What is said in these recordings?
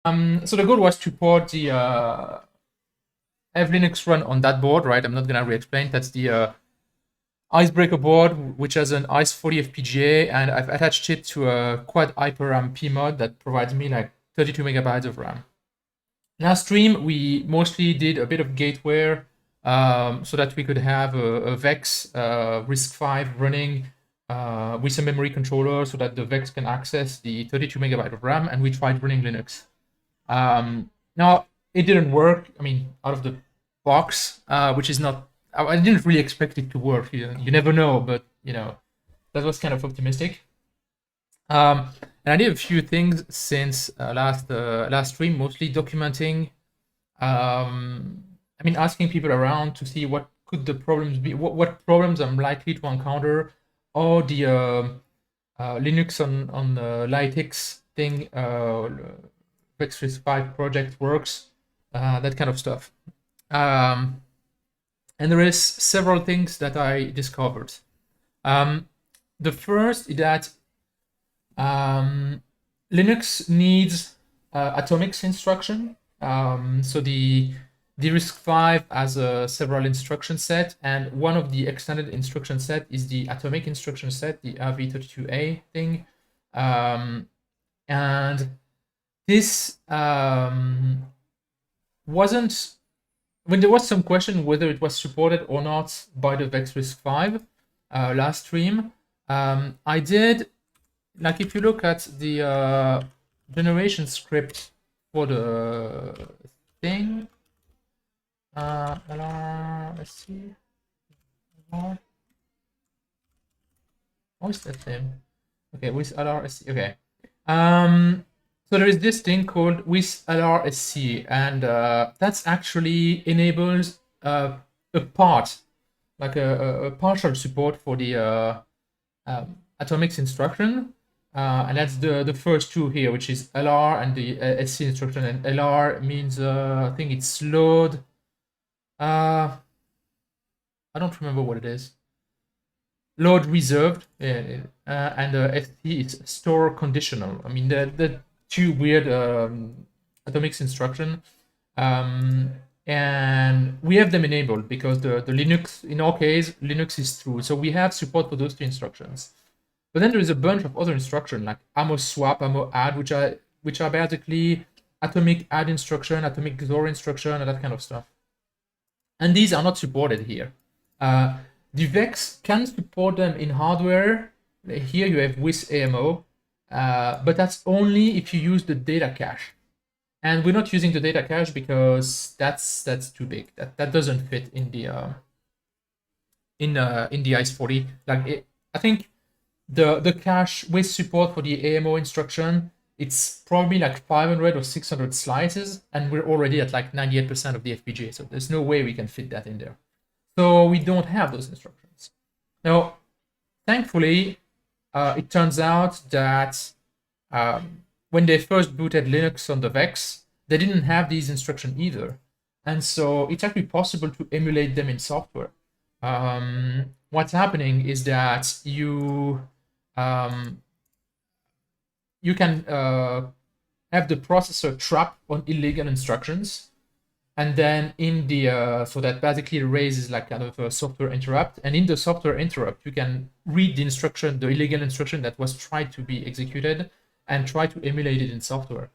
So the goal was to port the have Linux run on that board, right? I'm not gonna re-explain. That's the iCEBreaker board, which has an iCE40 fpga, and I've attached it to a quad HyperRAM PMOD that provides me like 32 megabytes of RAM. Last stream, we mostly did a bit of gateware so that we could have a VEX RISC-V running with a memory controller so that the VEX can access the 32 megabyte of RAM, and we tried running Linux. Now, it didn't work, I mean, out of the box, which is not, I didn't really expect it to work. You never know, but, that was kind of optimistic. And I did a few things since last stream, mostly documenting. I mean, asking people around to see what could the problems be, what problems I'm likely to encounter, or the Linux on Lytix thing, VEX5 project works, that kind of stuff. And there is several things that I discovered. The first is that Linux needs atomics instruction. So the RISC-V has several instruction set, and one of the extended instruction set is the atomic instruction set, the RV32A thing. And this wasn't, when there was some question whether it was supported or not by the VEX RISC-V last stream, I did, like if you look at the generation script for the thing, let's see. What is that thing? Okay, with LRSC. Okay. So there is this thing called with LRSC, and that's actually enables a part, like a partial support for the atomics instruction. And that's the first two here, which is LR and the SC instruction. And LR means, I think it's load. I don't remember what it is. Load reserved, and SC is store conditional. I mean, the two weird atomics instruction. And we have them enabled because the Linux, in our case, Linux is true. So we have support for those two instructions. But then there is a bunch of other instructions like ammo swap, ammo add, which are basically atomic add instruction, atomic XOR instruction, and that kind of stuff. And these are not supported here. The VEX can support them in hardware. Here you have with AMO, but that's only if you use the data cache. And we're not using the data cache because that's too big. That doesn't fit in the iCE40. Like I think the cache with support for the AMO instruction, it's probably like 500 or 600 slices, and we're already at like 98% of the FPGA. So there's no way we can fit that in there. So we don't have those instructions. Now, thankfully, it turns out that when they first booted Linux on the VEX, they didn't have these instructions either. And so it's actually possible to emulate them in software. What's happening is that you can have the processor trap on illegal instructions, and then in the so that basically raises like kind of a software interrupt, and in the software interrupt you can read the instruction, the illegal instruction that was tried to be executed, and try to emulate it in software.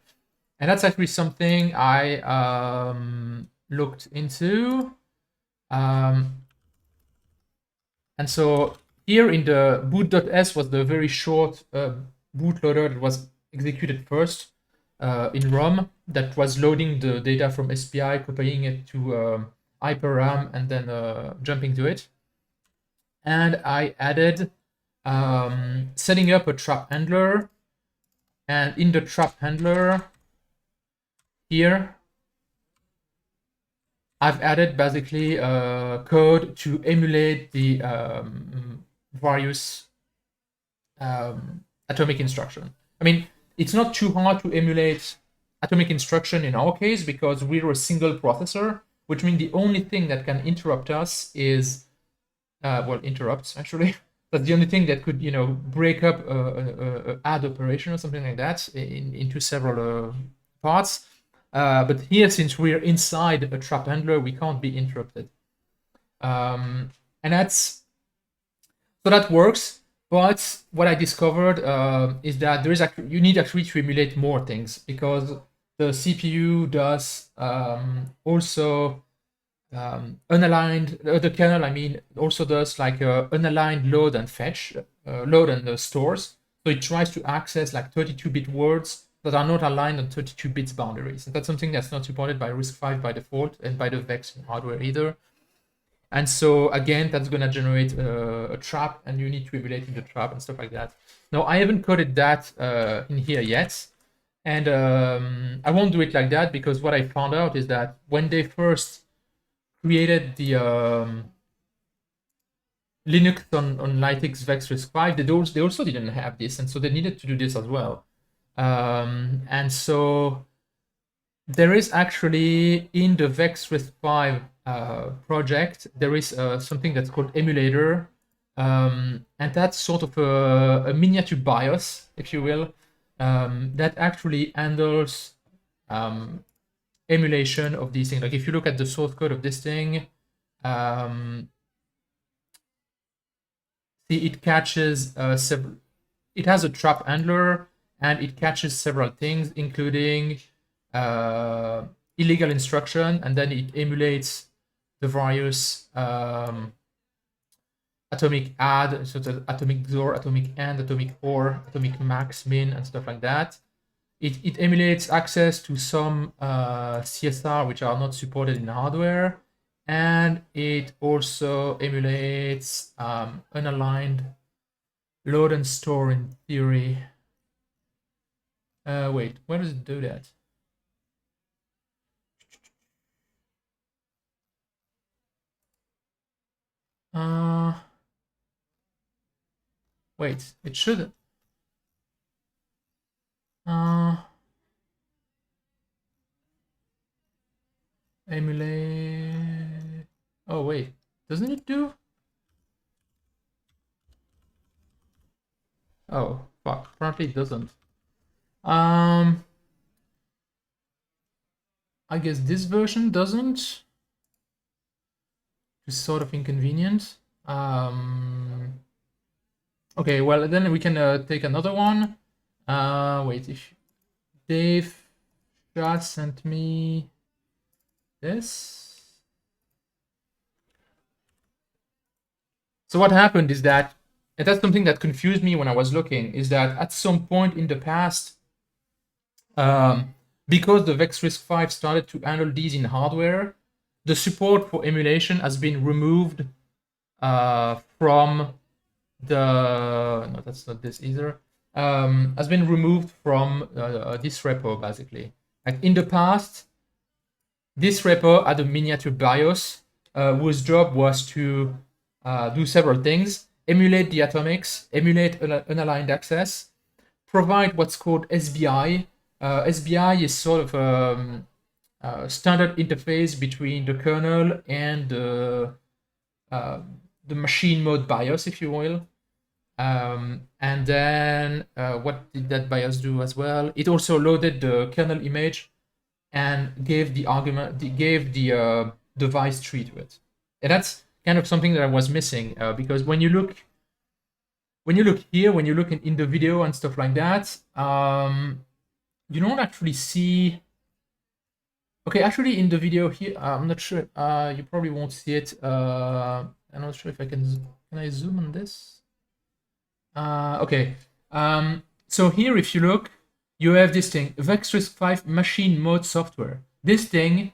And that's actually something I looked into. And so here in the boot.s was the very short bootloader that was executed first in ROM that was loading the data from SPI, copying it to HyperRAM, and then jumping to it. And I added setting up a trap handler. And in the trap handler here, I've added basically code to emulate the various atomic instruction. I mean, it's not too hard to emulate atomic instruction in our case because we're a single processor, which means the only thing that can interrupt us is, well, interrupts actually. That's the only thing that could, break up add operation or something like that into several parts. But here, since we're inside a trap handler, we can't be interrupted. And so that works. But what I discovered is that there is you need actually to emulate more things, because the CPU does also unaligned, the kernel, I mean, also does like unaligned load and fetch, load and stores. So it tries to access like 32-bit words that are not aligned on 32 bits boundaries. And that's something that's not supported by RISC-V by default and by the VEX hardware either. And so again, that's going to generate a trap, and you need to emulate the trap and stuff like that. Now, I haven't coded that in here yet. And I won't do it like that, because what I found out is that when they first created the Linux on Lytix VEX RISC-V, they also didn't have this, and so they needed to do this as well. And so there is actually in the VEX RISC-V project, there is something that's called emulator, and that's sort of a miniature BIOS, if you will, that actually handles emulation of these things. Like if you look at the source code of this thing, see, it catches it has a trap handler, and it catches several things, including illegal instruction, and then it emulates the various atomic add, so the atomic XOR, atomic AND, atomic OR, atomic max, min, and stuff like that. It emulates access to some CSR which are not supported in hardware, and it also emulates unaligned load and store in theory. Wait, where does it do that? Wait, it should. Emulate. Oh wait, doesn't it do? Oh fuck, apparently it doesn't. I guess this version doesn't. It's sort of inconvenient. Okay, well then we can take another one. Wait, if Dave just sent me this. So what happened is that, and that's something that confused me when I was looking, is that at some point in the past, because the VEX RISC-V started to handle these in hardware, the support for emulation has been removed from the, no, that's not this either, has been removed from this repo, basically. Like in the past, this repo had a miniature BIOS whose job was to do several things: emulate the atomics, emulate unaligned access, provide what's called SBI. SBI is sort of a standard interface between the kernel and the machine mode BIOS, if you will. And then what did that BIOS do as well? It also loaded the kernel image and gave the argument, gave the device tree to it. And that's kind of something that I was missing, because when you look here, when you look in the video and stuff like that, you don't actually see. Okay, actually in the video here, I'm not sure, you probably won't see it. I'm not sure if I can I zoom on this? Okay, so here if you look, you have this thing, VEX RISC-V machine mode software. This thing,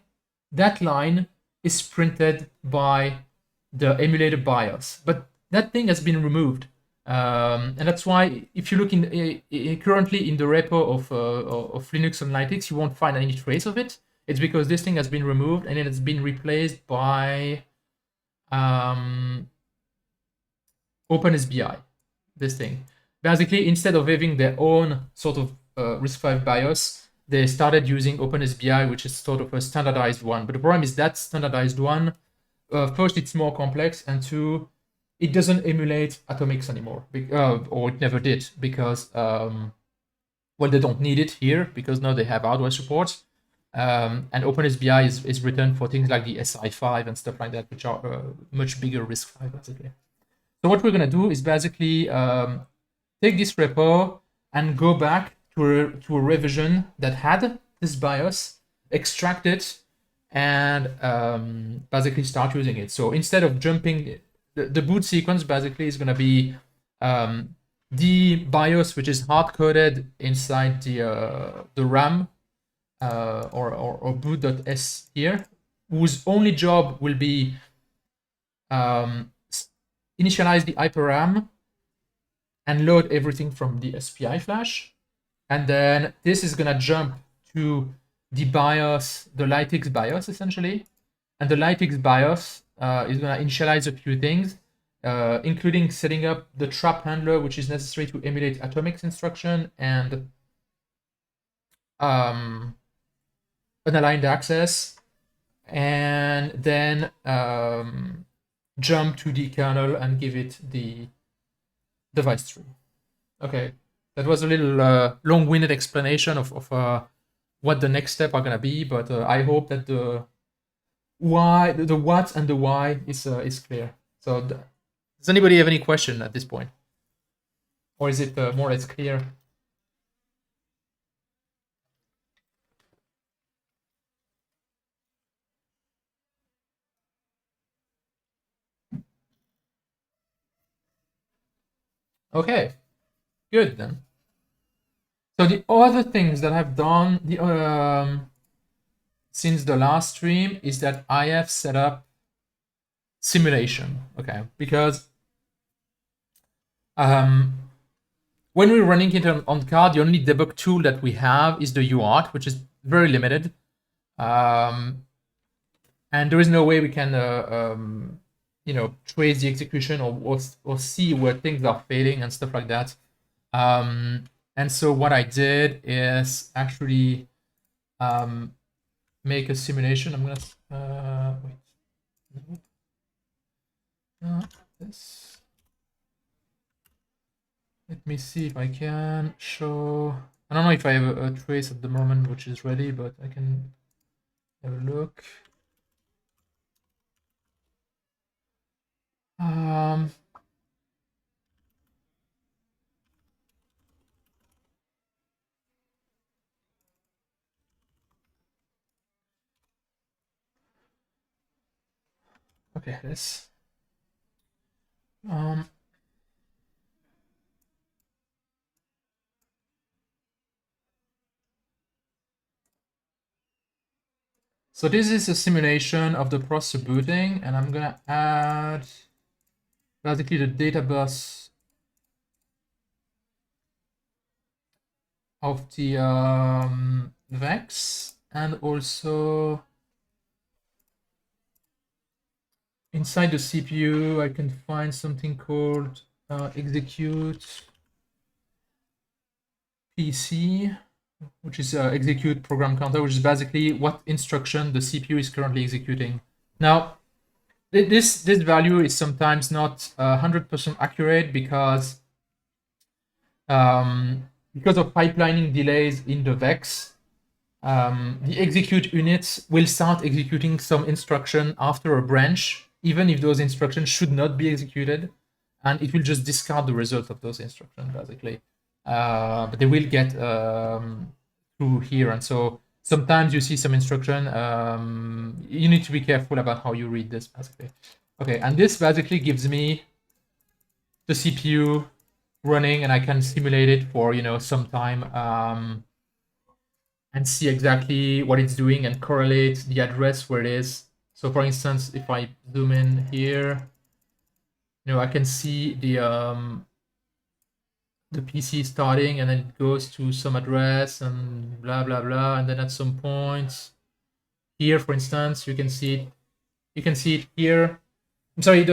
that line is printed by the emulator BIOS, but that thing has been removed. And that's why if you look currently in the repo of Linux and Lytix, you won't find any trace of it. It's because this thing has been removed and it has been replaced by OpenSBI, this thing. Basically, instead of having their own sort of RISC-V BIOS, they started using OpenSBI, which is sort of a standardized one. But the problem is that standardized one, first, it's more complex, and two, it doesn't emulate atomics anymore, or it never did, because, well, well, they don't need it here because now they have hardware support. And OpenSBI is written for things like the SI5 and stuff like that, which are much bigger RISC-V, basically. So what we're going to do is basically take this repo and go back to a revision that had this BIOS, extract it, and basically start using it. So instead of jumping, the boot sequence basically is going to be the BIOS, which is hard-coded inside the RAM or boot.s here, whose only job will be initialize the HyperRAM and load everything from the SPI flash. And then this is going to jump to the BIOS, the LiteX BIOS essentially. And the LiteX BIOS is going to initialize a few things, including setting up the trap handler, which is necessary to emulate Atomic's instruction, and unaligned access, and then jump to the kernel and give it the device tree. Okay, that was a little long-winded explanation of what the next step are gonna be, but I hope that the why, the what and the why is clear. So does anybody have any question at this point, or is it more or less clear? Okay, good then. So the other things that I've done since the last stream is that I have set up simulation, okay? Because when we're running it on card, the only debug tool that we have is the UART, which is very limited. And there is no way we can trace the execution or see where things are failing and stuff like that. And so what I did is actually make a simulation. I'm gonna wait. This. Let me see if I can show. I don't know if I have a trace at the moment which is ready, but I can have a look. Okay, this. So this is a simulation of the processor booting, and I'm gonna add basically the data bus of the VEX, and also inside the CPU I can find something called execute PC, which is execute program counter, which is basically what instruction the CPU is currently executing. Now, this value is sometimes not 100% accurate because of pipelining delays in the VEX. The execute units will start executing some instruction after a branch, even if those instructions should not be executed, and it will just discard the result of those instructions, basically. But they will get through here, and so sometimes you see some instruction. You need to be careful about how you read this, basically. Okay, and this basically gives me the CPU running, and I can simulate it for some time and see exactly what it's doing and correlate the address where it is. So, for instance, if I zoom in here, I can see the PC starting, and then it goes to some address and blah blah blah, and then at some point here, for instance, you can see it. You can see it here. I'm sorry,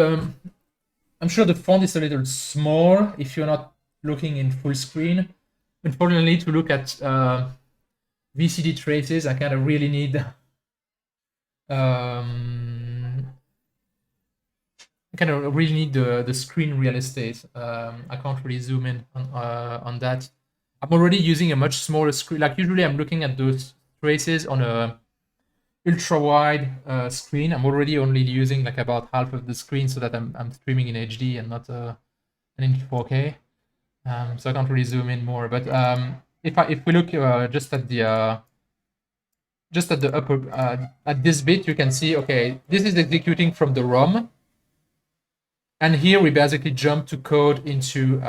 I'm sure the font is a little small if you're not looking in full screen. Unfortunately, to look at VCD traces, I kind of really need the screen real estate. I can't really zoom in on that. I'm already using a much smaller screen. Like usually I'm looking at those traces on a ultra wide screen. I'm already only using like about half of the screen so that I'm streaming in HD and not an in 4K. So I can't really zoom in more. But if we look just at the upper at this bit, you can see, okay, this is executing from the ROM, and here we basically jump to code into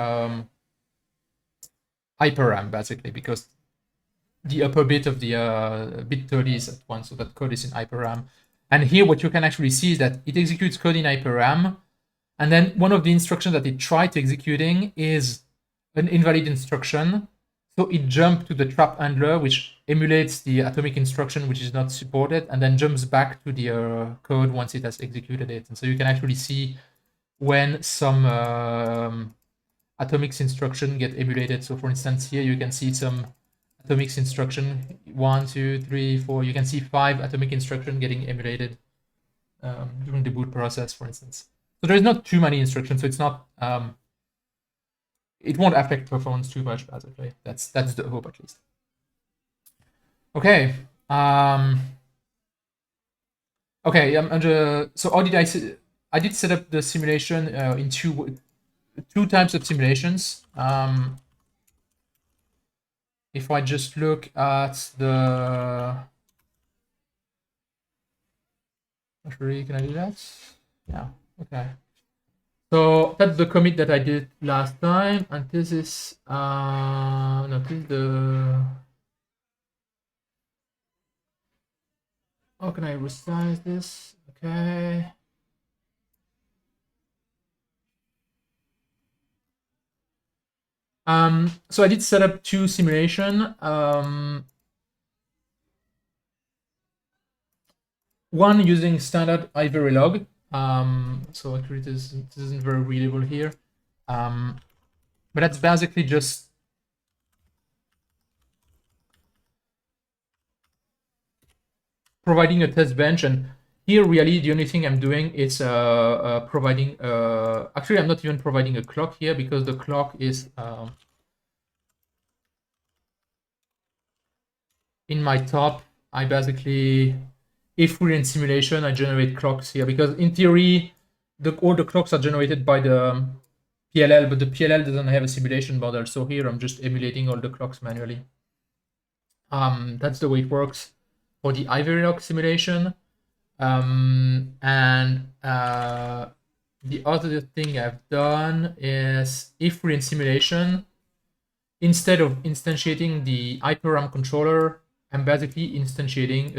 HyperRAM basically, because the upper bit of the bit 30 is at 1, so that code is in HyperRAM. And here what you can actually see is that it executes code in HyperRAM, and then one of the instructions that it tried executing is an invalid instruction. So it jumped to the trap handler, which emulates the atomic instruction, which is not supported, and then jumps back to the code once it has executed it. And so you can actually see when some atomic instruction get emulated. So for instance, here you can see some atomic instruction, 1, 2, 3, 4. You can see 5 atomic instruction getting emulated during the boot process, for instance. So there's not too many instructions, so it's not it won't affect performance too much, basically. That's the hope, at least. Okay. Okay. So how did I did set up the simulation in two types of simulations. If I just look at the, actually, can I do that? Yeah. Okay. So that's the commit that I did last time, and this is no, this is the. How can I resize this? Okay. So I did set up two simulation. One using standard iVerilog. So actually this isn't very readable here. But that's basically just providing a test bench, and here really the only thing I'm doing is providing actually I'm not even providing a clock here, because the clock is in my top. I basically, if we're in simulation, I generate clocks here, because in theory all the clocks are generated by the PLL, but the PLL doesn't have a simulation model. So here I'm just emulating all the clocks manually. That's the way it works for the iVerilog simulation. And the other thing I've done is, if we're in simulation, instead of instantiating the HyperRAM controller, I'm basically instantiating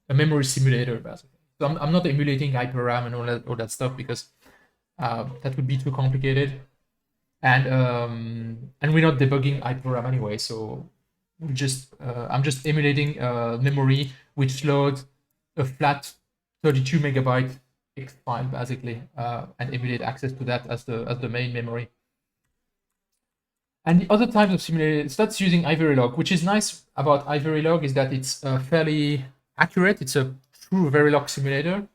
a memory simulator, basically. So I'm not emulating HyperRAM and all that stuff, because that would be too complicated. And we're not debugging HyperRAM anyway, so I'm just emulating memory which loads a flat 32 megabyte X file, basically, and emulate access to that as the main memory. And the other types of simulators, that's using iVerilog. Which is nice about iVerilog is that it's fairly accurate. It's a true Verilog simulator,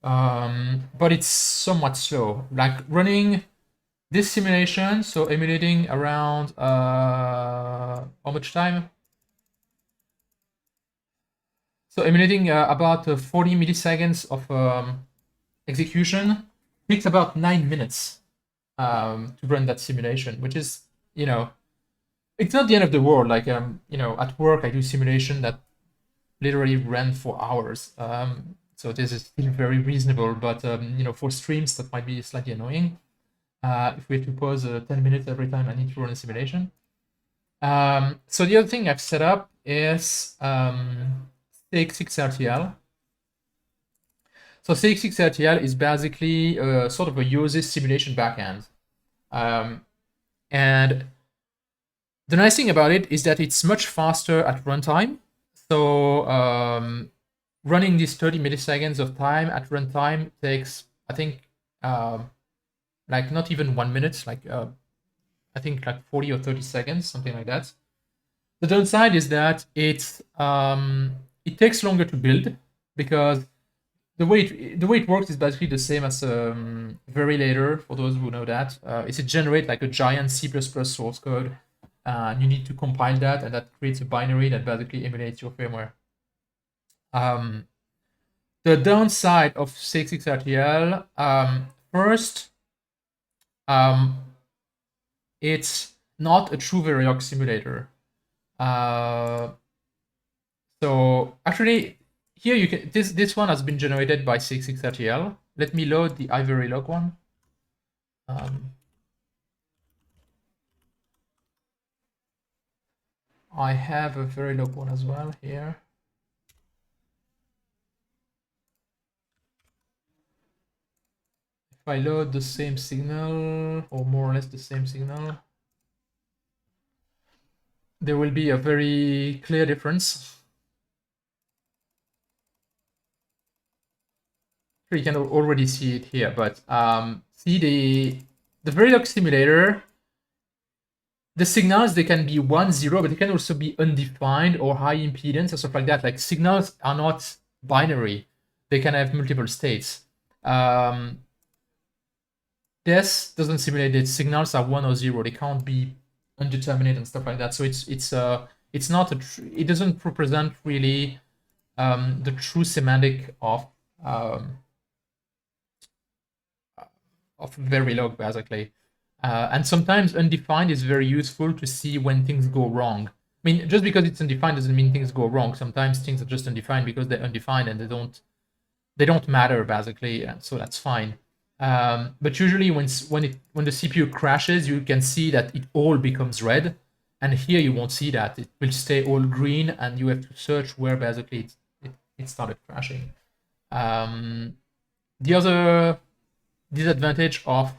but it's somewhat slow. Like running this simulation, so emulating around how much time? So emulating about 40 milliseconds of execution takes about 9 minutes to run that simulation, which is, it's not the end of the world. Like, at work I do simulation that literally ran for hours. So this is still very reasonable, but for streams that might be slightly annoying. If we have to pause 10 minutes every time I need to run a simulation. So the other thing I've set up is CX6RTL. So CX6RTL is basically sort of a UOSIS simulation backend. And the nice thing about it is that it's much faster at runtime. So running these 30 milliseconds of time at runtime takes, I think, like not even 1 minute, like I think like 40 or 30 seconds, something like that. The downside is that it takes longer to build, because the way it works is basically the same as Verilator, for those who know that. Is it generate like a giant C++ source code, and you need to compile that, and that creates a binary that basically emulates your firmware. The downside of 66RTL, first, it's not a true Verilog simulator. So actually, here you can this one has been generated by 66RTL. Let me load the iVerilog one. I have a Verilog one as well here. If I load the same signal, or more or less the same signal, there will be a very clear difference. You can already see it here, but see the Verilog simulator, the signals, they can be 1, 0, but they can also be undefined or high impedance or stuff like that. Like signals are not binary. They can have multiple states. This doesn't simulate that signals are 1 or 0. They can't be undeterminate and stuff like that. So it's not it doesn't represent really the true semantic of Verilog, basically. And sometimes undefined is very useful to see when things go wrong. I mean, just because it's undefined doesn't mean things go wrong. Sometimes things are just undefined because they're undefined and they don't matter, basically. And so that's fine. But usually when the CPU crashes, you can see that it all becomes red. And here you won't see that. It will stay all green, and you have to search where basically it started crashing. The other disadvantage of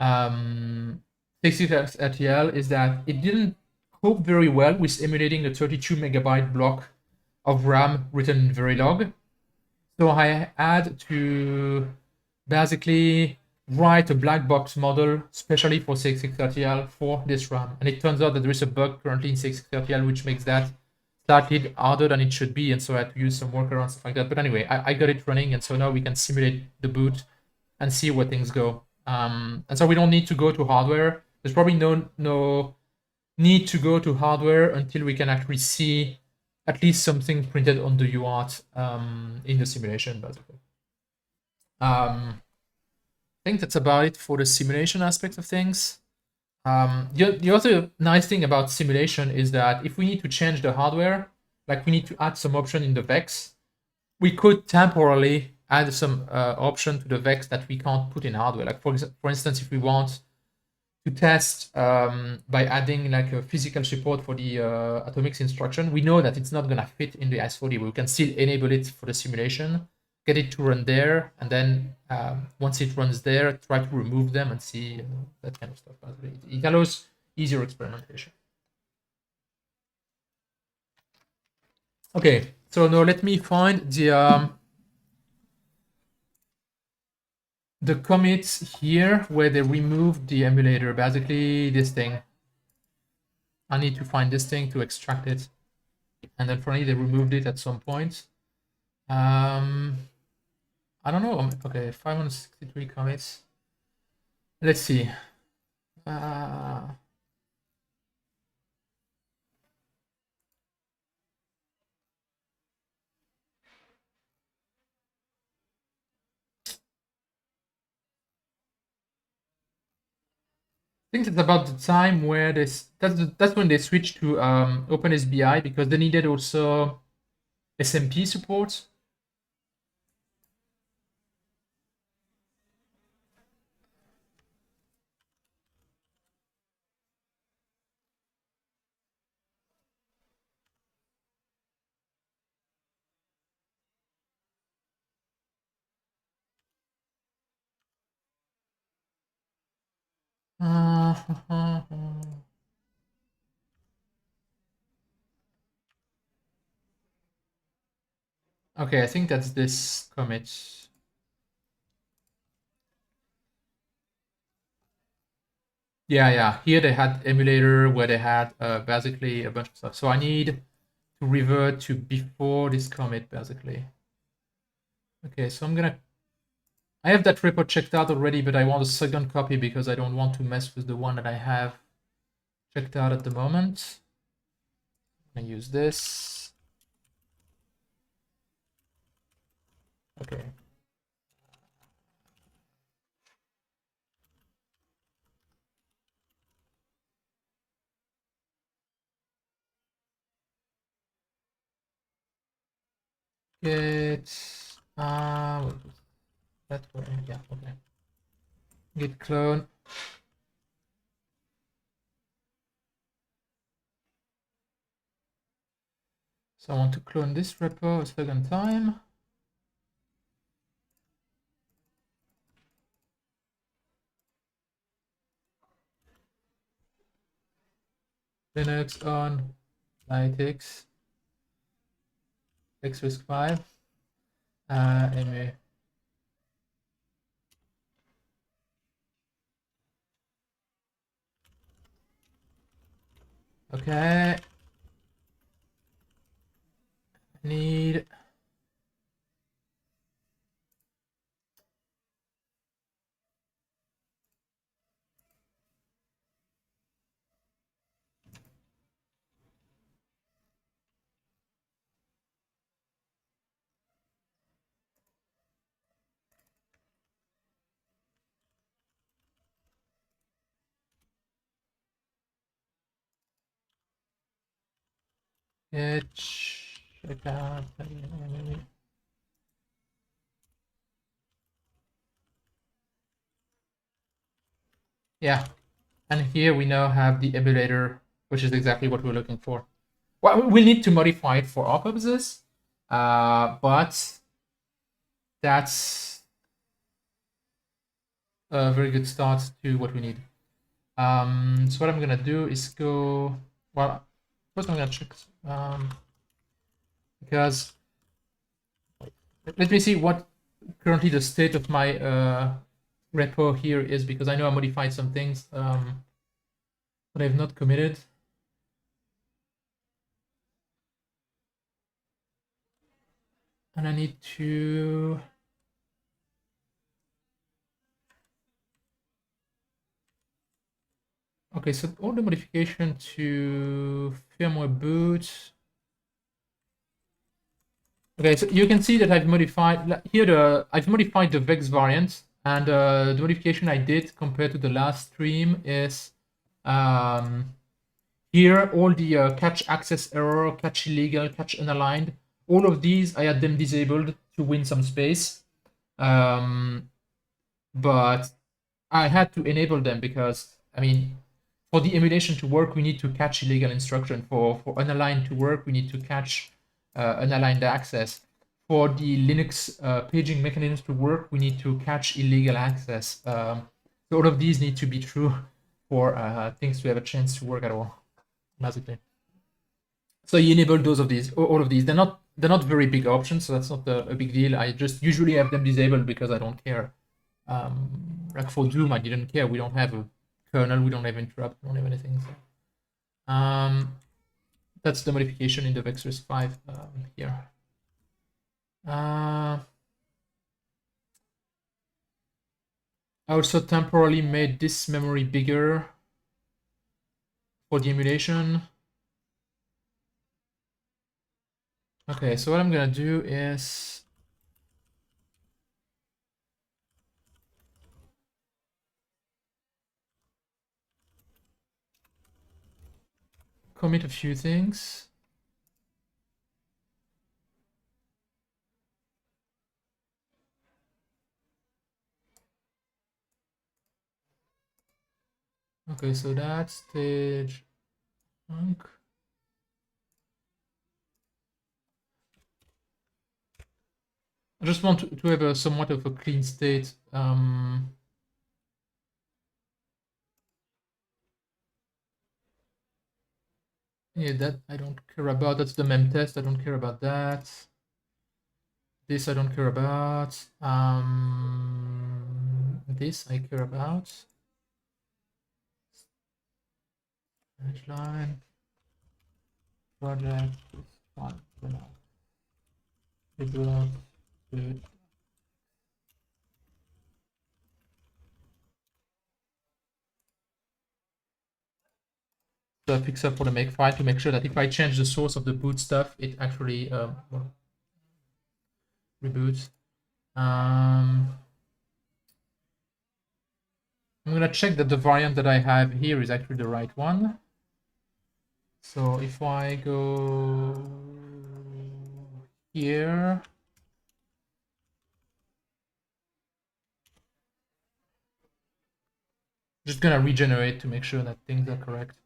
66RTL is that it didn't cope very well with emulating a 32 megabyte block of RAM written in Verilog. So I had to basically write a black box model specially for 66RTL for this RAM. And it turns out that there is a bug currently in 66RTL which makes that slightly harder than it should be, and so I had to use some workarounds, stuff like that. But anyway, I got it running, and so now we can simulate the boot and see where things go. And so we don't need to go to hardware. There's probably no need to go to hardware until we can actually see at least something printed on the UART in the simulation, basically. I think that's about it for the simulation aspect of things. The other nice thing about simulation is that if we need to change the hardware, like we need to add some option in the VEX, we could temporarily add some option to the VEX that we can't put in hardware. Like for instance, if we want to test by adding like a physical support for the atomics instruction, we know that it's not gonna fit in the iCE40, but we can still enable it for the simulation, get it to run there, and then once it runs there, try to remove them and see that kind of stuff. It allows easier experimentation. Okay, so now let me find the commits here where they removed the emulator, basically this thing. I need to find this thing to extract it. And then finally they removed it at some point. I don't know. Okay, 563 commits. Let's see. I think it's about the time where that's when they switched to OpenSBI, because they needed also SMP support. Okay, I think that's this commit. Yeah. Here they had emulator where they had basically a bunch of stuff. So I need to revert to before this commit, basically. Okay, so I have that report checked out already, but I want a second copy because I don't want to mess with the one that I have checked out at the moment. I'm gonna use this. Okay. Git that way. Yeah, okay. Git clone. So I want to clone this repo a second time. Linux on Lytix xRISC-V MA. Okay. Need git check out. Yeah, and here we now have the emulator, which is exactly what we're looking for. Well, we'll need to modify it for our purposes, but that's a very good start to what we need. So what I'm gonna do is go. Well, first I'm gonna check because let me see what currently the state of my repo here is, because I know I modified some things that I've not committed. And I need to okay, so all the modification to firmware boot. Okay, so you can see that I've modified here I've modified the Vex variant, and the modification I did compared to the last stream is here all the catch access error, catch illegal, catch unaligned, all of these I had them disabled to win some space, but I had to enable them because I mean, for the emulation to work, we need to catch illegal instruction. For unaligned to work, we need to catch unaligned access. For the Linux paging mechanisms to work, we need to catch illegal access. So all of these need to be true for things to have a chance to work at all, basically. So you enable those of these, all of these. They're not very big options, so that's not a big deal. I just usually have them disabled because I don't care. Like for Doom, I didn't care. We don't have a kernel, we don't have interrupt, we don't have anything. So. That's the modification in the vectors5 here. I also temporarily made this memory bigger for the emulation. Okay, so what I'm gonna do is commit a few things. Okay, so that's stage chunk. I just want to have a somewhat of a clean state. Yeah, that I don't care about. That's the mem test. I don't care about that. This I don't care about. This I care about. Line project is fun. Develop good. fixer for the make file to make sure that if I change the source of the boot stuff, it actually reboots. I'm gonna check that the variant that I have here is actually the right one. So if I go here, just gonna regenerate to make sure that things are correct.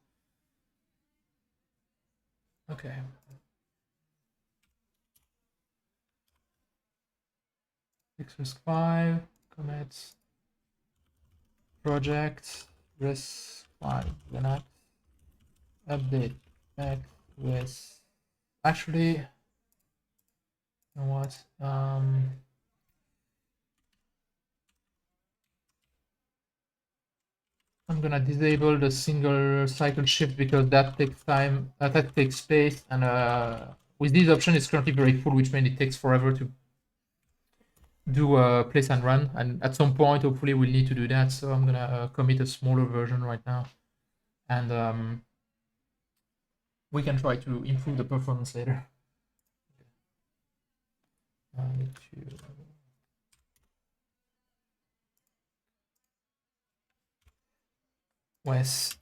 Okay. X5 commits project risk5 Linux update back with actually, you know what? I'm gonna disable the single cycle shift because that takes time, that takes space, and with this option, it's currently very full, which means it takes forever to do a place and run. And at some point, hopefully, we'll need to do that. So I'm gonna commit a smaller version right now, and we can try to improve the performance later. With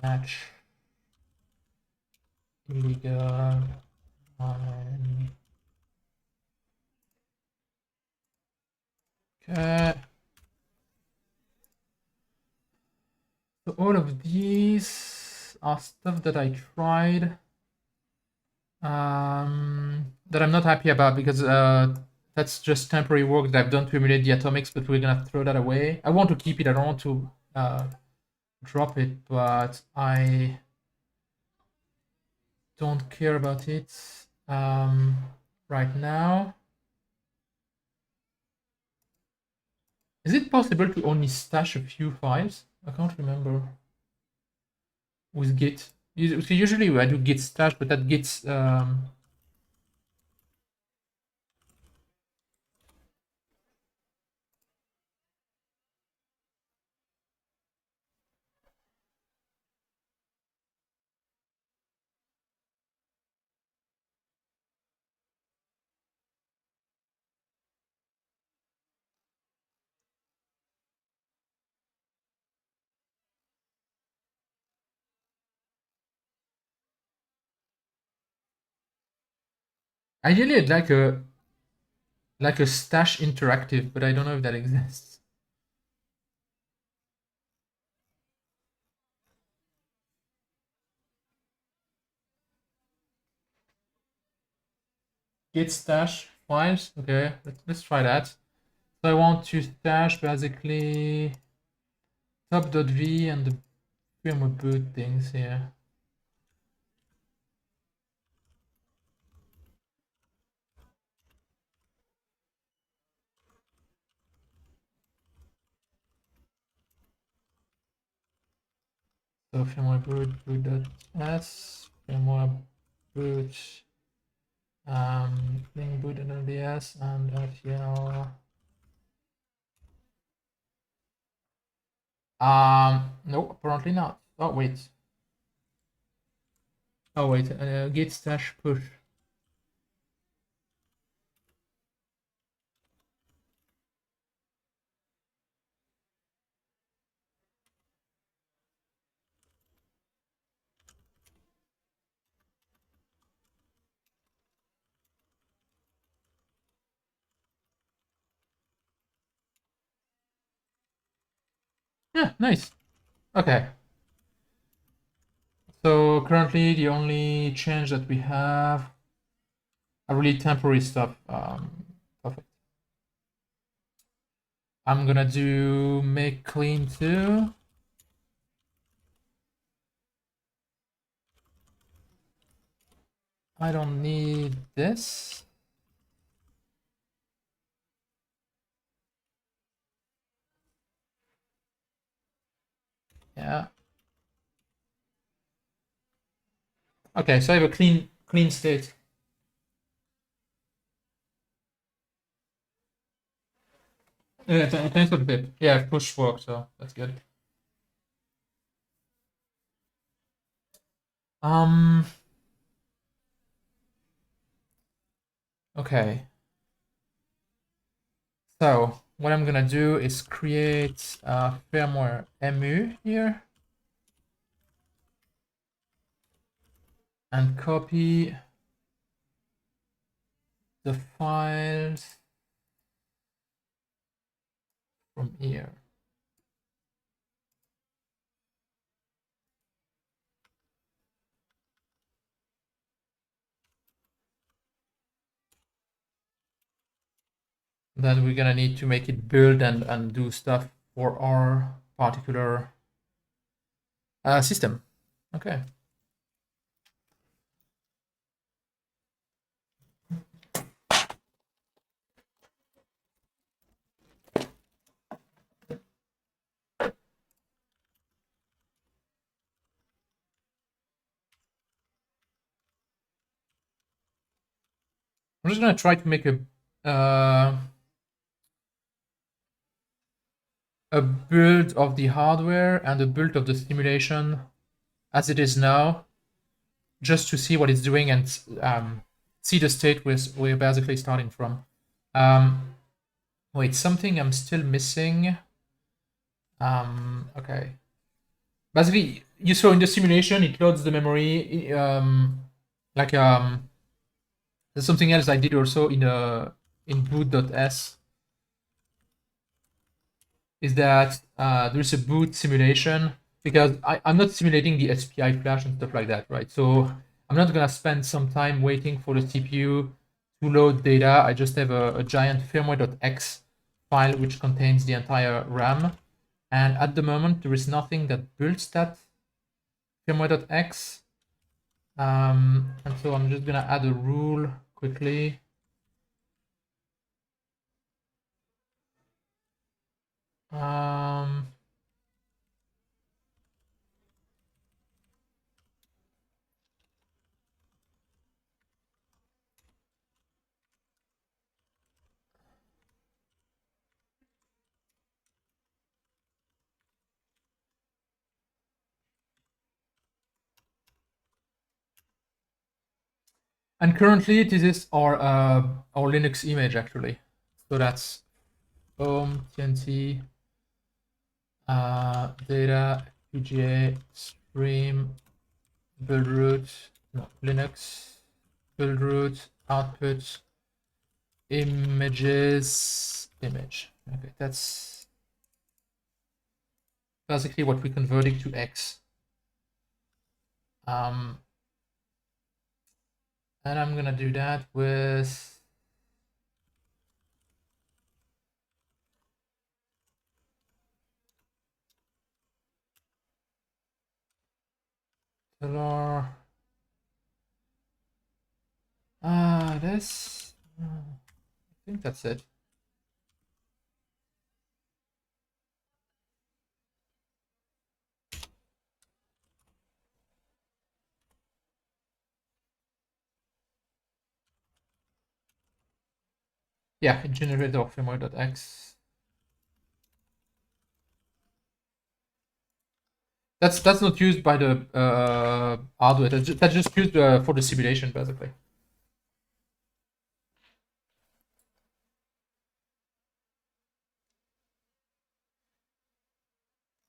match illegal okay. So all of these are stuff that I tried that I'm not happy about because that's just temporary work that I've done to emulate the atomics, but we're gonna throw that away. I want to keep it, I don't want to drop it, but I don't care about it right now. Is it possible to only stash a few files? I can't remember. With Git. Usually I do Git stash, but that Git's ideally I'd like a stash interactive, but I don't know if that exists. Git stash files. Okay, let's try that. So I want to stash basically top.v and the firmware boot things here. So firmware boot, boot.s, firmware boot, link boot.ls, and RTL. No, apparently not. Oh wait. Oh wait, git stash push. Yeah, nice. Okay. So currently the only change that we have are really temporary stuff. Perfect. I'm gonna do make clean too. I don't need this. Yeah. Okay, so I have a clean state. Thanks for the pip. Yeah, push work, so that's good. Um. Okay. So what I'm gonna do is create a firmware mu here and copy the files from here. Then we're gonna need to make it build and do stuff for our particular system. Okay. I'm just gonna try to make a build of the hardware and a build of the simulation as it is now, just to see what it's doing and see the state we're basically starting from. Wait, something I'm still missing. Okay. Basically, you saw in the simulation, it loads the memory. Like there's something else I did also in boot.s. Is that there's a boot simulation because I'm not simulating the SPI flash and stuff like that, right? So I'm not gonna spend some time waiting for the CPU to load data. I just have a giant firmware.x file which contains the entire RAM. And at the moment, there is nothing that builds that firmware.x. And so I'm just gonna add a rule quickly. And currently, this is our Linux image actually. So that's home TNT data fpga stream build root, no, Linux build root output images image. Okay, that's basically what we're converting to X. And I'm gonna do that with this. I think that's it. Yeah, it generated firmware.x. That's not used by the hardware. That's just used for the simulation, basically.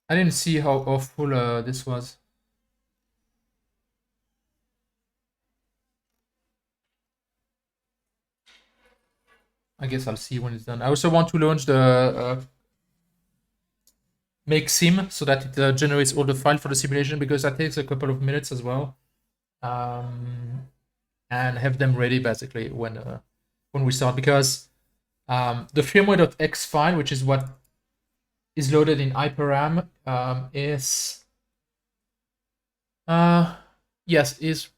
I didn't see how full this was. I guess I'll see when it's done. I also want to launch the make sim so that it generates all the file for the simulation because that takes a couple of minutes as well. And have them ready basically when we start because the firmware.x file, which is what is loaded in HyperRAM, is yes is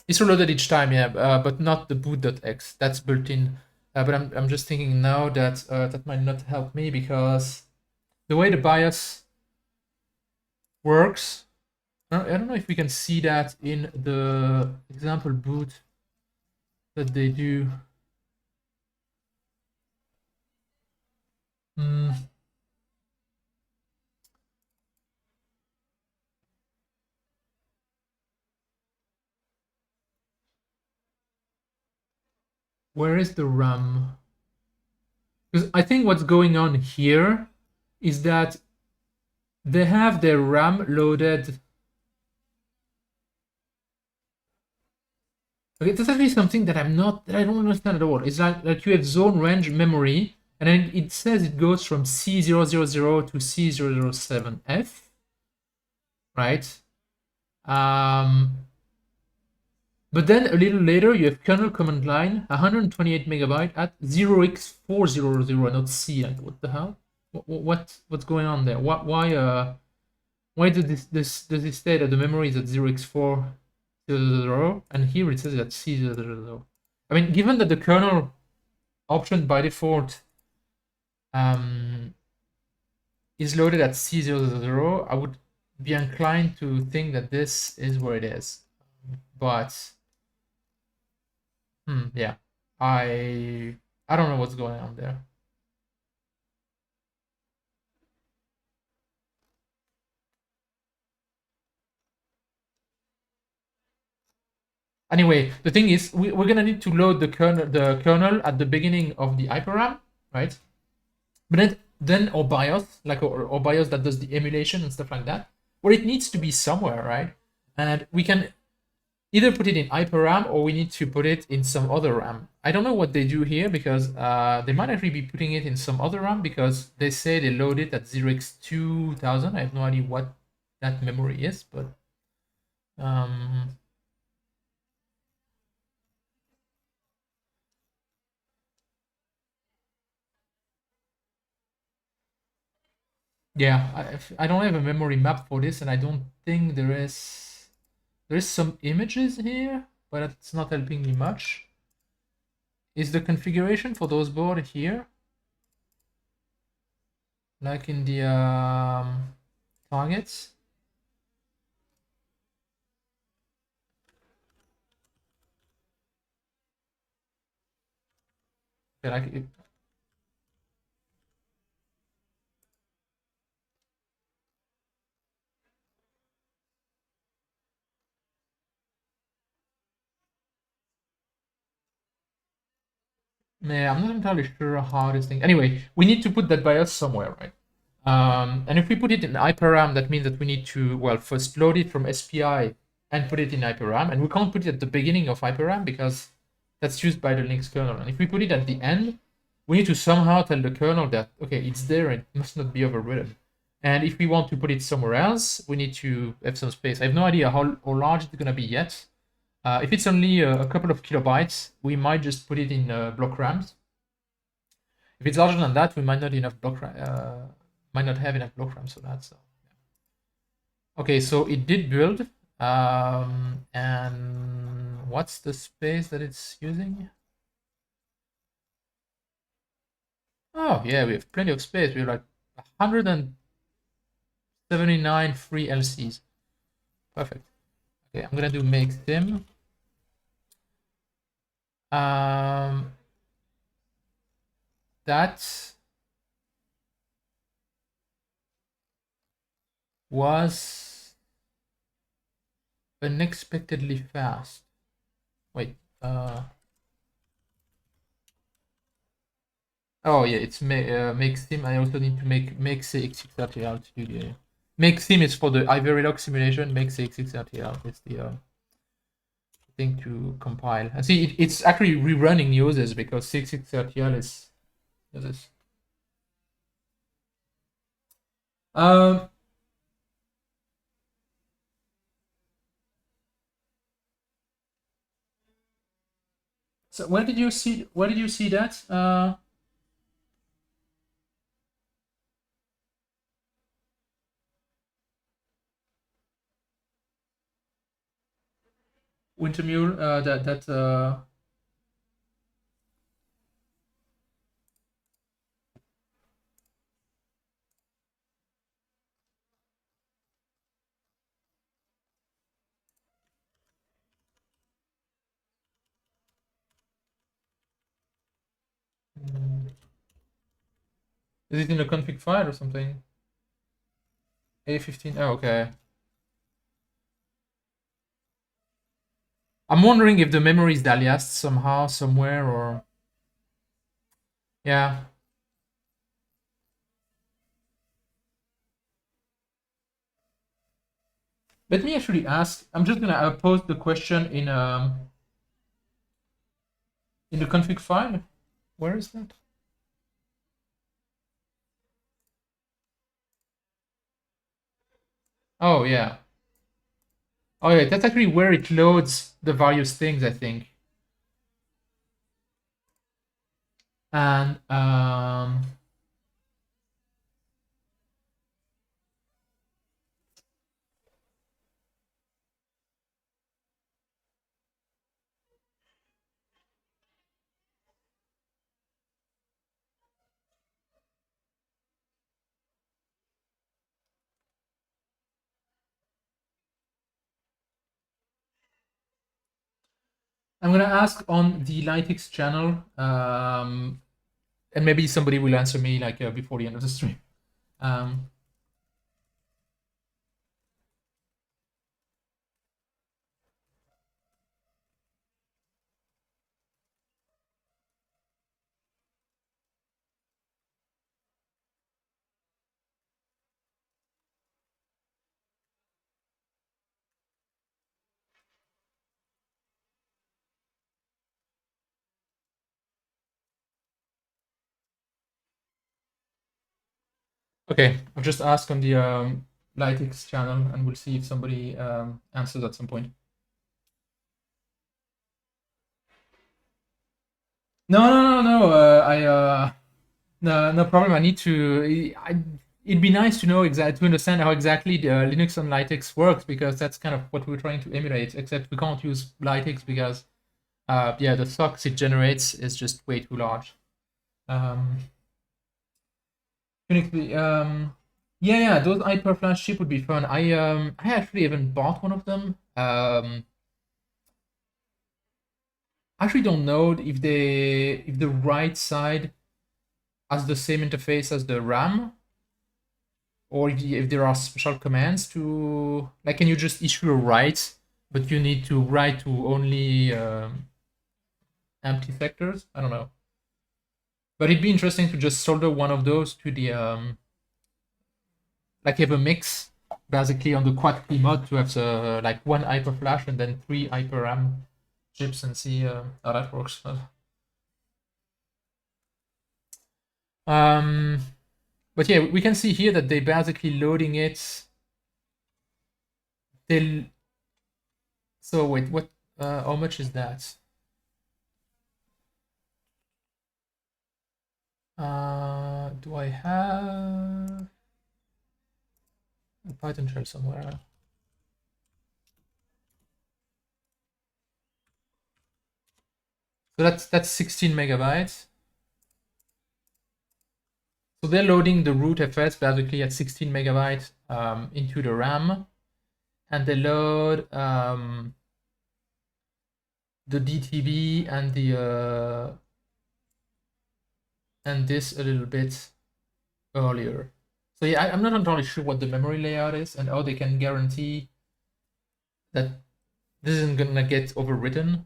it's reloaded each time, yeah, but not the boot.x. That's built in. But I'm just thinking now that that might not help me because the way the BIOS works I don't know if we can see that in the example boot that they do. Hmm. Where is the RAM? Because I think what's going on here is that they have their RAM loaded. Okay, that's actually something that I don't understand at all. It's like you have zone range memory, and then it says it goes from C000 to C007F, right? Um, but then a little later, you have kernel command line, 128 megabyte at 0x400, not C. Like, what the hell? What's going on there? Why does it say that the memory is at 0x400 and here it says that C000? I mean, given that the kernel option by default um, is loaded at C000, I would be inclined to think that this is where it is. But yeah, I don't know what's going on there. Anyway, the thing is, we're gonna need to load the kernel at the beginning of the HyperRAM, right? But then or BIOS, like or BIOS that does the emulation and stuff like that, where it needs to be somewhere, right? And we can either put it in HyperRAM or we need to put it in some other RAM. I don't know what they do here because they might actually be putting it in some other RAM because they say they load it at 0x2000. I have no idea what that memory is, but um, yeah, I don't have a memory map for this, and I don't think there is. There's some images here, but it's not helping me much. Is the configuration for those boards here? Like in the targets? Yeah, like yeah, I'm not entirely sure how this thing. Anyway, we need to put that BIOS somewhere, right? And if we put it in HyperRAM, that means that we need to, well, first load it from SPI and put it in HyperRAM. And we can't put it at the beginning of HyperRAM because that's used by the Linux kernel. And if we put it at the end, we need to somehow tell the kernel that, okay, it's there and it must not be overridden. And if we want to put it somewhere else, we need to have some space. I have no idea how large it's going to be yet. If it's only a couple of kilobytes, we might just put it in block RAMs. If it's larger than that, we might not enough might not have enough block RAM for that. So okay, so it did build, and what's the space that it's using? Oh yeah, we have plenty of space. We have like 179 free LCs. Perfect. Okay, I'm gonna do make sim. Um, that was unexpectedly fast. Wait, oh yeah, it's make sim. I also need to make CX6RTL to do the make sim is for the iVerilog simulation. Make CX6RTL is the thing to compile. And see, it's actually rerunning uses because CX6RTL is this. Um. So where did you see that? Wintermule. That. Is it in the config file or something? A15. Oh, okay. I'm wondering if the memory is aliased somehow, somewhere, or yeah. Let me actually ask. I'm just gonna pose the question in the config file. Where is that? Oh yeah. Oh yeah, that's actually where it loads the various things, I think. And I'm gonna ask on the Lytix channel, and maybe somebody will answer me like before the end of the stream. Okay, I'll just ask on the Lytix channel, and we'll see if somebody answers at some point. No. No problem. I need to. It'd be nice to know exactly to understand how exactly the Linux on Lytix works, because that's kind of what we're trying to emulate. Except we can't use Lytix because, yeah, the sockets it generates is just way too large. Yeah, those HyperFlash chip would be fun. I actually even bought one of them. I actually don't know if the right side has the same interface as the RAM, or if there are special commands to, like, can you just issue a write, but you need to write to only empty sectors? I don't know. But it'd be interesting to just solder one of those to the like have a mix basically on the quad PMOD to have the like one HyperFlash and then 3 HyperRAM chips and see how that works. But yeah, we can see here that they basically loading it. They'll. So wait, what? How much is that? Do I have a Python shell somewhere? So that's 16 megabytes. So they're loading the root FS basically at 16 megabytes into the RAM, and they load the DTB and the and this a little bit earlier. So yeah, I'm not entirely sure what the memory layout is and how they can guarantee that this isn't gonna get overwritten.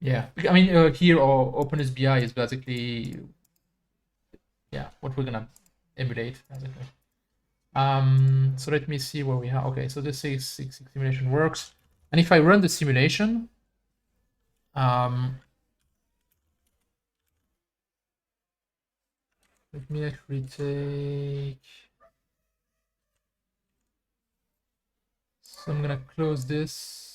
Yeah, I mean here or OpenSBI is basically what we're gonna emulate basically. So let me see where we have. Okay, so this iCEBreaker simulation works, and if I run the simulation, let me actually take. So I'm gonna close this.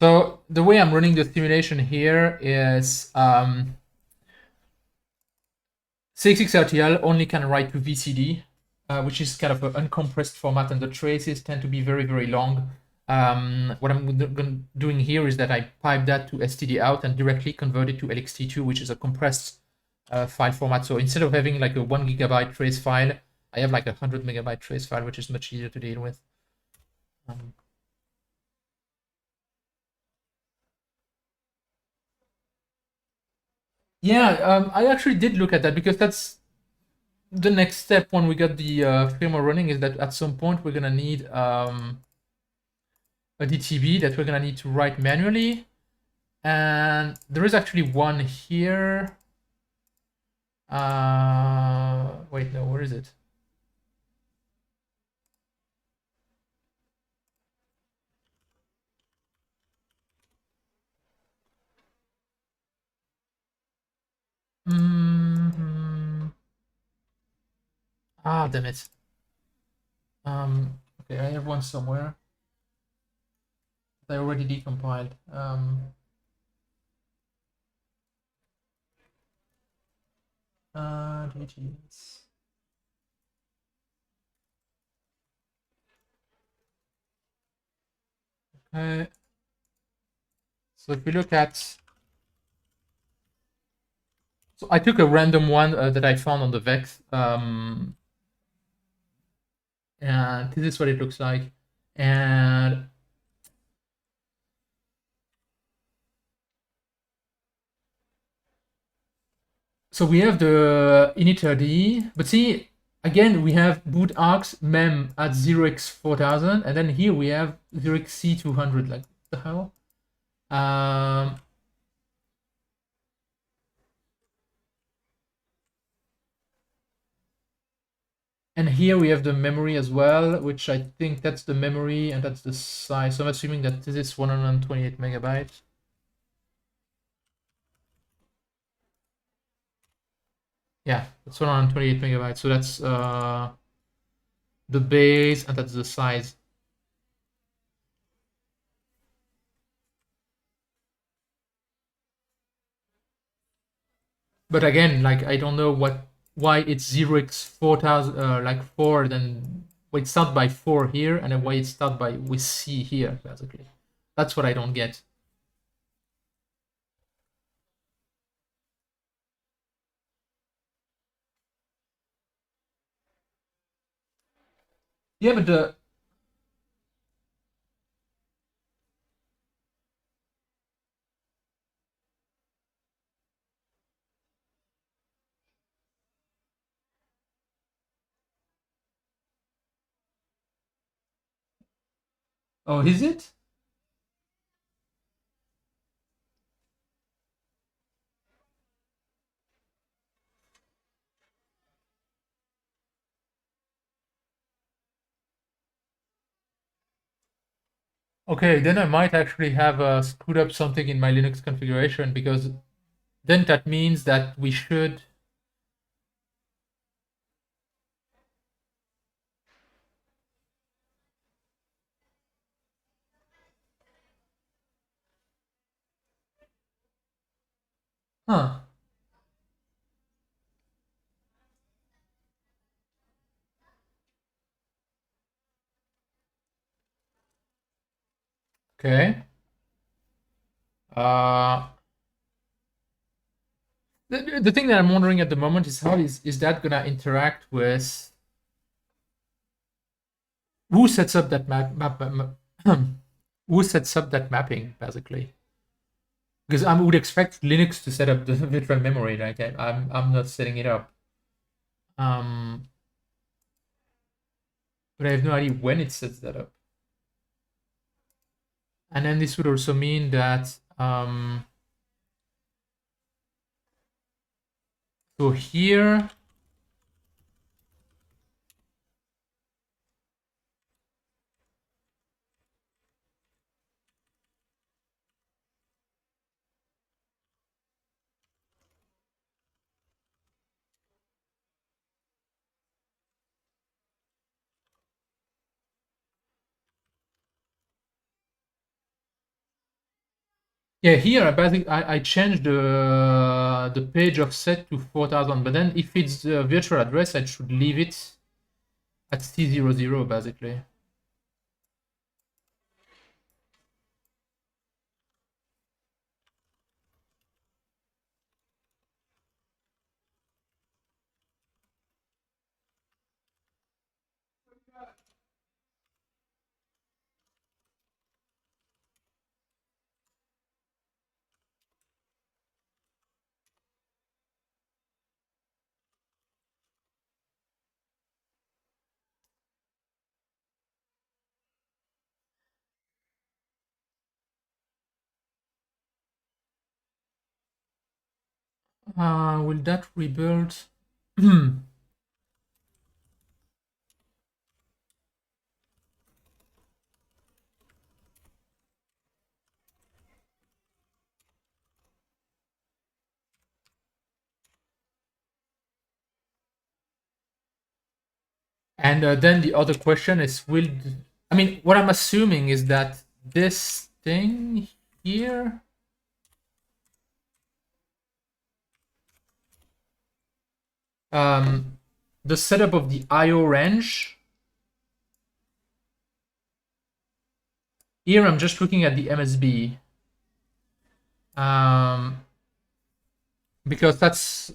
So the way I'm running the simulation here is iCEBreaker only can write to VCD, which is kind of an uncompressed format, and the traces tend to be very, very long. What I'm doing here is that I pipe that to std out and directly convert it to LXT2, which is a compressed file format. So instead of having like a 1 GB trace file, I have like a 100 MB trace file, which is much easier to deal with. Yeah, I actually did look at that because that's the next step when we got the firmware running, is that at some point we're gonna need a DTB that we're gonna need to write manually, and there is actually one here. Wait, no, where is it? Ah, damn it. Okay, I have one somewhere. They already decompiled. GGs. Okay. So if we look at, so I took a random one that I found on the Vex, and this is what it looks like. And so we have the init.d, but see, again, we have boot args mem at 0x4000, and then here we have 0xC200. Like, what the hell? And here we have the memory as well, which I think that's the memory and that's the size. So I'm assuming that this is 128 MB. Yeah, it's 128 MB. So that's the base and that's the size. But again, like, I don't know why it's 0x4000, like 4, then why it start by 4 here, and then why it start by with C here, basically. That's what I don't get. Yeah, but the oh, is it? Okay, then I might actually have screwed up something in my Linux configuration, because then that means that we should. Huh. Okay. Uh, the thing that I'm wondering at the moment is how is that gonna interact with who sets up that who sets up that mapping, basically? Because I would expect Linux to set up the virtual memory. Like, I'm not setting it up. Um, but I have no idea when it sets that up. And then this would also mean that so here. Yeah, here I changed the page offset to 4000, but then if it's the virtual address, I should leave it at C00, basically. Will that rebuild? And then the other question is, I mean, what I'm assuming is that this thing here, the setup of the I/O range. Here I'm just looking at the MSB, because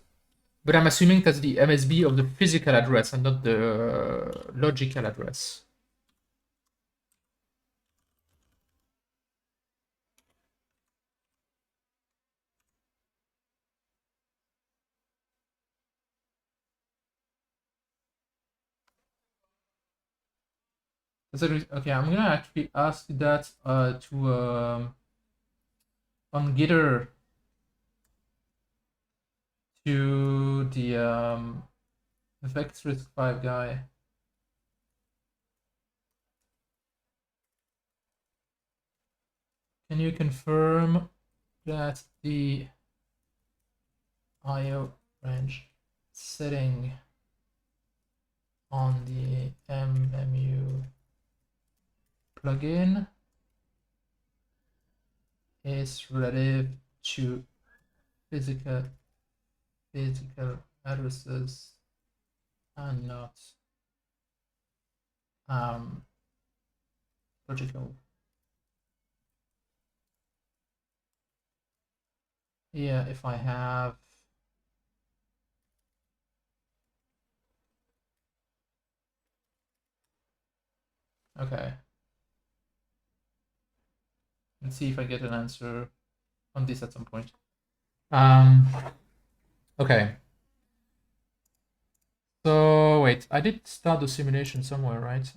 but I'm assuming that's the MSB of the physical address and not the logical address. Okay, I'm gonna actually ask that to on Gitter to the Vectrisk5 guy. Can you confirm that the I/O range setting on the MMU plugin is relative to physical addresses and not logical? Yeah, if I have okay. Let's see if I get an answer on this at some point. Okay. So wait, I did start the simulation somewhere, right?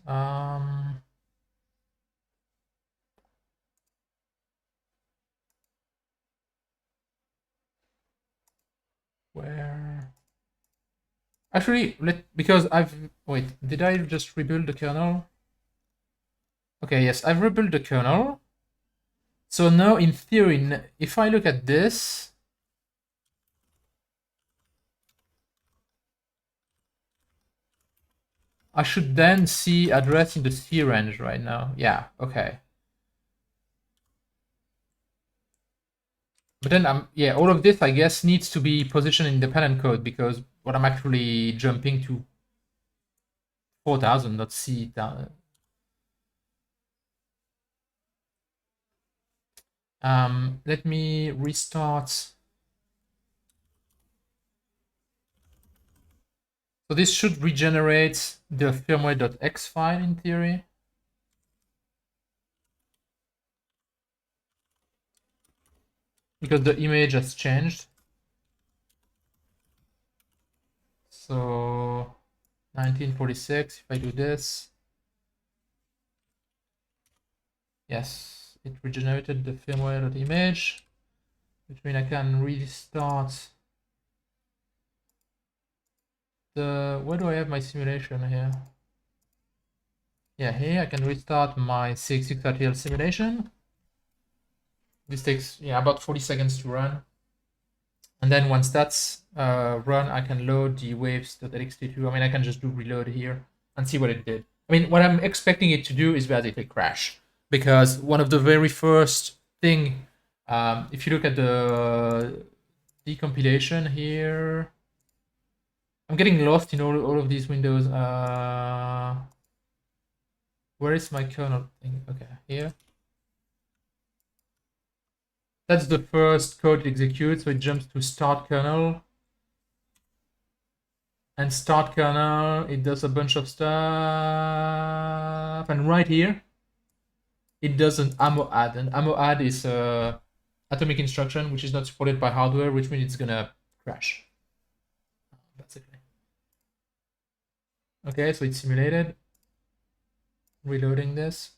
Where? Actually, because wait, did I just rebuild the kernel? Okay, yes, I've rebuilt the kernel. So now, in theory, if I look at this, I should then see address in the C range right now. Yeah, okay. But then yeah, all of this I guess needs to be position independent code, because what I'm actually jumping to 4000, not C down. Let me restart. So this should regenerate the firmware.x file in theory. Because the image has changed. So 1946, if I do this, yes, it regenerated the firmware.image, which means I can restart where do I have my simulation here? Yeah, here I can restart my 66RTL simulation. This takes about 40 seconds to run. And then once that's run, I can load the waves.txt2. I mean, I can just do reload here and see what it did. I mean, what I'm expecting it to do is basically crash, because one of the very first thing, if you look at the decompilation here, I'm getting lost in all of these windows. Where is my kernel thing? Okay, here. That's the first code it executes, so it jumps to start kernel. And start kernel, it does a bunch of stuff. And right here, it does an ammo add. And ammo add is a atomic instruction, which is not supported by hardware, which means it's gonna crash. Basically. Okay, so it's simulated. Reloading this.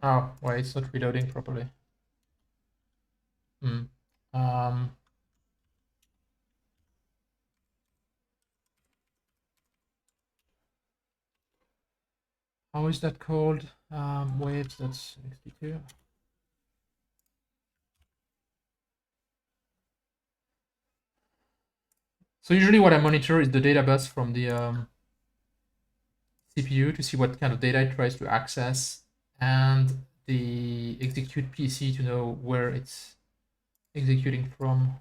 Oh, wait, it's not reloading properly. Hmm. How is that called? Waves, that's 62. So usually what I monitor is the data bus from the CPU to see what kind of data it tries to access, and the execute PC to know where it's executing from.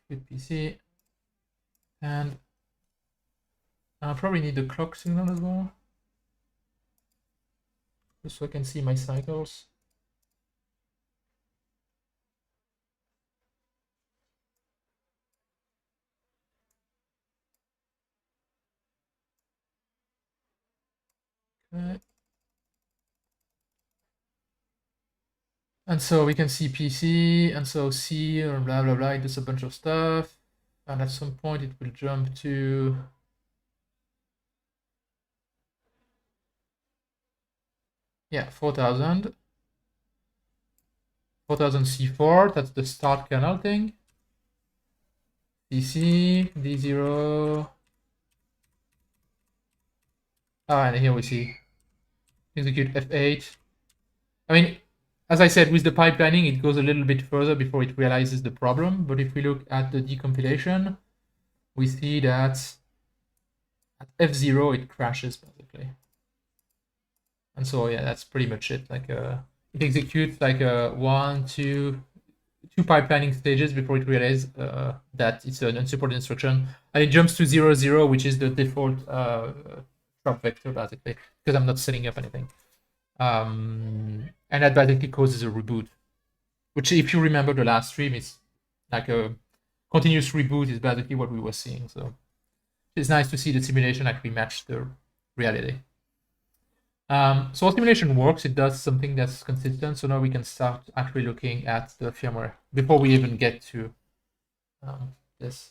Execute PC, and I probably need the clock signal as well, just so I can see my cycles. Okay. And so we can see PC, and so C, or blah, blah, blah, it does a bunch of stuff. And at some point it will jump to, yeah, 4000. 4000 C4, that's the start kernel thing. DC, D0. Ah, and here we see execute F8. I mean, as I said, with the pipelining, it goes a little bit further before it realizes the problem. But if we look at the decompilation, we see that at F0, it crashes basically. And so, yeah, that's pretty much it. Like, it executes like two pipelining stages before it realizes that it's an unsupported instruction. And it jumps to 0, 0, which is the default trap vector basically, because I'm not setting up anything. And that basically causes a reboot, which, if you remember the last stream, is like a continuous reboot is basically what we were seeing. So it's nice to see the simulation actually match the reality. So our simulation works. It does something that's consistent. So now we can start actually looking at the firmware before we even get to this.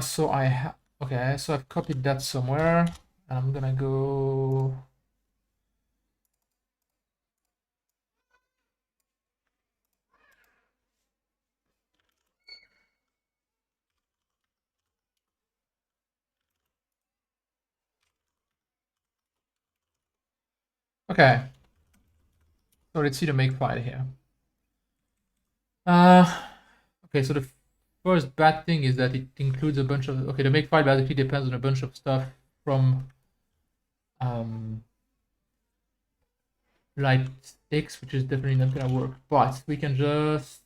So I have, okay, so I've copied that somewhere. And I'm gonna go. Okay. So let's see the makefile here. Okay, so the first bad thing is that it includes a bunch of, okay, the makefile basically depends on a bunch of stuff from light sticks, which is definitely not gonna work. But we can just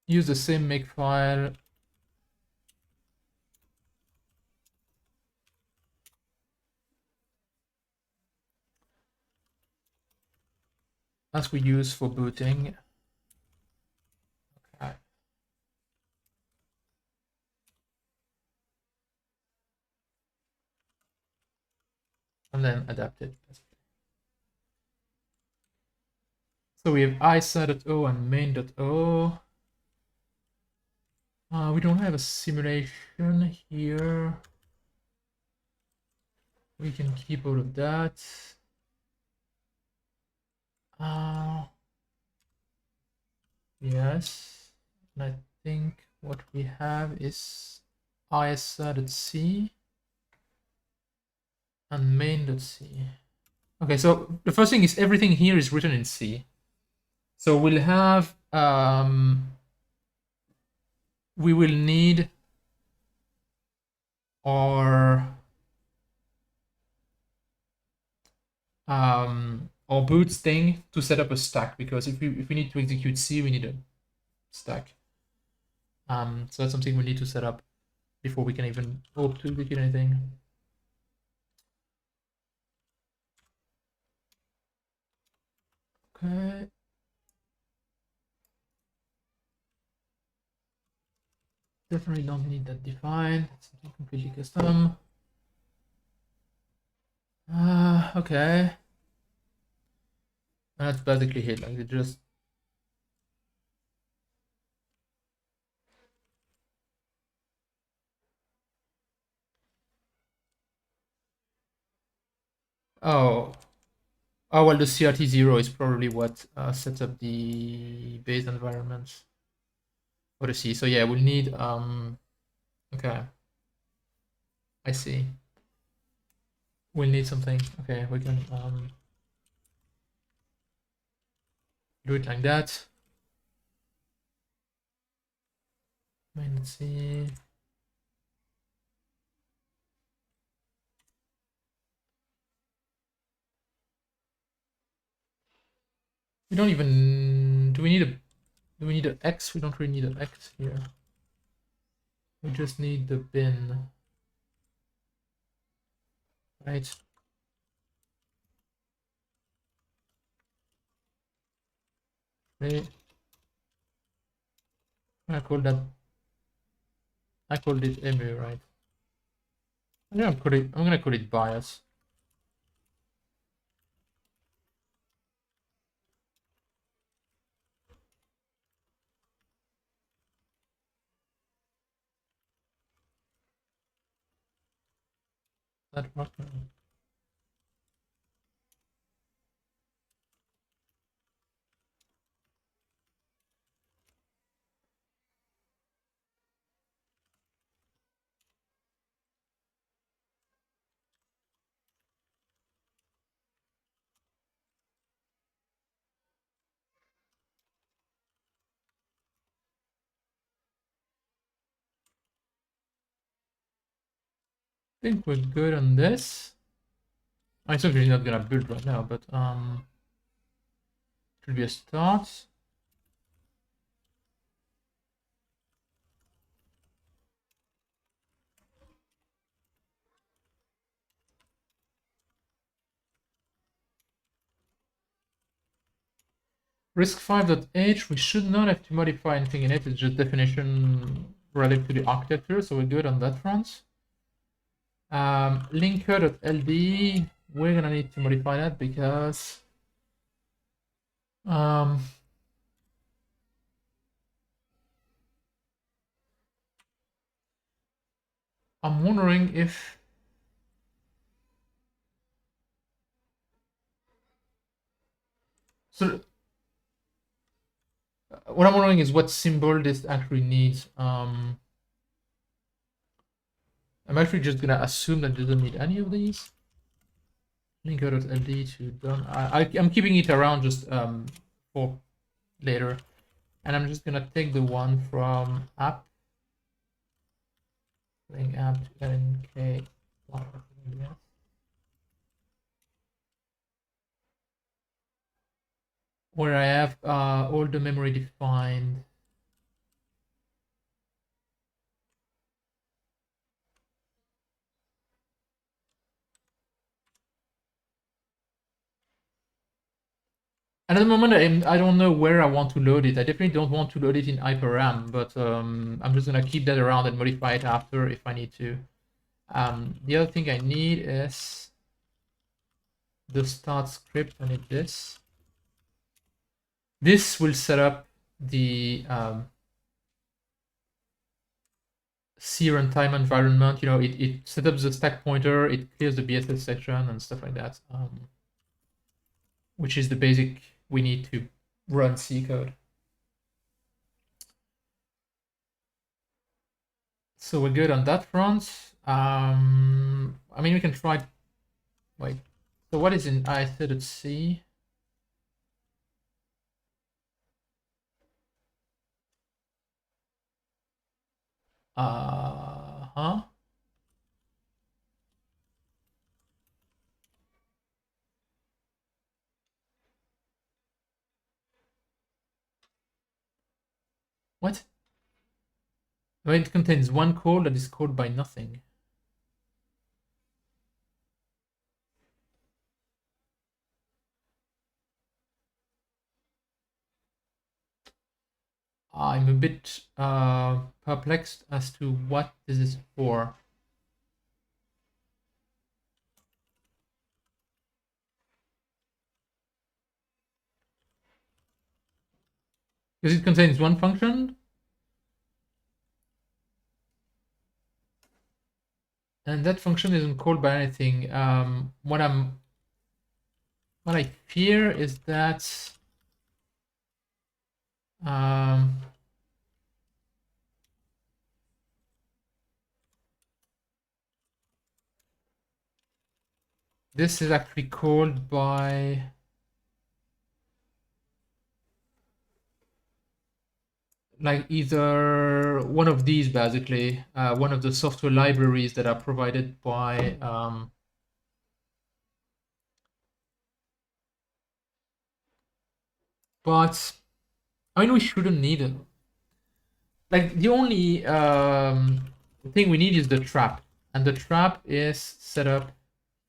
use the same makefile. As we use for booting. Okay. And then adapt it. So we have iCER.o and main.o. We don't have a simulation here. We can keep all of that. Yes. And I think what we have is iCER.c and main.c. Okay, so the first thing is everything here is written in C. So we'll have, we will need our boots thing to set up a stack, because if we need to execute C, we need a stack. So that's something we need to set up before we can even hope to execute anything. Okay. Definitely don't need that defined. It's completely custom. Okay. And that's basically it. Like, it just oh well, the CRT0 is probably what sets up the base environments for the C. So yeah, we'll need okay. I see. We'll need something. Okay, we can do it like that. Let's see. We don't even do we need an X? We don't really need an X here. We just need the bin. Right. Right. I called it emu, right? I'm gonna call it bias. That worked. I think we're good on this. I'm certainly not gonna build right now, but should be a start. RISC-V.H, we should not have to modify anything in it. It's just definition relative to the architecture, so we're good on that front. Linker.ld, we're gonna need to modify that because I'm wondering if so. What I'm wondering is what symbol this actually needs. I'm actually just gonna assume that it doesn't need any of these. Linker.ld to done. I'm keeping it around just for later, and I'm just gonna take the one from app, link app to nk. Where I have all the memory defined. And at the moment, I don't know where I want to load it. I definitely don't want to load it in HyperRAM, but I'm just gonna keep that around and modify it after if I need to. The other thing I need is the start script. I need this. This will set up the C runtime environment. You know, it sets up the stack pointer, it clears the BSS section and stuff like that, which is the basic we need to run C code. So we're good on that front. I mean, we can try. Wait. So what is in iCEBreaker? Huh? What? No, it contains one call that is called by nothing. I'm a bit perplexed as to what this is for. Because it contains one function, and that function isn't called by anything. What I fear is that this is actually called by like either one of these, basically, one of the software libraries that are provided by but I mean, we shouldn't need it. Like the only thing we need is the trap, and the trap is set up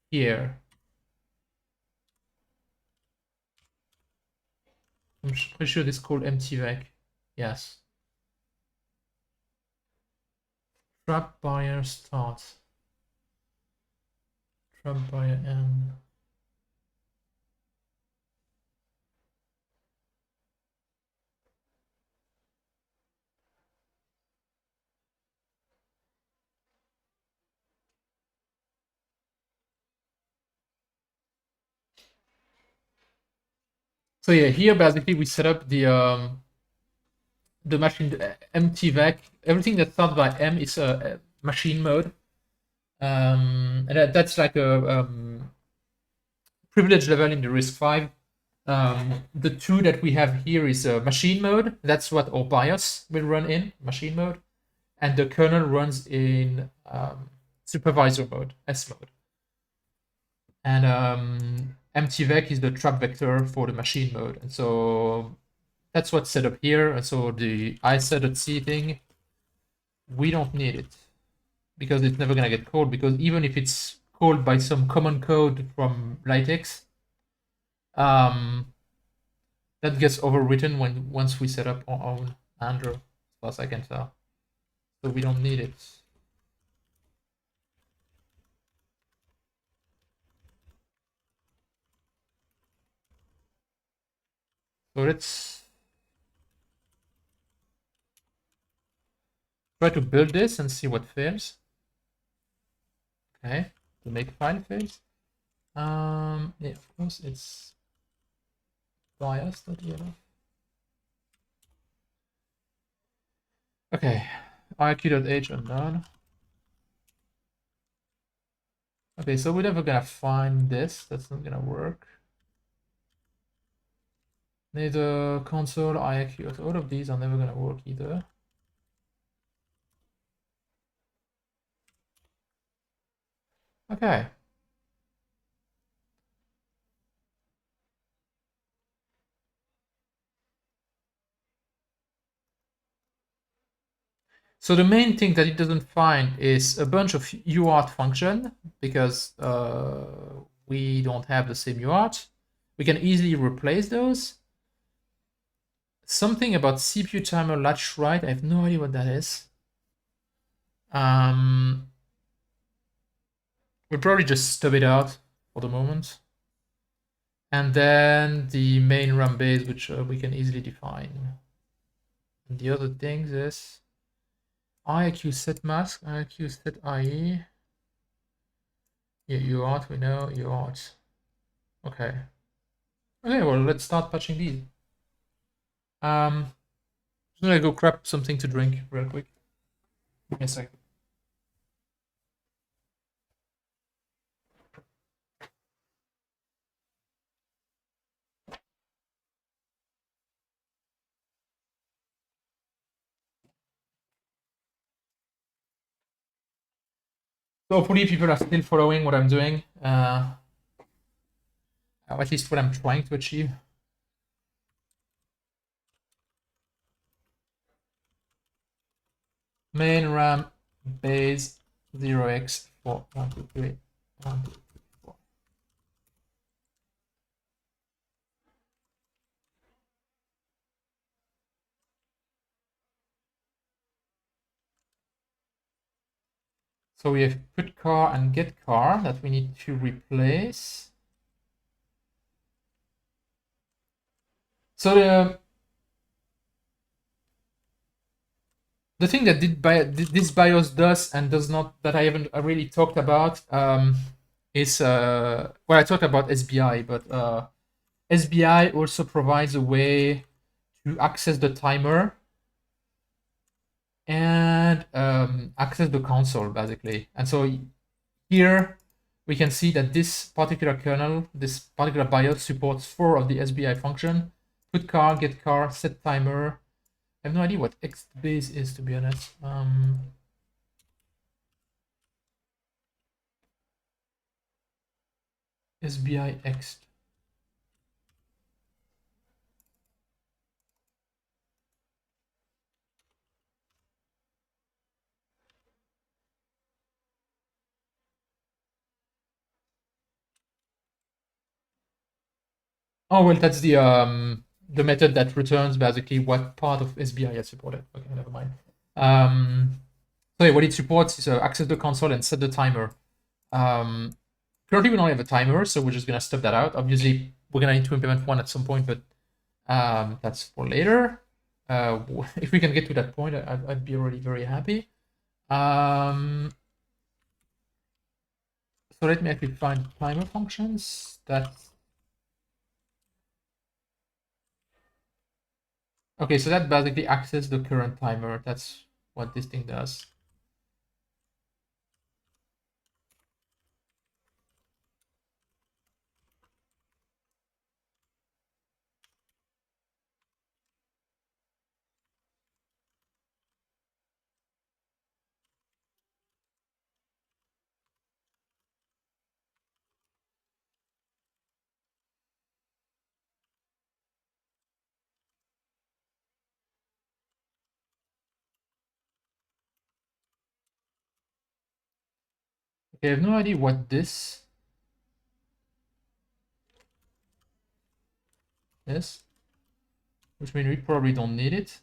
here. I'm pretty sure this is called MTVEC. Yes. Trap buyer start. Trap buyer M. So yeah, here basically we set up the machine MTVEC. Everything that starts by M is a machine mode, and that's like a privilege level in the RISC-V. The two that we have here is machine mode. That's what our BIOS will run in, machine mode, and the kernel runs in supervisor mode, S mode. And MTVEC is the trap vector for the machine mode, and so that's what's set up here. And so the iCEBreaker thing, we don't need it because it's never gonna get called, because even if it's called by some common code from LaTeX, that gets overwritten once we set up our own Android, as far as I can tell. So we don't need it. So let's try to build this and see what fails. Okay, the make file fails. Yeah, of course it's bias.elf. Okay, iq.h unknown. Okay, so we're never gonna find this. That's not gonna work. Neither console, IQ, all of these are never gonna work either. Okay. So the main thing that it doesn't find is a bunch of UART function, because we don't have the same UART. We can easily replace those. Something about CPU timer latch write, I have no idea what that is. We'll probably just stub it out for the moment. And then the main RAM base, which we can easily define. And the other things is IQ set mask, IQ set IE. Yeah, UART, we know UART. Okay. Okay, well, let's start patching these. I'm gonna go grab something to drink real quick. Give me a second. So hopefully people are still following what I'm doing, or at least what I'm trying to achieve. Main RAM base 0x 4 1 2 3 1 2 3 4. So we have put car and get car that we need to replace. So the thing that this BIOS does and does not, that I haven't really talked about, is well, I talked about SBI, but SBI also provides a way to access the timer and access the console basically. And so here we can see that this particular kernel, this particular BIOS supports 4 of the SBI function: put car, get car, set timer. I have no idea what xbase is, to be honest. SBI X. Oh well, that's the method that returns basically what part of SBI is supported. Okay, never mind. So yeah, what it supports is access the console and set the timer. Currently we don't have a timer, so we're just gonna step that out. Obviously, we're gonna need to implement one at some point, but that's for later. If we can get to that point, I'd be already very happy. So let me actually find timer functions. Okay, so that basically accesses the current timer. That's what this thing does. Okay, I have no idea what this is, which means we probably don't need it.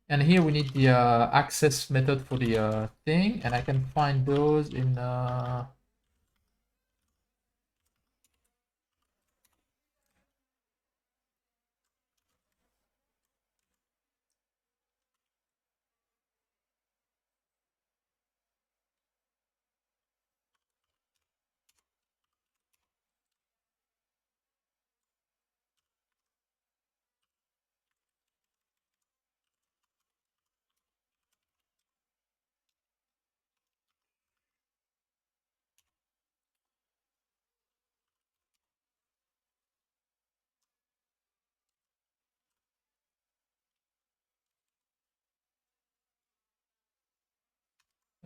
And here we need the access method for the thing, and I can find those in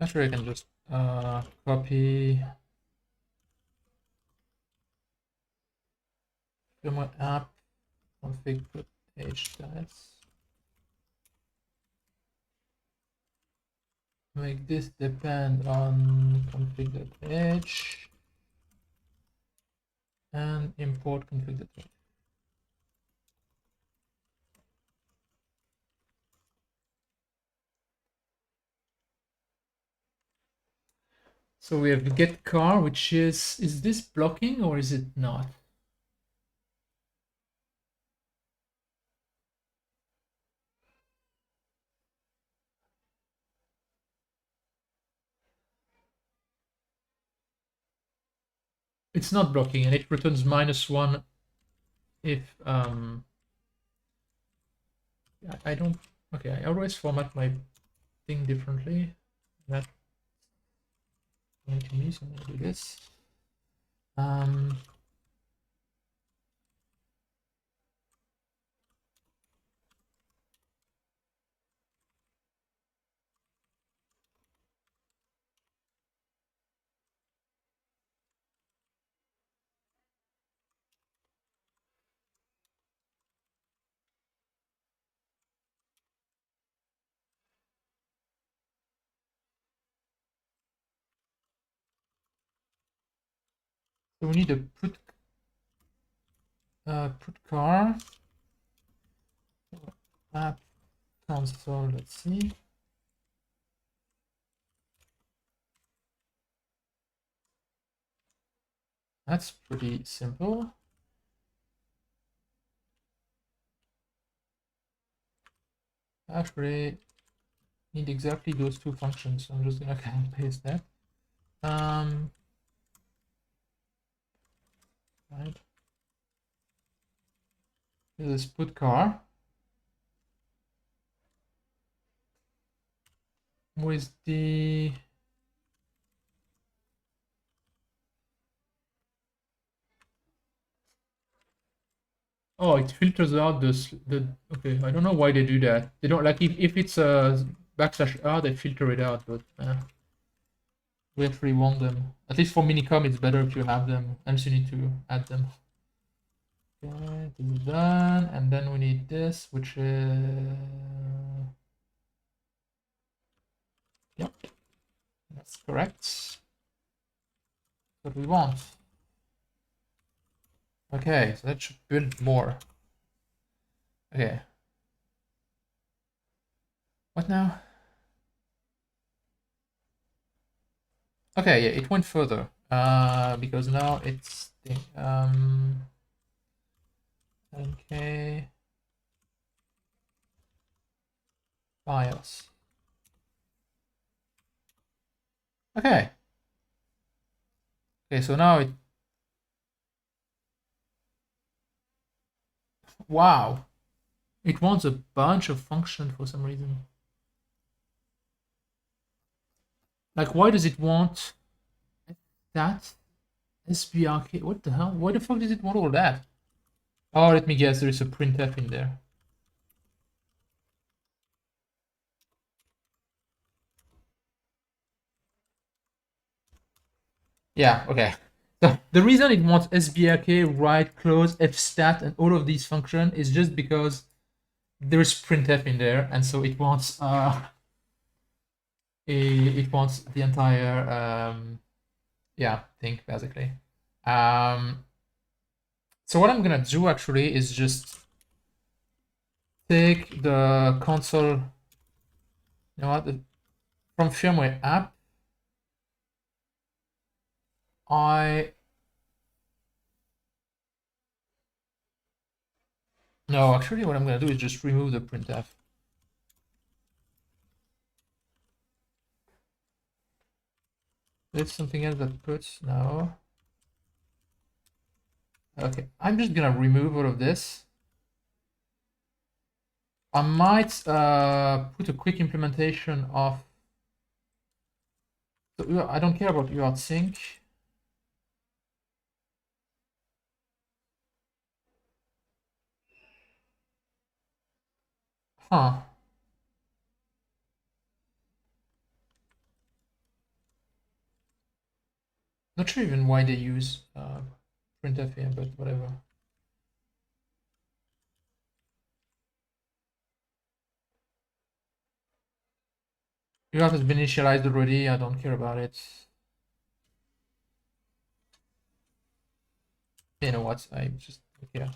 actually I can just copy my app config put h stats. Make this depend on config.h and import config.h. So we have get car, which is this blocking or is it not? It's not blocking, and it returns -1 if I don't. Okay, I always format my thing differently. That's going to me, so I'm gonna do this. So we need a put car app console. Let's see. That's pretty simple. Actually, need exactly those two functions. So I'm just gonna kind of paste that. Right. This is put car. With the oh, it filters out the okay. I don't know why they do that. They don't like if it's a \r, they filter it out, but we actually want them. At least for minicom, it's better if you have them, and you need to add them. Okay, this is done, and then we need this, which is yep, that's correct. What we want. Okay, so that should build more. Okay. What now? Okay, yeah, it went further. Because now it's the okay BIOS. Okay. Okay, so now it wow. It wants a bunch of function for some reason. Like why does it want that? SBRK? What the hell? Why the fuck does it want all that? Oh, let me guess, there is a printf in there. Yeah, okay. So the reason it wants SBRK, write, close, fstat, and all of these functions is just because there's printf in there, and so it wants it wants the entire yeah thing basically. So what I'm gonna do actually is just take the console, you know what, from firmware app. No, actually what I'm gonna do is just remove the printf. There's something else that puts no. Okay, I'm just gonna remove all of this. I might put a quick implementation of. So I don't care about UART sync. Huh. Not sure even why they use printf here, but whatever. UART has been initialized already. I don't care about it. You know what? I just yeah.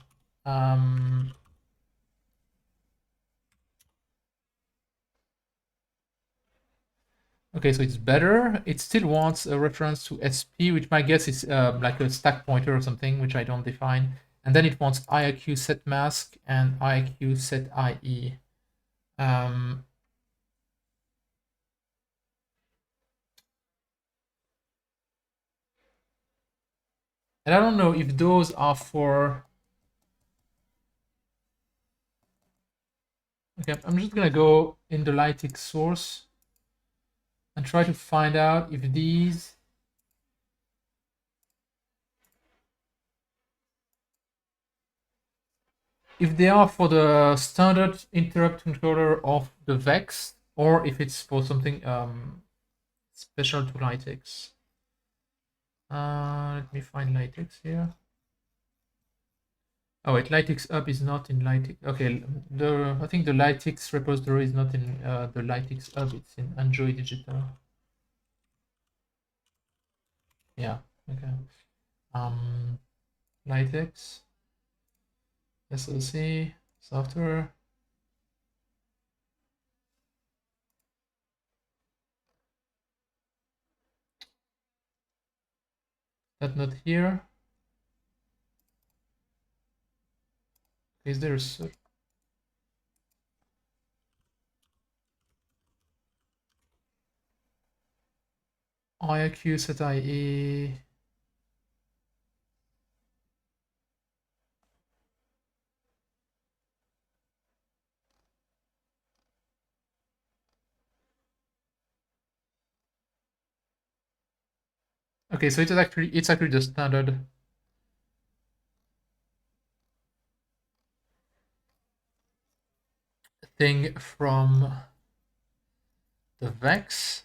Okay, so it's better. It still wants a reference to SP, which my guess is like a stack pointer or something, which I don't define. And then it wants IIQ set mask and IIQ set IE. And I don't know if those are for. Okay, I'm just gonna go in the Lytix source and try to find out if these. If they are for the standard interrupt controller of the VEX, or if it's for something special to Lytix. Let me find Lytix here. Oh wait, Lytix Hub is not in Lytix. Okay, I think the Lytix repository is not in the Lytix Hub. It's in Enjoy Digital. Yeah. Okay. Lytix, SLC, software. That not here. Is there a search? IQ set IE. Okay, so it's actually the standard thing from the Vex.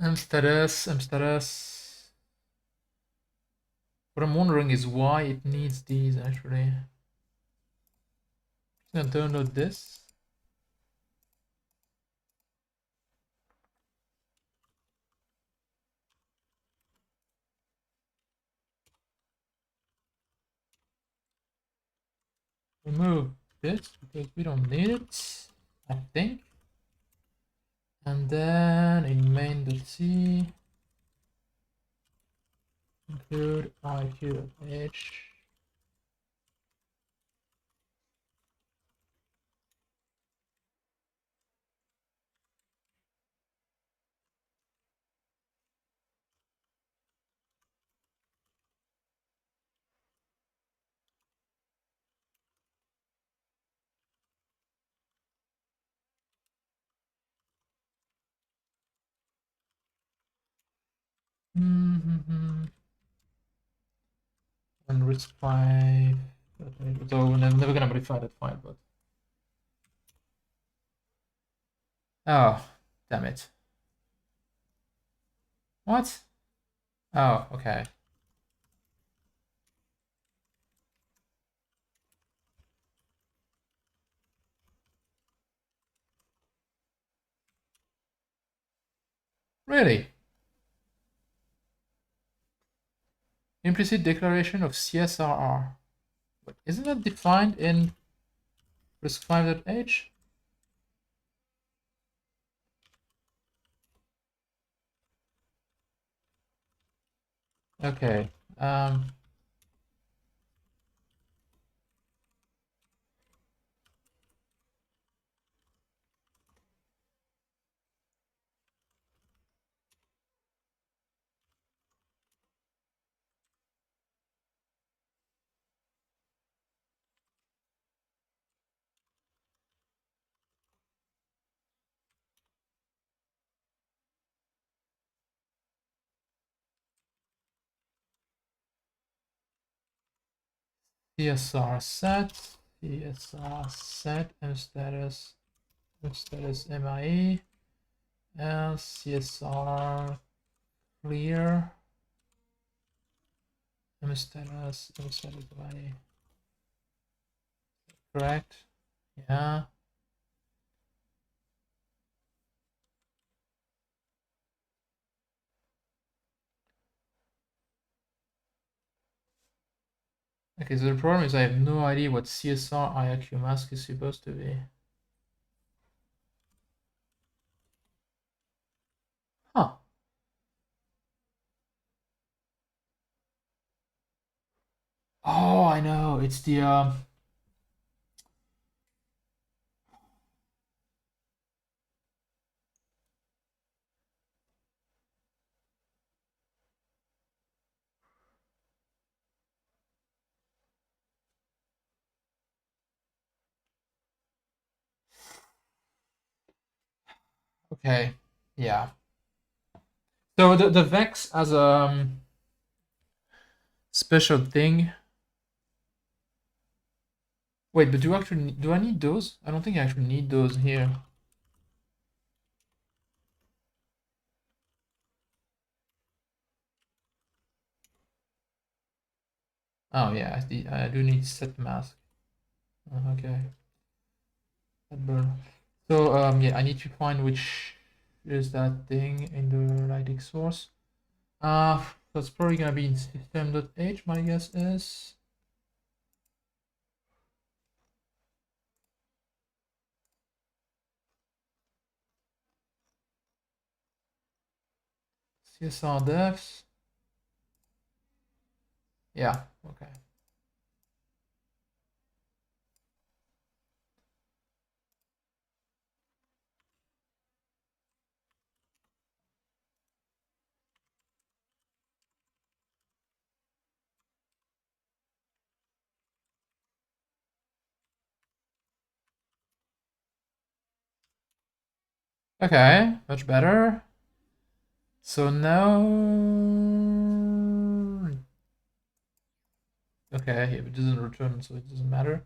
M status. What I'm wondering is why it needs these actually. I'm gonna download this. Remove this because we don't need it, I think. And then in main.c include iq.h. And risk 5. So we're never gonna modify that file, but oh, damn it. What? Oh, okay. Really? Implicit declaration of CSRR. But isn't that defined in risk5.h? Okay. CSR set M status MIE and CSR clear M status MIE. Correct? Yeah. Okay, so the problem is I have no idea what CSR IRQ mask is supposed to be. Huh. Oh, I know. It's the okay. Yeah. So the Vex as a special thing. Wait, but do I need those? I don't think I actually need those here. Oh yeah, I do need set mask. Okay. That burn. So yeah, I need to find which is that thing in the lighting source. That's probably gonna be in system.h, my guess is. CSR devs. Yeah, okay. Okay, much better. So now, okay, it doesn't return, so it doesn't matter.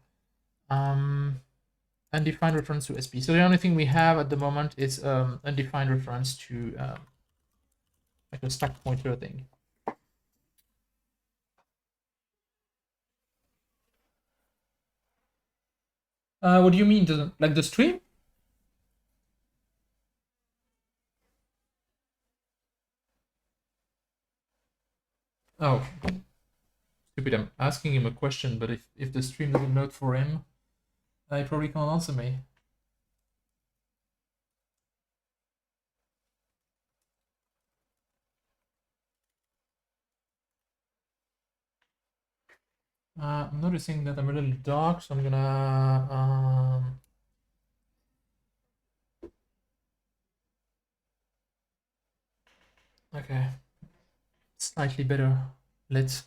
Undefined reference to SP. So the only thing we have at the moment is undefined reference to like a stack pointer thing. What do you mean? Doesn't like the stream? Oh, stupid! I'm asking him a question, but if the stream doesn't load for him, he probably can't answer me. I'm noticing that I'm a little dark, so I'm gonna okay, slightly better lit.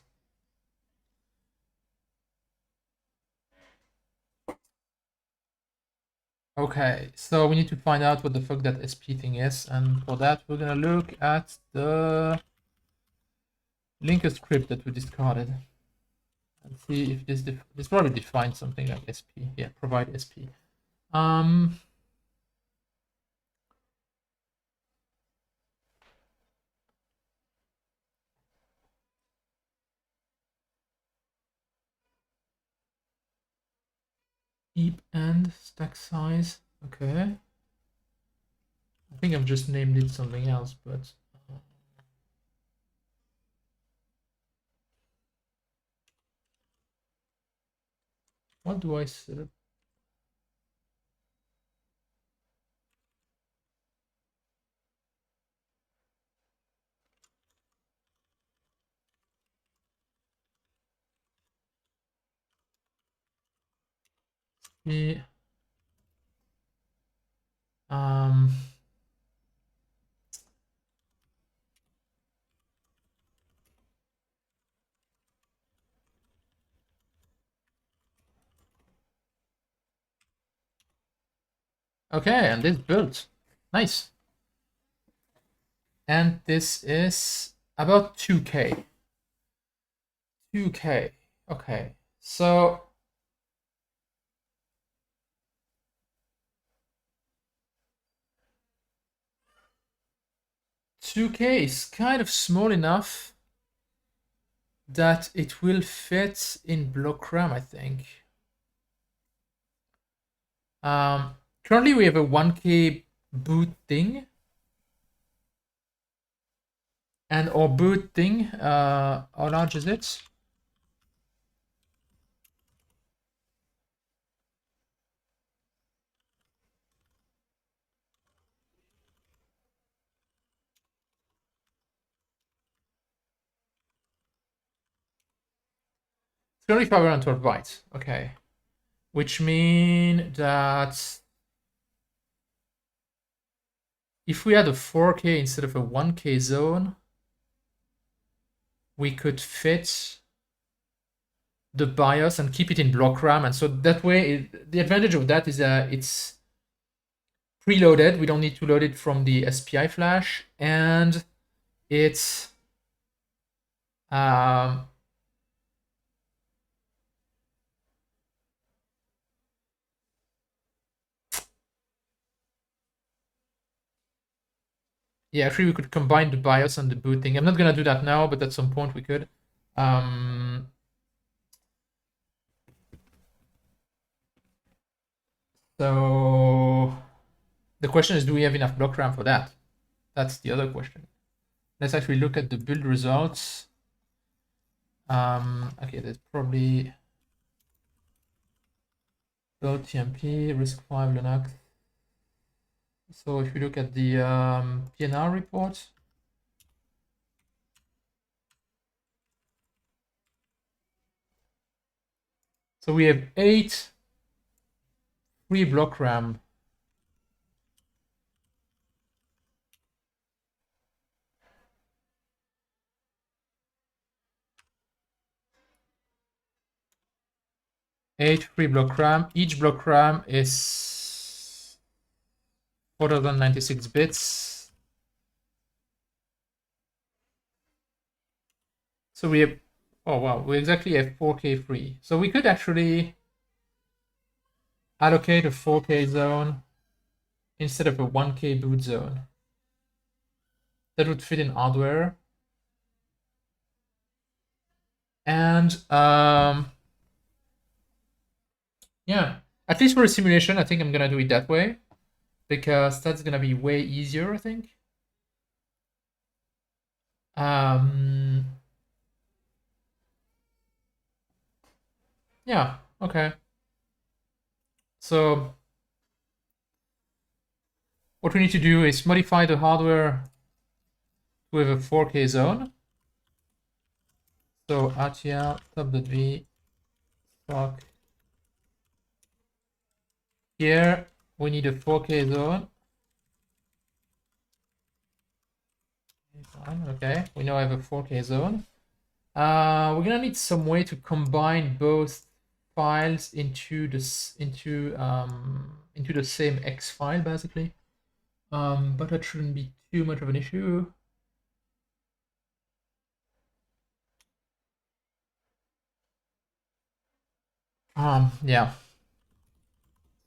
Okay, so we need to find out what the fuck that SP thing is, and for that we're gonna look at the linker script that we discarded and see if this probably defines something like SP. Yeah, provide SP. Heap and stack size. Okay. I think I've just named it something else, but what do I set up? The okay, and this built. Nice. And this is about 2K. 2K. Okay. So 2K is kind of small enough that it will fit in block RAM, I think. Currently we have a 1K boot thing. And our boot thing, how large is it? It's currently 512 bytes. Okay. Which means that if we had a 4K instead of a 1K zone, we could fit the BIOS and keep it in block RAM. And so that way, the advantage of that is that it's preloaded. We don't need to load it from the SPI flash. And it's yeah, actually we could combine the BIOS and the boot thing. I'm not gonna do that now, but at some point we could. So the question is, do we have enough block RAM for that? That's the other question. Let's actually look at the build results. Okay, there's probably build TMP, RISC-V, Linux. So if we look at the PNR report, So we have 8 free block RAM. Eight free block RAM. Each block RAM is 4096 bits. So we have, oh wow, we exactly have 4K free. So we could actually allocate a 4K zone instead of a 1K boot zone. That would fit in hardware. And yeah, at least for a simulation, I think I'm gonna do it that way because that's gonna be way easier, I think. Yeah, okay. So what we need to do is modify the hardware with a 4K zone. So RTL top.v stock. Here we need a 4K zone. Okay, we now have a 4K zone. We're gonna need some way to combine both files into this into the same X file basically. But that shouldn't be too much of an issue. Yeah.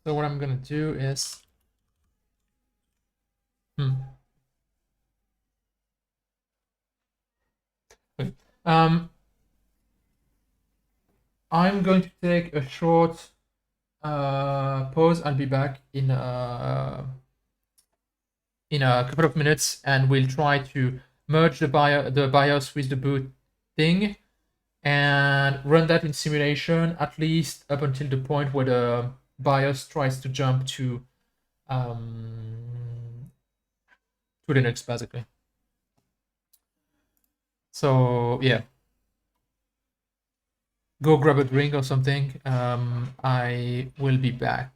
So what I'm gonna do is, okay. I'm going to take a short pause. I'll be back in a couple of minutes, and we'll try to merge the BIOS with the boot thing, and run that in simulation at least up until the point where the BIOS tries to jump to Linux, basically. So yeah, go grab a drink or something. I will be back.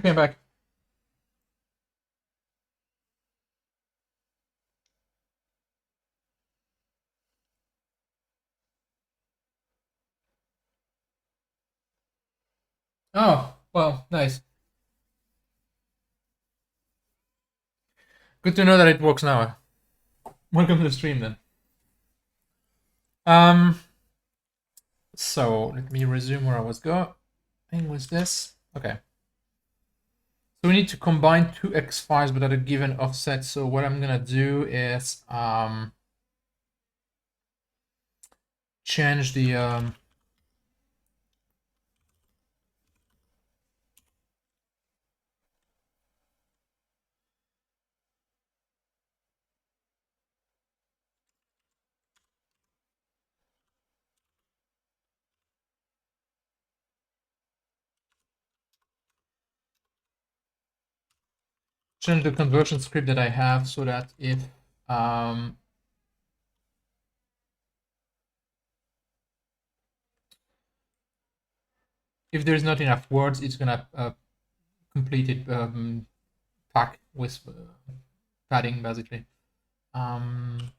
Okay, I'm back. Oh, well, nice. Good to know that it works now. Welcome to the stream then. So let me resume where I was going with this. Okay. So we need to combine two X files but at a given offset. So what I'm gonna do is change the change the conversion script that I have so that if there's not enough words, it's gonna complete it pack with padding basically. And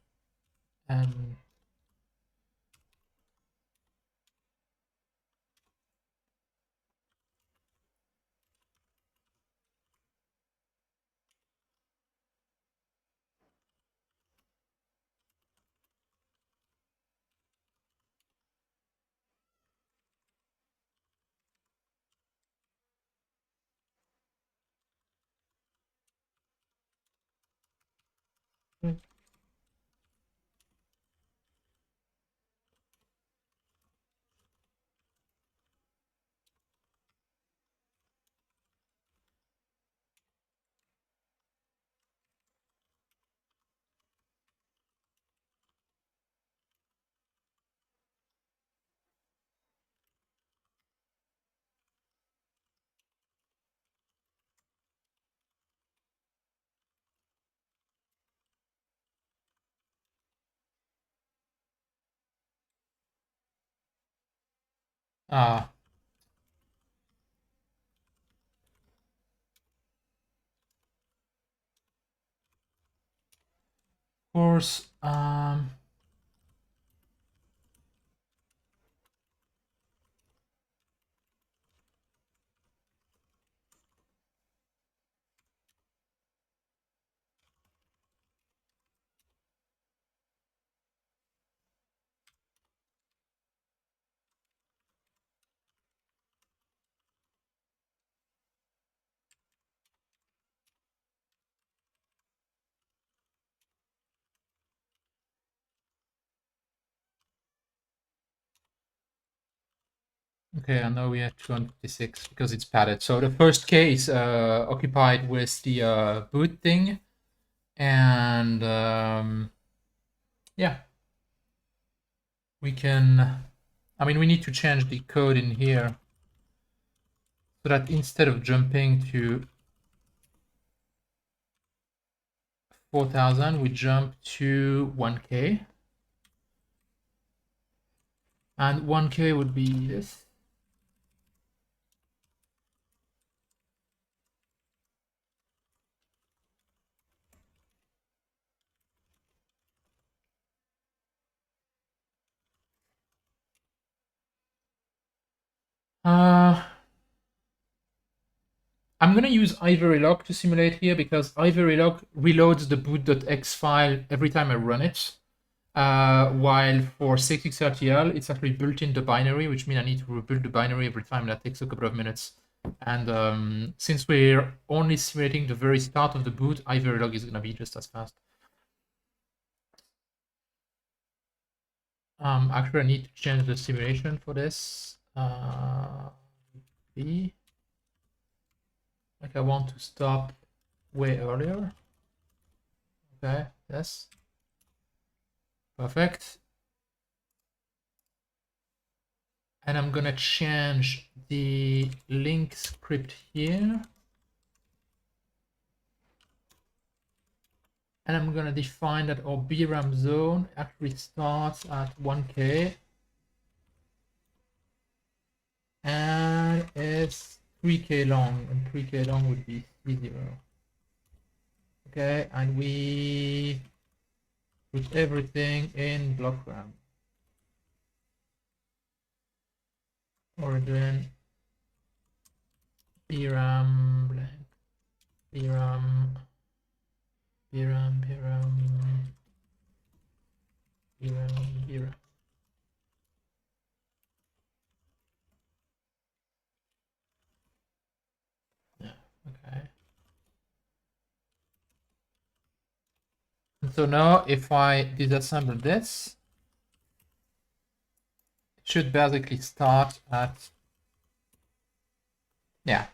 of course, okay, I know we have 256 because it's padded. So the first K is occupied with the boot thing, and yeah, we can. I mean, we need to change the code in here so that instead of jumping to 4000, we jump to 1K, and 1K would be this. I'm going to use iVerilog to simulate here because iVerilog reloads the boot.x file every time I run it. While for 6xRTL, it's actually built in the binary, which means I need to rebuild the binary every time. That takes a couple of minutes. And since we're only simulating the very start of the boot, iVerilog is going to be just as fast. Actually, I need to change the simulation for this. Like I want to stop way earlier. Okay, yes. Perfect. And I'm gonna change the link script here. And I'm gonna define that our BRAM zone actually starts at 1K and is 3k long, and 3k long would be C0. Okay, and we put everything in block RAM. Origin, VRAM, blank, VRAM, VRAM, VRAM, VRAM, VRAM. Yeah, okay. And so now if I disassemble this, it should basically start at, yeah,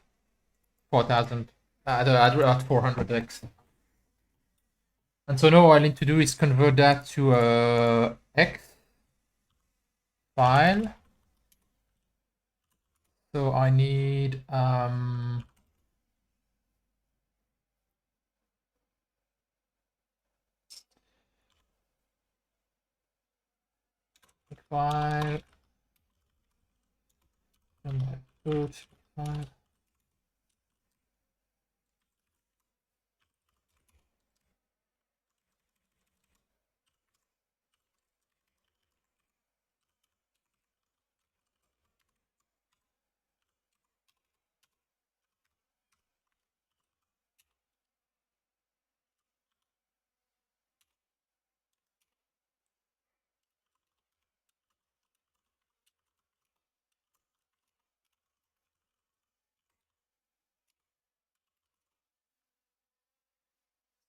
4000, at 400x. And so now all I need to do is convert that to a X file. So I need file, and I put file.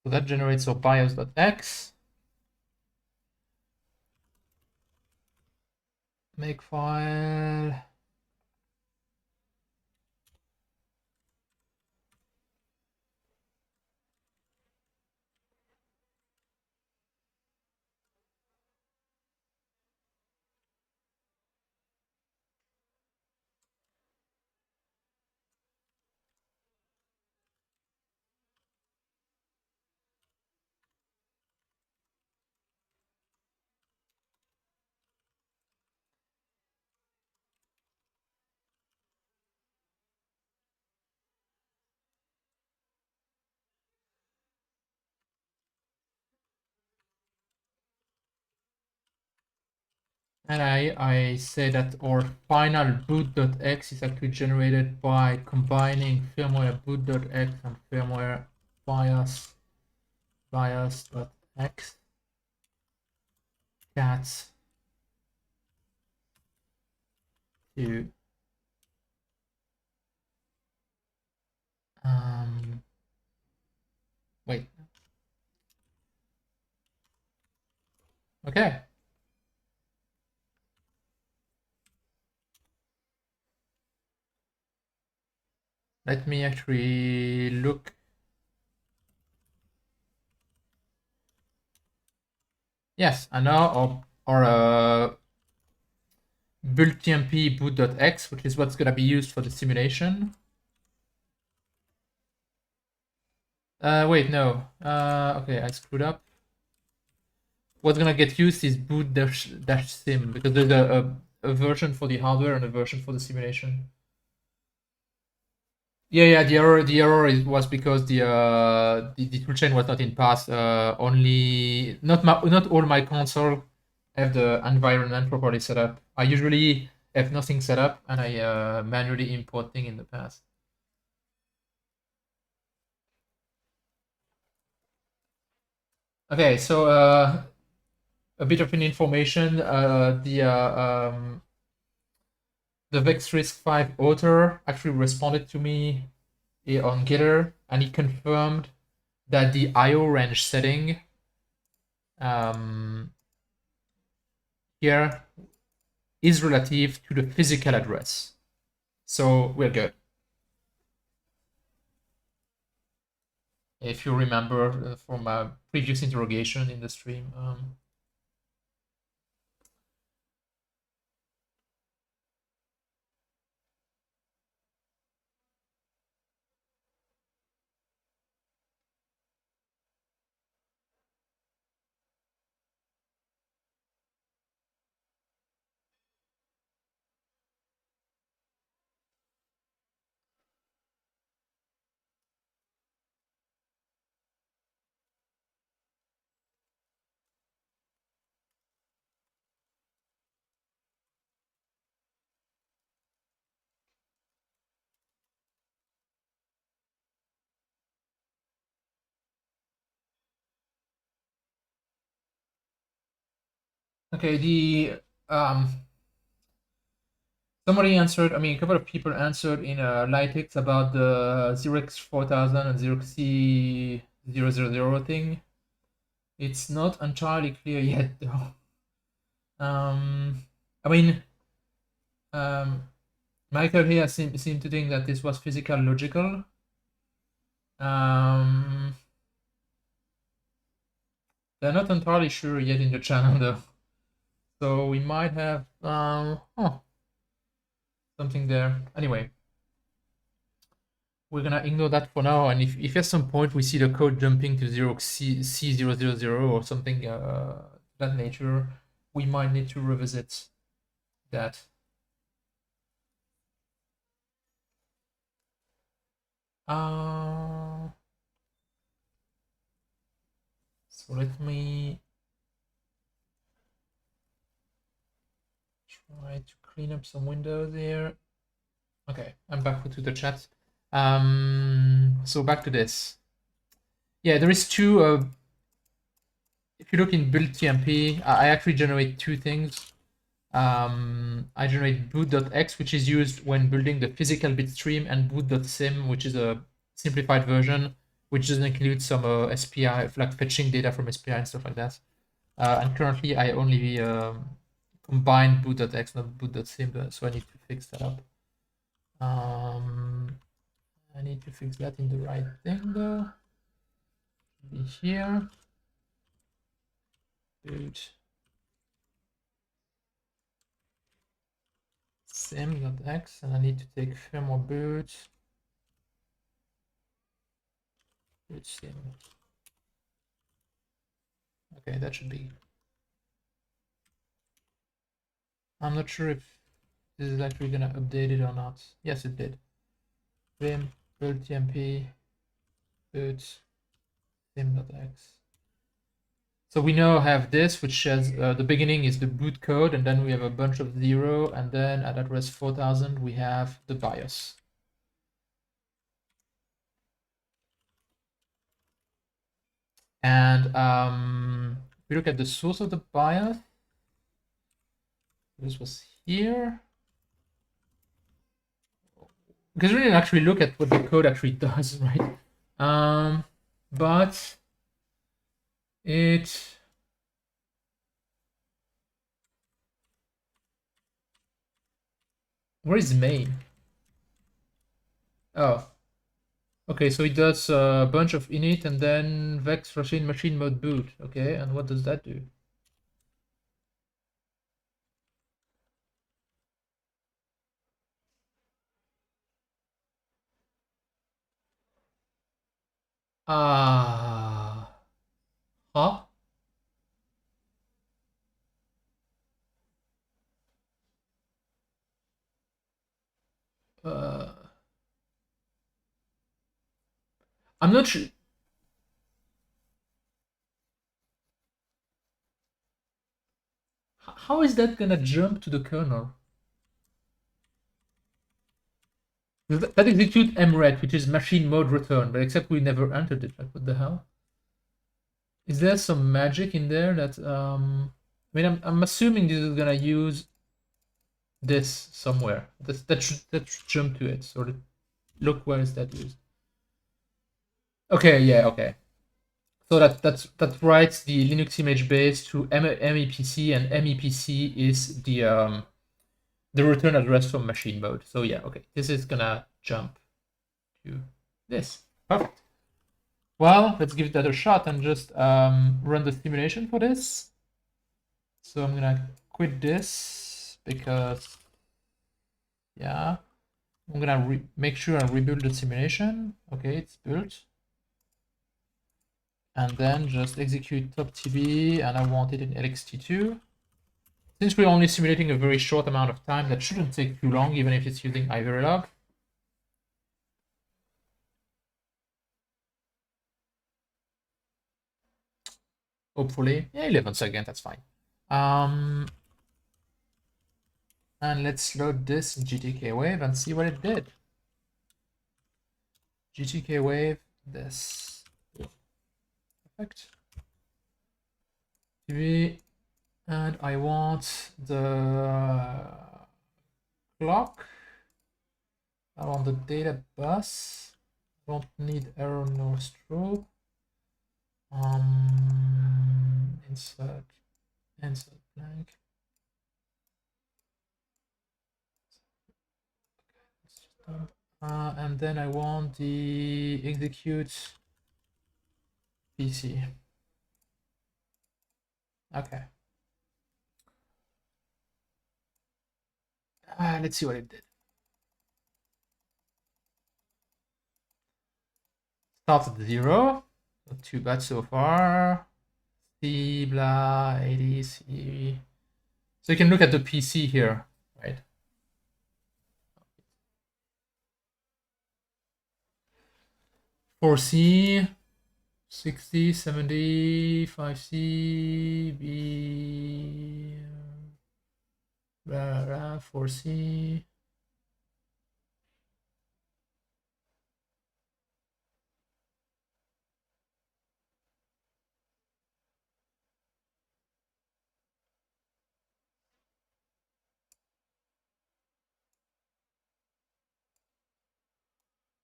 So that generates our bios.x. Make file. And I say that our final boot.x is actually generated by combining firmware boot.x and firmware bios.x cats to wait. Okay. Let me actually look. Yes, I know our build tmp boot.x, which is what's going to be used for the simulation. Wait, no. Okay, I screwed up. What's going to get used is boot-sim, because there's a version for the hardware and a version for the simulation. Yeah, the error was because the toolchain was not in path. Only not all my console have the environment properly set up. I usually have nothing set up, and I manually import things in the past. Okay, so a bit of an information. The VexRisk5 author actually responded to me on Gitter, and he confirmed that the IO range setting here is relative to the physical address. So we're good. If you remember from a previous interrogation in the stream. Okay, somebody answered, I mean, a couple of people answered in Lytix about the 0x4000 and 0xC000 thing. It's not entirely clear yet, though. I mean, Michael here seemed to think that this was physical logical. They're not entirely sure yet in the channel, though. So we might have something there. Anyway, we're gonna ignore that for now. And if at some point we see the code jumping to 0C000 or something that nature, we might need to revisit that. So let me try to clean up some windows here. Okay, I'm back to the chat. So back to this. Yeah, there is two. If you look in build TMP, I actually generate two things. I generate boot.x, which is used when building the physical bit stream, and boot.sim, which is a simplified version, which doesn't include some SPI, like fetching data from SPI and stuff like that. And currently, I only combine boot.x, not boot.sim, so I need to fix that up. I need to fix that in the right thing, though. Be here. Boot. Sim.x, and I need to take firmware boot. Boot sim. Okay, that should be. I'm not sure if this is actually gonna update it or not. Yes, it did. Vim build tmp boot sim.x. So we now have this, which says the beginning is the boot code, and then we have a bunch of 0, and then at address 4000 we have the BIOS. And if we look at the source of the BIOS, this was here. Because we didn't actually look at what the code actually does, right? But it where is main? Oh, okay. So it does a bunch of init and then vex machine mode boot. Okay, and what does that do? Huh? I'm not sure. How is that gonna jump to the kernel? That execute mret, which is machine mode return, but except we never entered it. Like, what the hell? Is there some magic in there that I mean, I'm assuming this is gonna use this somewhere. That should jump to it. So look, where is that used? Okay, yeah, okay. So that writes the Linux image base to MEPC, and MEPC is the return address from machine mode. So yeah, okay, this is gonna jump to this. Perfect. Well, let's give that a shot and just run the simulation for this. So I'm gonna quit this because, yeah, I'm gonna make sure I rebuild the simulation. Okay, it's built. And then just execute toptb, and I want it in LXT2. Since we're only simulating a very short amount of time, that shouldn't take too long, even if it's using iVerilog. Hopefully, yeah, 11 seconds, that's fine. And let's load this in GTK Wave and see what it did. GTK Wave, this. Perfect. TV, And I want the clock. I want the data bus. Don't need error nor strobe. Insert blank. And then I want the execute PC. Okay. Let's see what it did. Starts at 0. Not too bad so far. C blah 80 C. So you can look at the PC here, right? 4C, 60, 70, 5C, B, blah, blah, 4C.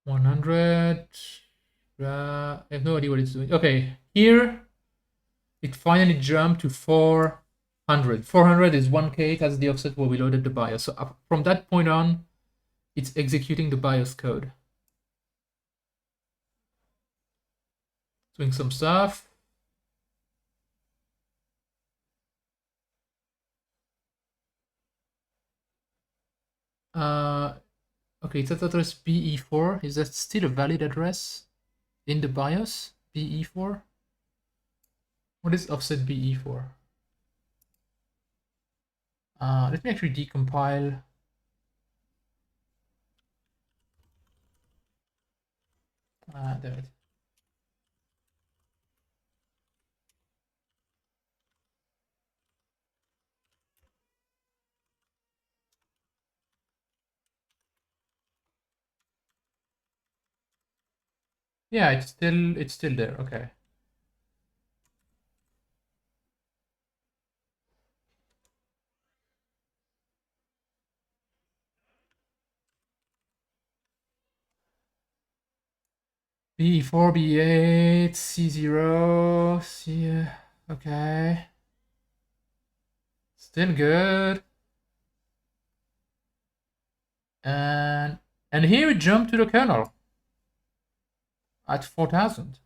$100. I have no idea what it's doing. Okay, here it finally jumped to 400. 400 is 1K. That's the offset where we loaded the BIOS. So from that point on, it's executing the BIOS code. Doing some stuff. Okay, it's at address BE4. Is that still a valid address in the BIOS? BE4? What is offset BE4? Let me actually decompile. There it is. Yeah, it's still there. Okay. B4, B8, C0, C. Okay. Still good. And here it jumped to the kernel at 4000.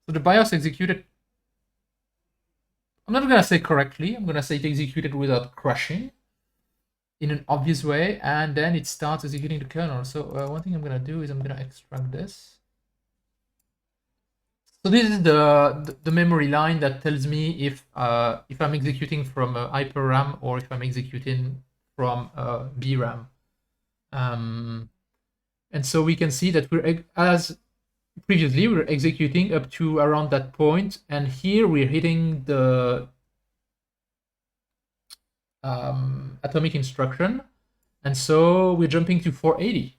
So the BIOS executed. I'm not gonna say correctly. I'm gonna say it executed without crashing in an obvious way, and then it starts executing the kernel. So one thing I'm gonna do is I'm gonna extract this. So this is the memory line that tells me if I'm executing from HyperRAM or if I'm executing from VRAM. And so we can see that as previously, we're executing up to around that point, and here we're hitting the atomic instruction, and so we're jumping to 480,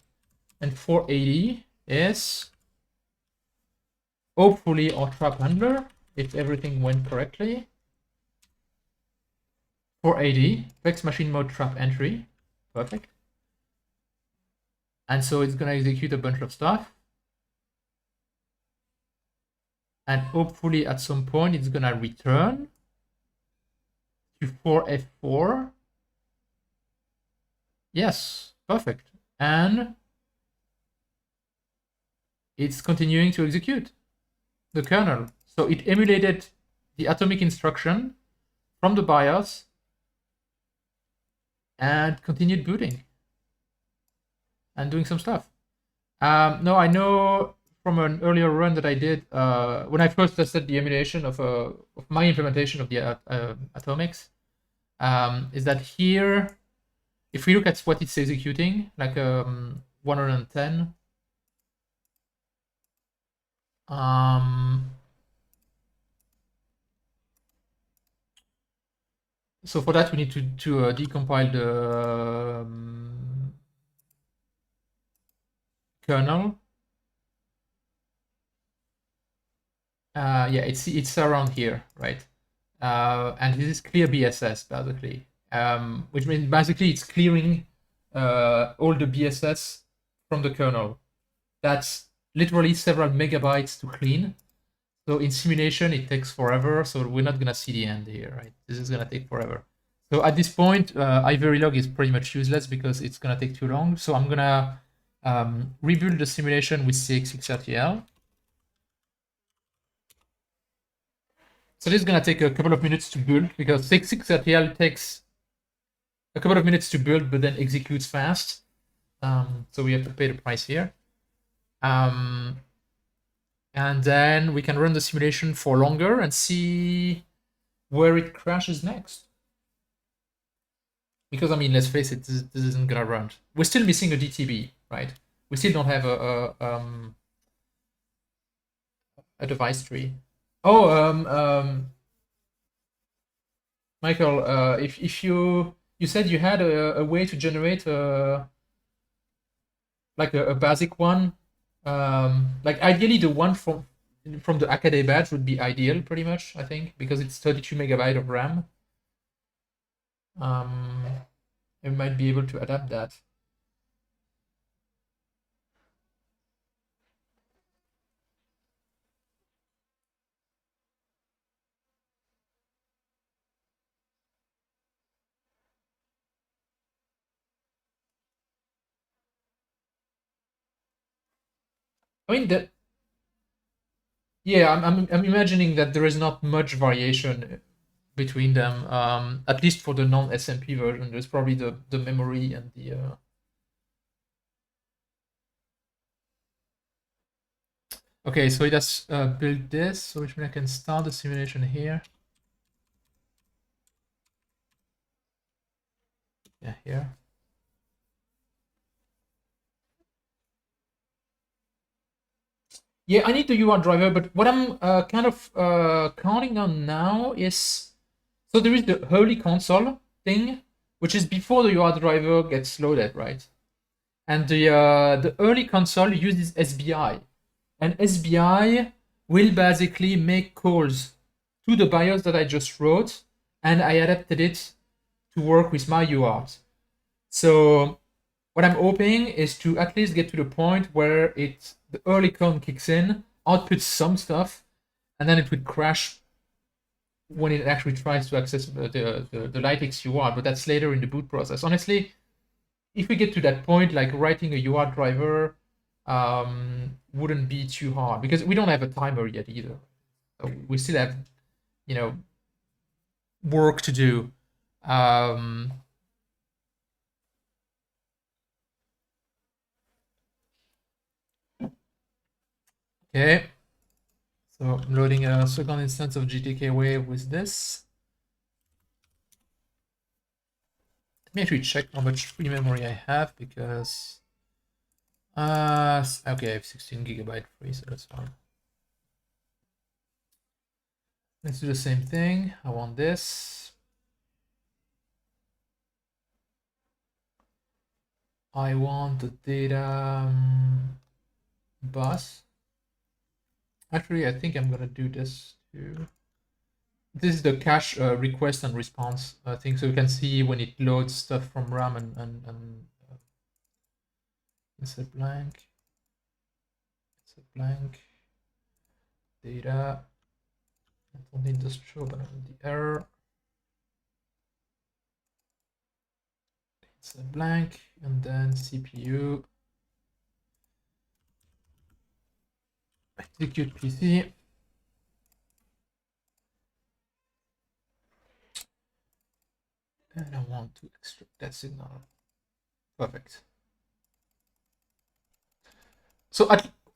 and 480 is hopefully our trap handler if everything went correctly. 480 vex machine mode trap entry, perfect. And so it's gonna execute a bunch of stuff, and hopefully at some point it's gonna return to 4F4. Yes, perfect. And it's continuing to execute the kernel. So it emulated the atomic instruction from the BIOS and continued booting and doing some stuff. Now I know from an earlier run that I did when I first tested the emulation of my implementation of the atomics, is that here, if we look at what it's executing, like 110, so for that we need to decompile the kernel. Yeah, it's around here, right? and this is clear BSS basically, which means basically it's clearing all the BSS from the kernel. That's literally several megabytes to clean. So in simulation, it takes forever. So we're not gonna see the end here, right? This is gonna take forever. So at this point, iVerilog is pretty much useless because it's gonna take too long. So I'm gonna rebuild the simulation with CX6RTL. So this is gonna take a couple of minutes to build because CX6RTL takes a couple of minutes to build, but then executes fast. So we have to pay the price here. And then we can run the simulation for longer and see where it crashes next. Because I mean, let's face it, this isn't gonna run. We're still missing a DTB, right? We still don't have a device tree. Oh, Michael, if you said you had a way to generate like a basic one, like ideally the one from the Academy badge would be ideal, pretty much, I think, because it's 32 megabyte of RAM. I might be able to adapt that. I mean that. Yeah, I'm imagining that there is not much variation between them. At least for the non-SMP version, there's probably the memory and the. Okay, so it has built this, so which means I can start the simulation here. Yeah, here. Yeah, I need the UART driver, but what I'm kind of counting on now is, so there is the early console thing, which is before the UART driver gets loaded, right? And the early console uses SBI, and SBI will basically make calls to the BIOS that I just wrote, and I adapted it to work with my UART. So what I'm hoping is to at least get to the point where the early con kicks in, outputs some stuff, and then it would crash when it actually tries to access the LiteX UART, but that's later in the boot process. Honestly, if we get to that point, like writing a UART driver wouldn't be too hard because we don't have a timer yet either. So we still have, work to do. Okay. So I'm loading a second instance of GTK Wave with this. Let me actually check how much free memory I have because okay, I have 16 gigabyte free, so that's fine. Let's do the same thing. I want this. I want the data bus. Actually, I think I'm gonna do this too. This is the cache request and response thing, so you can see when it loads stuff from RAM and it's a blank. It's a blank data. Not only industrial, but on the error. It's a blank, and then CPU. Execute PC. And I want to extract that signal. Perfect. So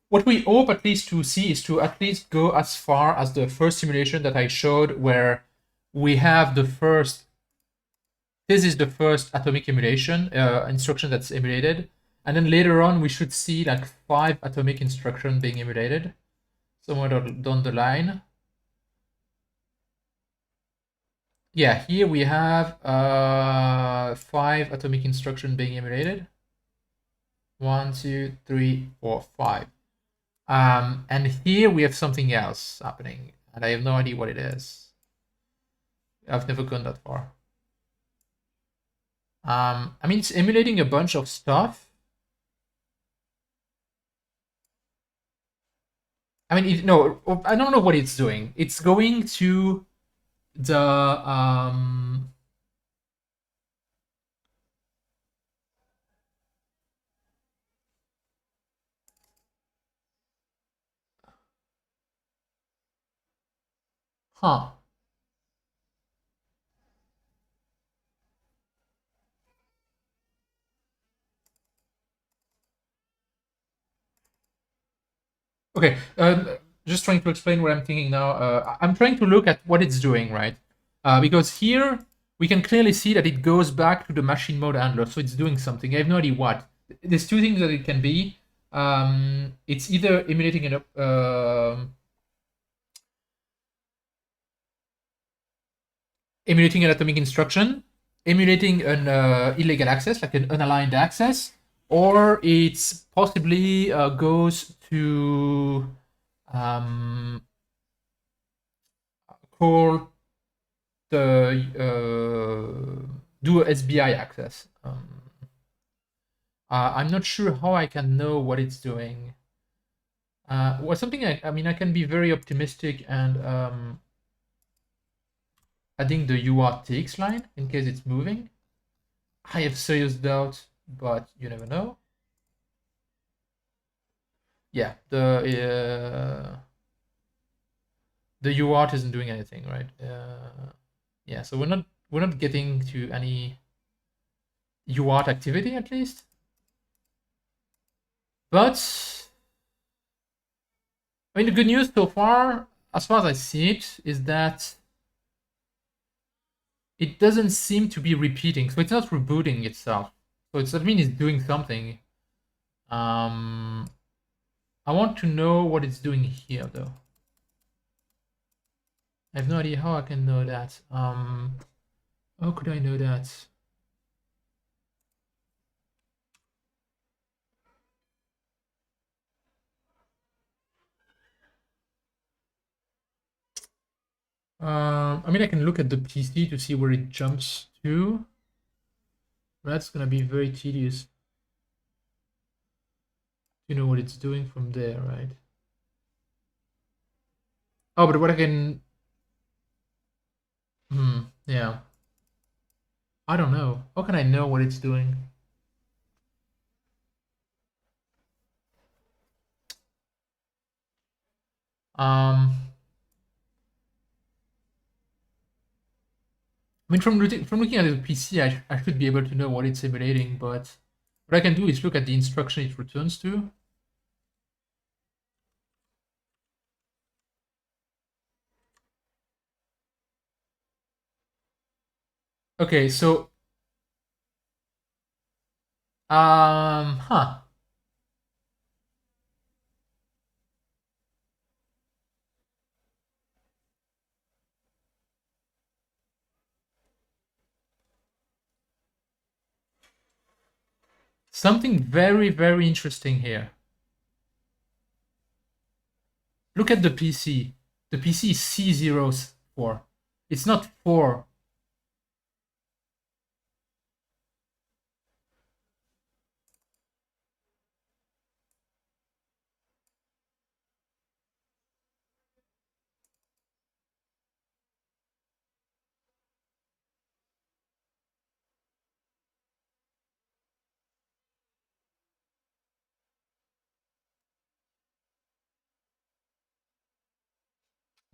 what we hope at least to see is to at least go as far as the first simulation that I showed, where we have the first, this is the first atomic emulation instruction that's emulated. And then later on, we should see like 5 atomic instructions being emulated somewhere down the line. Yeah, here we have 5 atomic instructions being emulated. 1, 2, 3, 4, 5. And here we have something else happening, and I have no idea what it is. I've never gone that far. I mean, it's emulating a bunch of stuff. I mean, no, I don't know what it's doing. It's going to the huh. Okay, just trying to explain what I'm thinking now. I'm trying to look at what it's doing, right? Because here we can clearly see that it goes back to the machine mode handler, so it's doing something. I have no idea what. There's two things that it can be. It's either emulating emulating an atomic instruction, emulating an illegal access, like an unaligned access, or it's possibly goes to call the do a SBI access. I'm not sure how I can know what it's doing. Well, something I mean, I can be very optimistic and adding the URTX line in case it's moving. I have serious doubts, but you never know. Yeah, the UART isn't doing anything, right? Yeah, so we're not getting to any UART activity at least. But I mean, the good news so far, as far as I see it, is that it doesn't seem to be repeating. So it's not rebooting itself. So that means it's doing something. I want to know what it's doing here, though. I have no idea how I can know that. How could I know that? I mean, I can look at the PC to see where it jumps to. That's gonna be very tedious. You know what it's doing from there, right? Oh, but what I can... yeah. I don't know. How can I know what it's doing? I mean, from looking at the PC, I should be able to know what it's simulating, but what I can do is look at the instruction it returns to. Okay, so huh. Something very, very interesting here. Look at the PC. The PC is C04. It's not 4.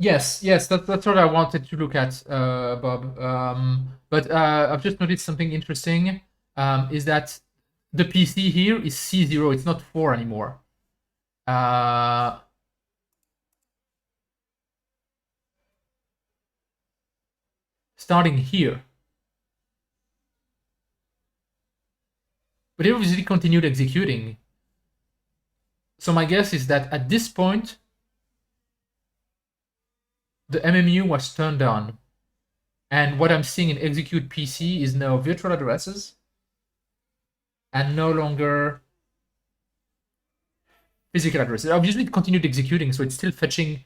Yes, that's what I wanted to look at, Bob. But I've just noticed something interesting. Is that the PC here is C0. It's not 4 anymore. Starting here. But it obviously continued executing. So my guess is that at this point, the MMU was turned on. And what I'm seeing in execute PC is now virtual addresses and no longer physical addresses. Obviously, it continued executing, so it's still fetching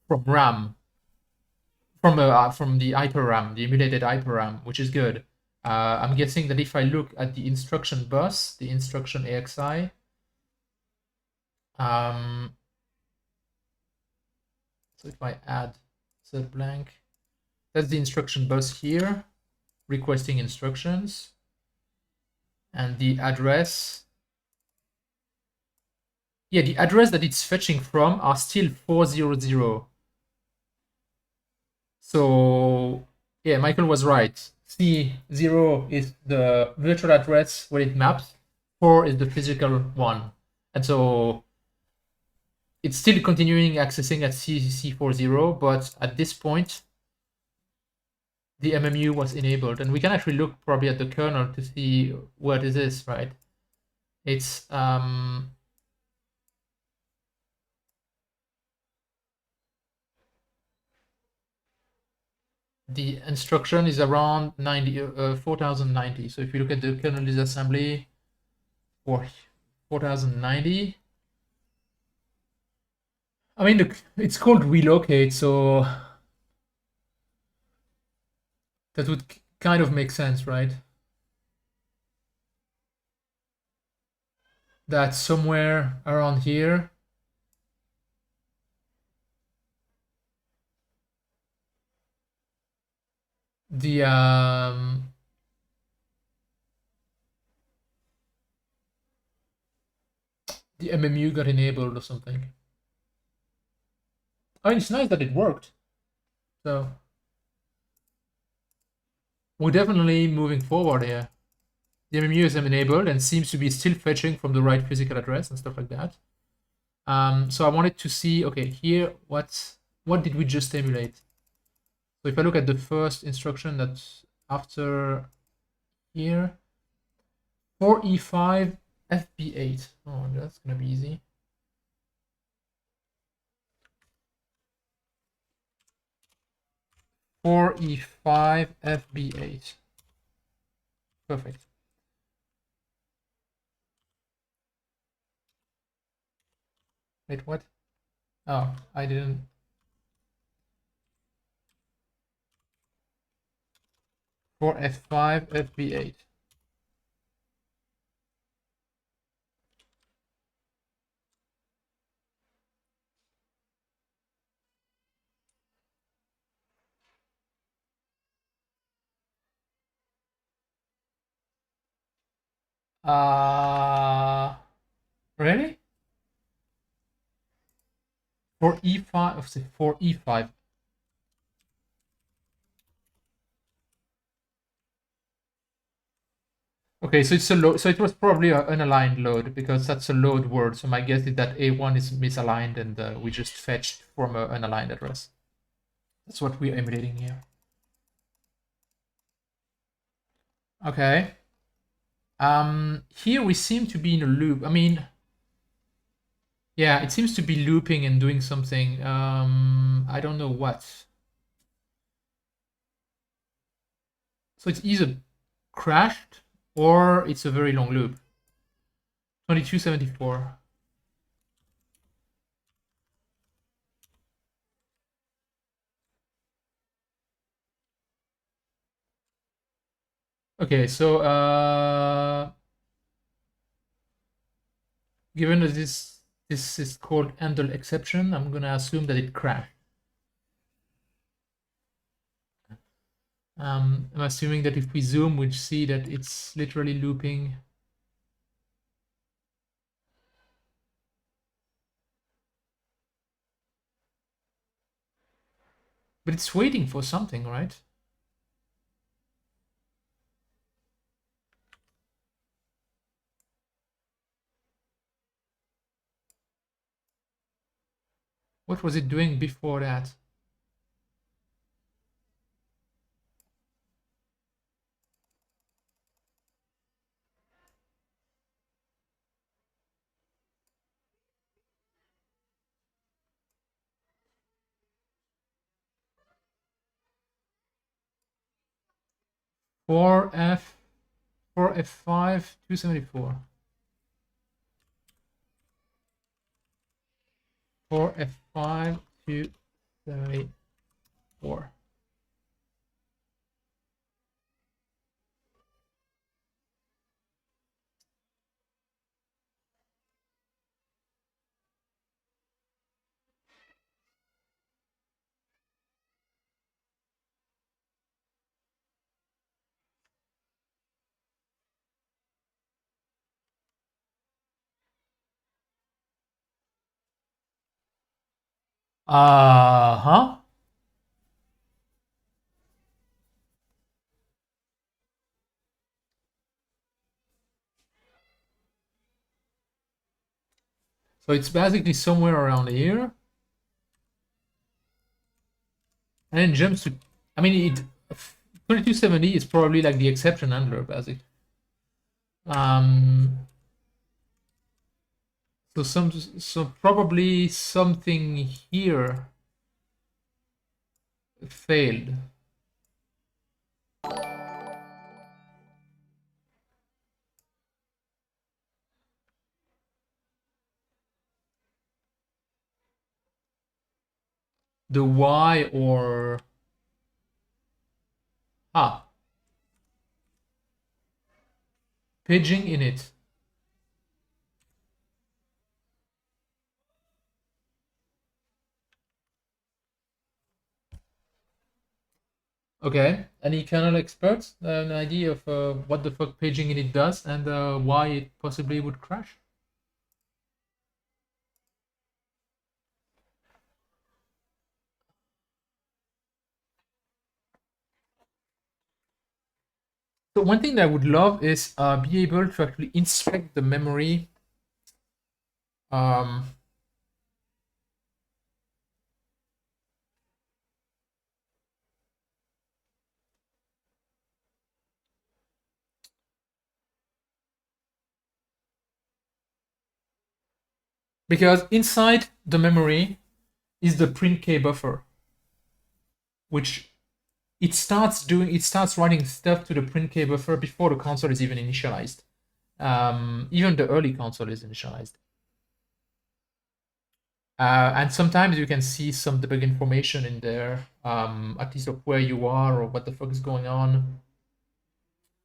from RAM from the HyperRAM, the emulated HyperRAM, which is good. I'm guessing that if I look at the instruction bus, the instruction AXI, so if I add set blank, that's the instruction bus here, requesting instructions, and the address. Yeah, the address that it's fetching from are still 400. So yeah, Michael was right. C0 is the virtual address where it maps. 4 is the physical one, and so it's still continuing accessing at C40, but at this point, the MMU was enabled, and we can actually look probably at the kernel to see what it is, right? It's the instruction is around 4090. So if you look at the kernel disassembly for 4090, I mean, look, it's called relocate, so that would kind of make sense, right? That somewhere around here, the MMU got enabled or something. I mean, it's nice that it worked. So we're definitely moving forward here. The MMU is enabled and seems to be still fetching from the right physical address and stuff like that. So I wanted to see, okay, here, what did we just emulate? So if I look at the first instruction that's after here, 4E5 FB8. Oh, that's gonna be easy. 4E5 FB8. Perfect. Wait, what? Oh, I didn't. For F5 FB8. Really? For E5, of the for E5. Okay, so it's a load. So it was probably an unaligned load because that's a load word. So my guess is that A1 is misaligned and we just fetched from an unaligned address. That's what we're emulating here. Okay. Here we seem to be in a loop. I mean, yeah, it seems to be looping and doing something. I don't know what. So it's either crashed or it's a very long loop. 2274. Okay, so given that this is called handle exception, I'm gonna assume that it crashed. I'm assuming that if we zoom, we'll see that it's literally looping. But it's waiting for something, right? What was it doing before that? For F5 274. For F5 274. Uh-huh. So it's basically somewhere around here. And then jumps to, I mean, 2270 is probably like the exception handler, basically. Um, so probably something here failed. The Y or paging in it. Okay. Any kernel experts? An idea of what the fuck paging in it does and why it possibly would crash? So one thing that I would love is be able to actually inspect the memory. Um, because inside the memory is the print k buffer, which it starts writing stuff to the print k buffer before the console is even initialized. Even the early console is initialized. And sometimes you can see some debug information in there, at least of where you are or what the fuck is going on.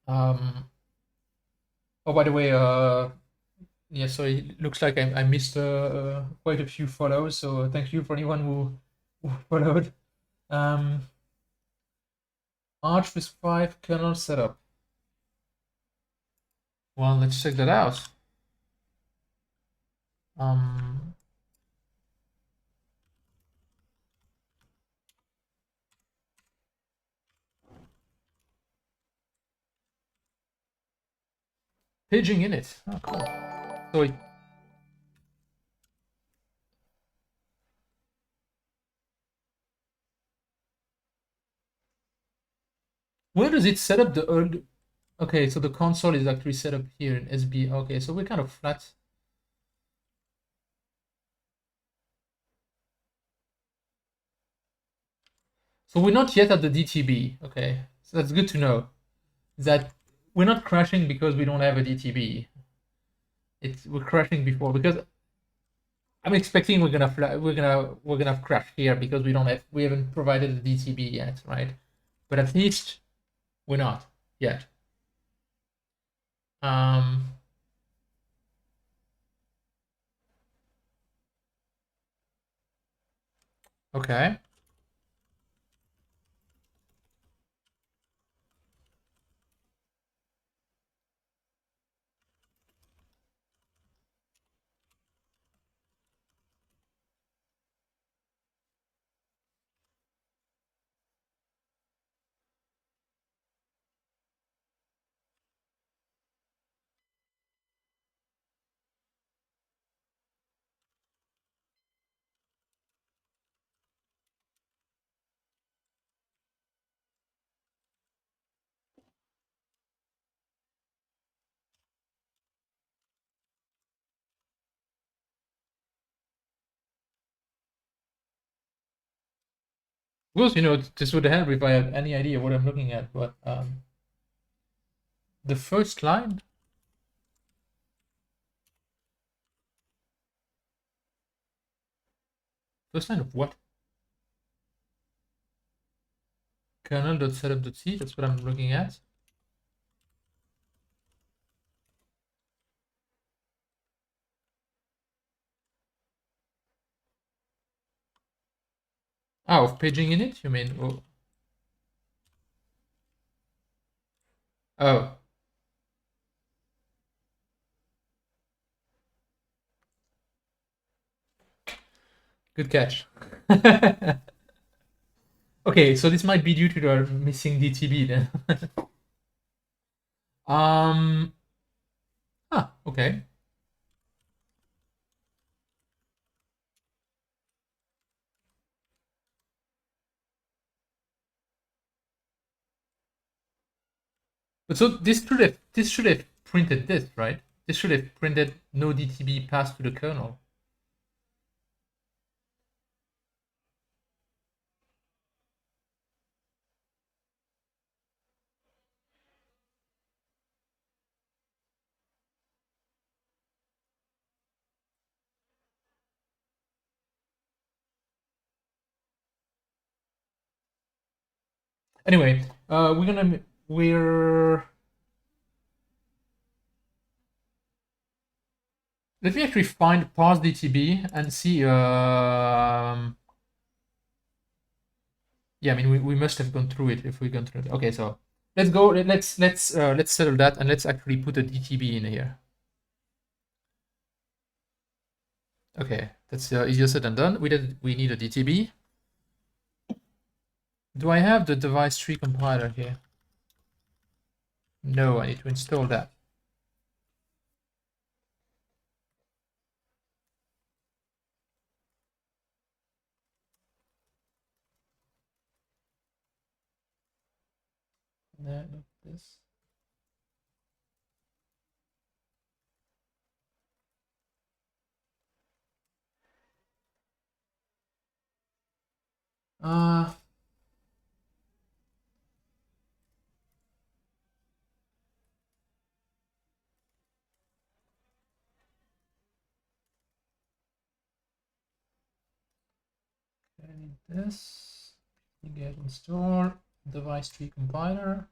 Oh, by the way, yeah, so it looks like I missed quite a few follows, so thank you for anyone who followed. Arch with 5 kernel setup. Well, let's check that out. Paging in it. Oh, cool. So where does it set up the early? Okay, so the console is actually set up here in SB. Okay, so we're kind of flat. So we're not yet at the DTB. Okay, so that's good to know. That we're not crashing because we don't have a DTB. We're crashing before because I'm expecting we're gonna crash here because we haven't provided a DTB yet, right? But at least we're not yet. Um, okay. Of course, this would help if I had any idea what I'm looking at, but the first line. First line of what? Kernel.setup.c, that's what I'm looking at. Ah, of paging in it, you mean? Oh, good catch. Okay, so this might be due to the missing DTB then. Okay. But so this should have printed this, right? This should have printed no DTB passed to the kernel. Anyway, we're let me actually find parse DTB and see. Yeah, I mean we must have gone through it if we've gone through it. Okay, so let's go. Let's settle that and let's actually put a DTB in here. Okay, that's easier said than done. We need a DTB. Do I have the device tree compiler here? No, I need to install that. No, not this. Uh, I need this. Get install device tree compiler.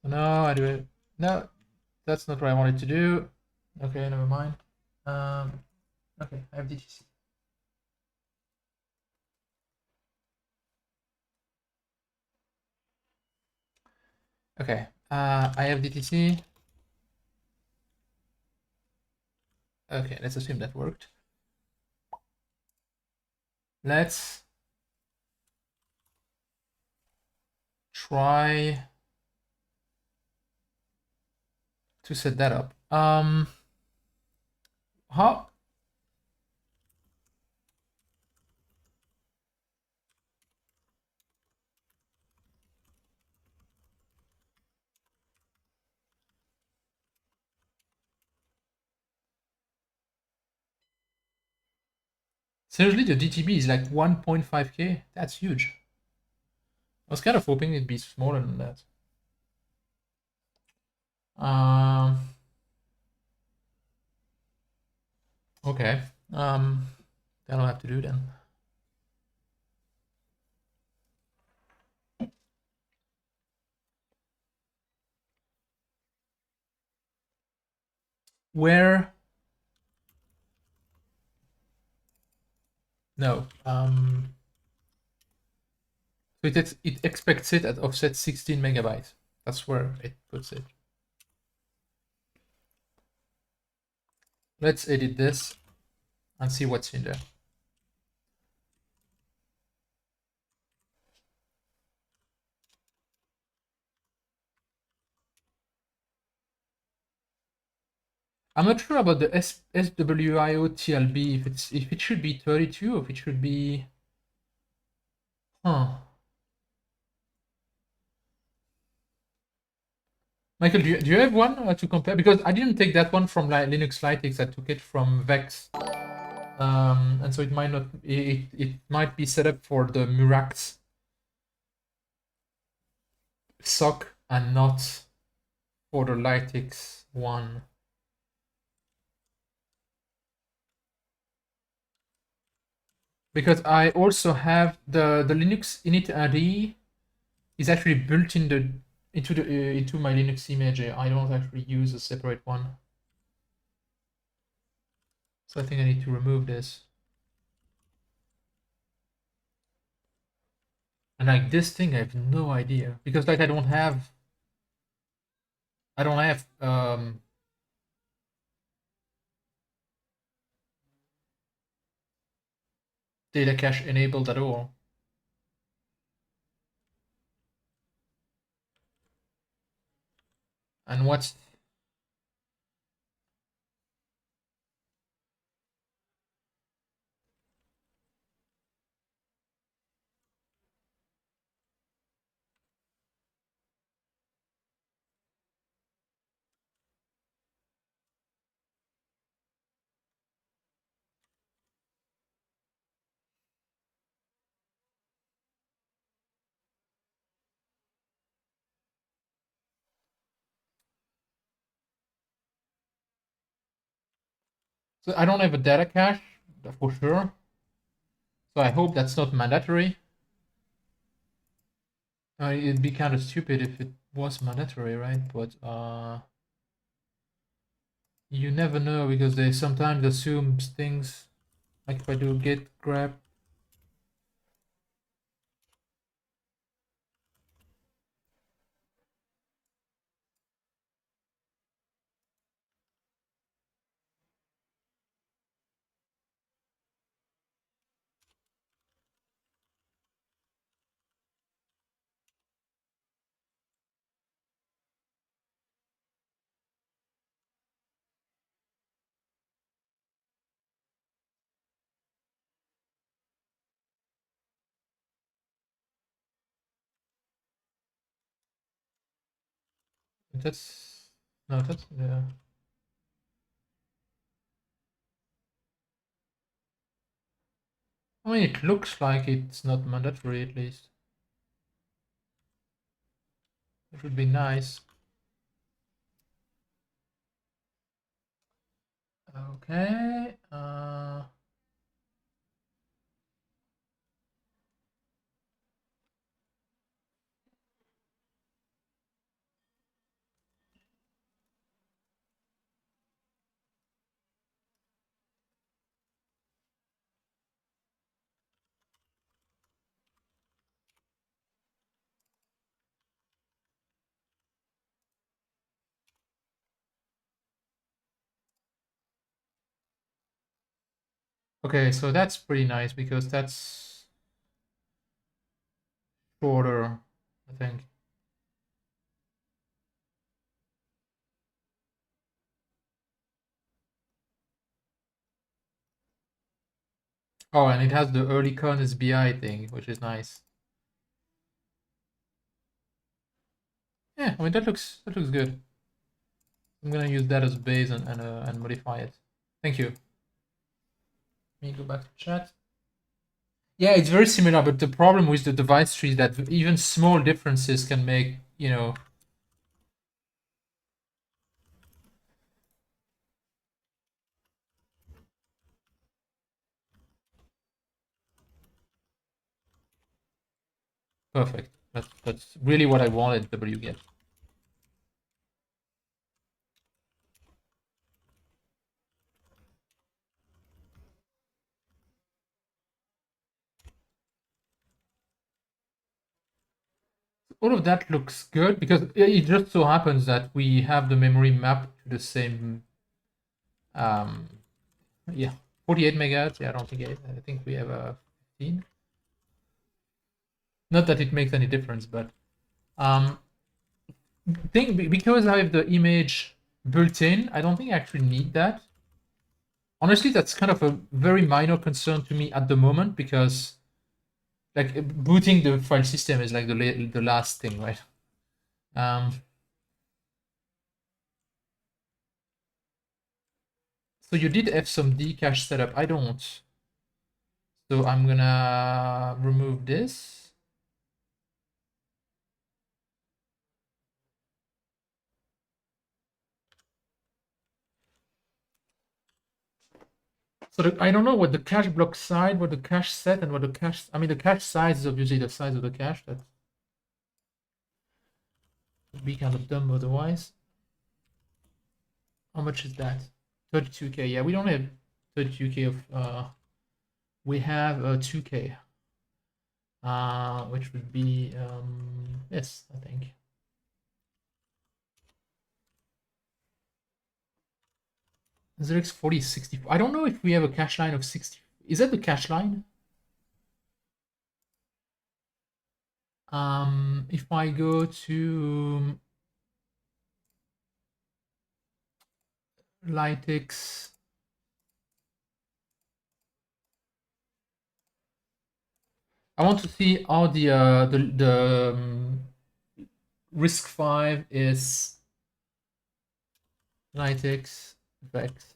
So now I do it. No, that's not what I wanted to do. Okay, never mind. Okay, I have DTC. Okay, I have DTC. Okay, let's assume that worked. Let's try to set that up. How? Seriously, the DTB is like 1.5K? That's huge. I was kind of hoping it'd be smaller than that. Okay. That'll have to do then. Where? No. So it expects it at offset 16 megabytes. That's where it puts it. Let's edit this and see what's in there. I'm not sure about the SWIO TLB if it should be 32 or if it should be. Michael, do you have one to compare? Because I didn't take that one from Linux Lytx. I took it from Vex, and so it might not. It might be set up for the Murax sock and not for the Lytx one. Because I also have the Linux init RE is actually built in the into my Linux image. I don't actually use a separate one. So I think I need to remove this. And like this thing, I have no idea because like I don't have data cache enabled at all. And what's so I don't have a data cache for sure. So I hope that's not mandatory. It'd be kind of stupid if it was mandatory, right? But you never know because they sometimes assume things. Like if I do git grep. That's no, that's yeah. I mean, it looks like it's not mandatory at least. It would be nice. Okay. Okay, so that's pretty nice because that's shorter, I think. Oh, and it has the early Kernel's BI thing, which is nice. Yeah, I mean that looks good. I'm gonna use that as base and modify it. Thank you. Let me go back to chat. Yeah, it's very similar, but the problem with the device tree is that even small differences can make, you know. Perfect. That's really what I wanted wget. All of that looks good because it just so happens that we have the memory mapped to the same um yeah, 48 megahertz. Yeah, I don't think I think we have a 15. Not that it makes any difference, but um think because I have the image built in, I don't think I actually need that. Honestly, that's kind of a very minor concern to me at the moment because like booting the file system is like the last thing, right? Um, so you did have some dcache setup. I don't. So I'm gonna remove this. So I don't know what the cache block side, what the cache set, and what the cache. I mean, the cache size is obviously the size of the cache. That would be kind of dumb otherwise. How much is that? 32K. Yeah, we don't have 32K of. We have 2K. Which would be this, I think. ZX40 is 64. I don't know if we have a cache line of 60. Is that the cache line? If I go to Lytix, I want to see how the RISC-V is Lytix Vex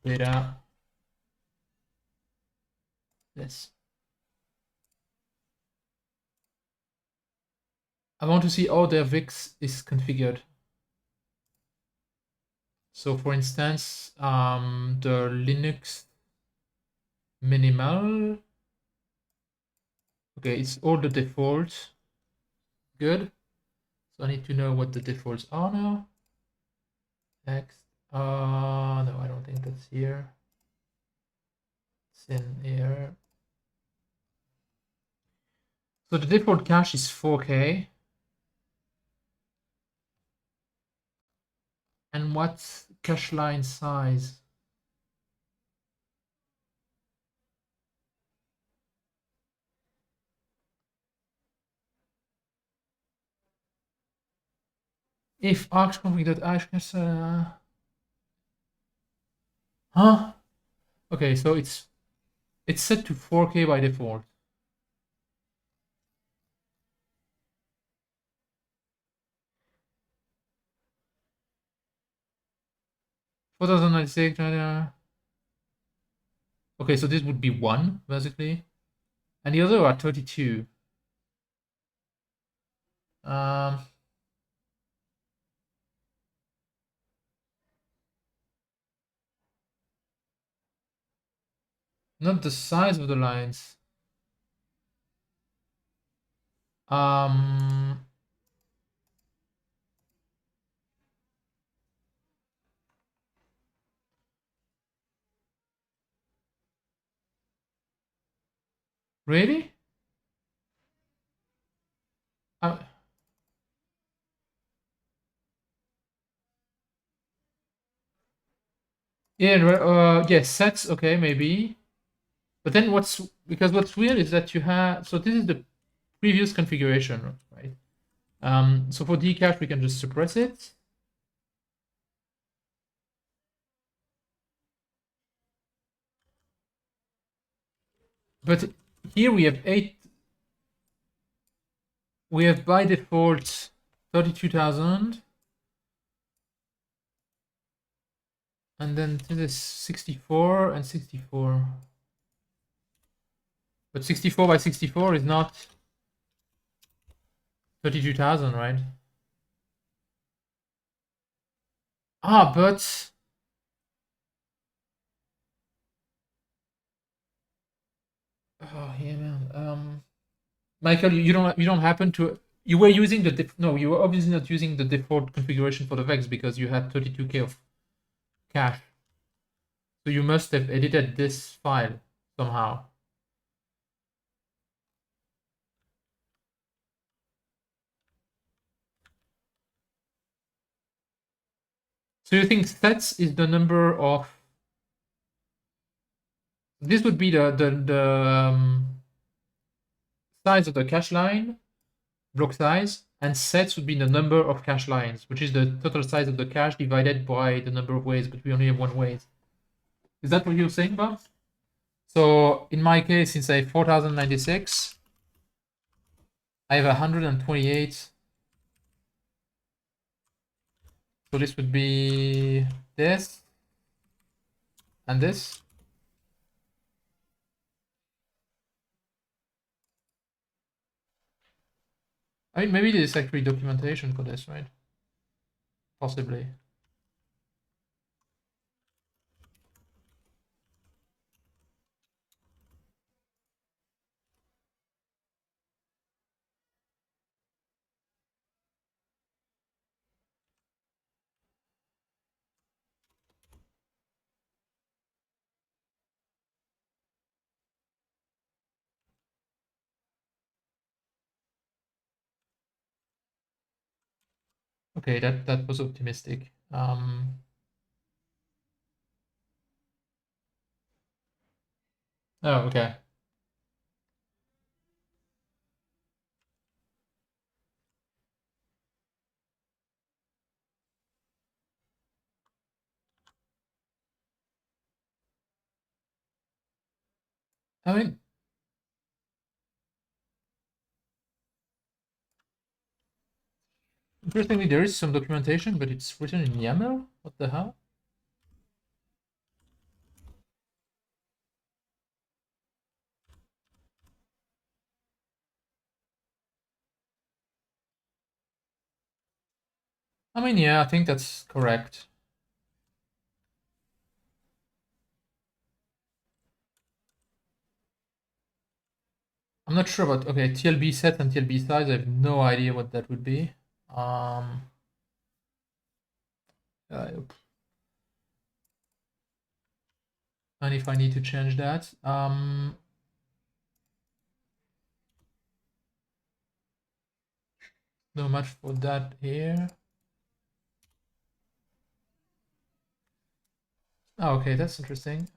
beta. Yes. I want to see how their VIX is configured. So for instance, the Linux minimal. Okay, it's all the defaults. Good. So I need to know what the defaults are now. Next. No, I don't think that's here. It's in here. So the default cache is 4K. And what's cache line size? If archconfig.h, huh? Okay, so it's set to 4K by default. $4,096. Okay, so this would be 1 basically, and the other are 32. Um, Not the size of the lines. Um, Really? Uh, yeah, yes, sets, okay, maybe. But then what's weird is that you have, so this is the previous configuration, right? So for dcache, we can just suppress it. But here we have we have by default 32,000. And then this is 64 and 64. But 64 by 64 is not 32,000, right? Ah, but oh yeah, man. Michael, you don't happen to, you were using the no, you were obviously not using the default configuration for the Vex because you had 32K of cache. So you must have edited this file somehow. So you think sets is the number of, this would be the size of the cache line, block size, and sets would be the number of cache lines, which is the total size of the cache divided by the number of ways, but we only have one way. Is that what you're saying, Bob? So in my case, since I have 4096, I have 128. So this would be this and this. I mean, maybe there's actually documentation for this, right? Possibly. Okay, that was optimistic. Oh, okay. I mean, interestingly, there is some documentation, but it's written in YAML. What the hell? I mean, yeah, I think that's correct. I'm not sure about, okay, TLB set and TLB size. I have no idea what that would be. Um, uh, and if I need to change that. No much for that here. Oh, okay, that's interesting.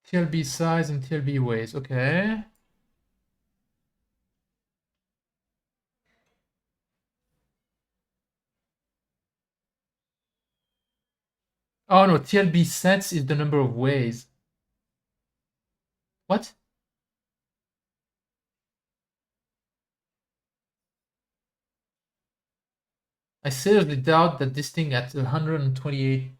TLB size and TLB weights. Okay. Oh no, TLB sets is the number of ways. What? I seriously doubt that this thing at 128.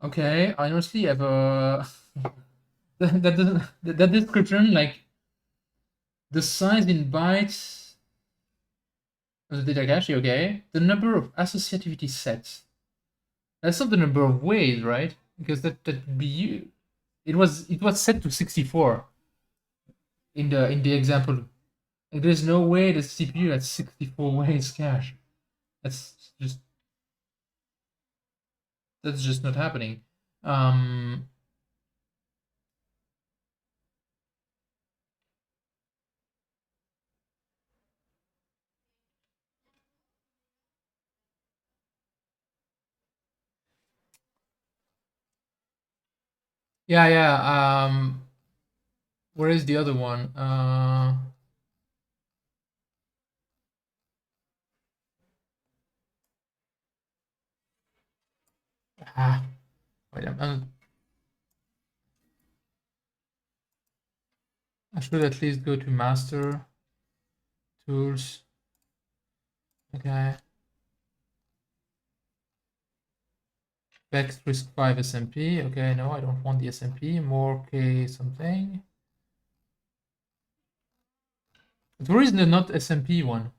Okay, I honestly have a that doesn't that description, like the size in bytes of the data cache. Okay, the number of associativity sets. That's not the number of ways, right? Because that would be, it was set to 64 in the example. Like, there's no way the CPU has 64 ways cache. That's just that's just not happening. Um, yeah, yeah. Where is the other one? Ah, wait, I should at least go to master tools. Okay. Vex risk 5 SMP. Okay, no, I don't want the SMP. More K something. But where is the not SMP one?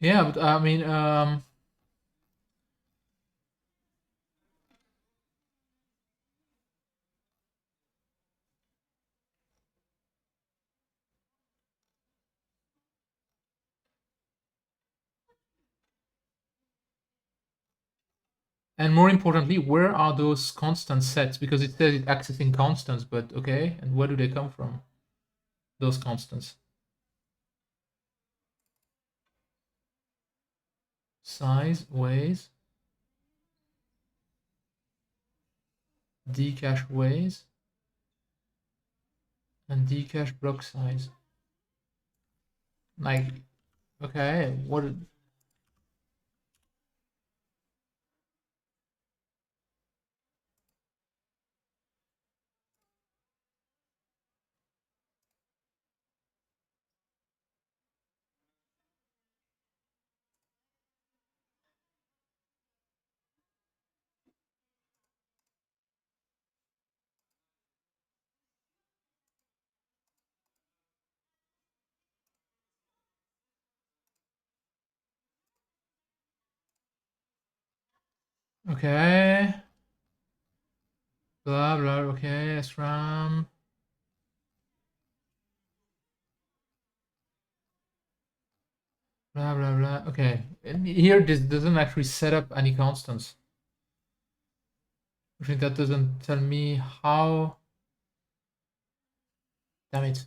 Yeah, but I mean, and more importantly, where are those constant sets? Because it says it's accessing constants, but okay, and where do they come from? Those constants. Size, ways, dcache ways, and dcache block size. Like, okay, what? Okay, blah blah. Okay, SRAM. Blah blah blah. Okay, and here this doesn't actually set up any constants. I think that doesn't tell me how. Damn it.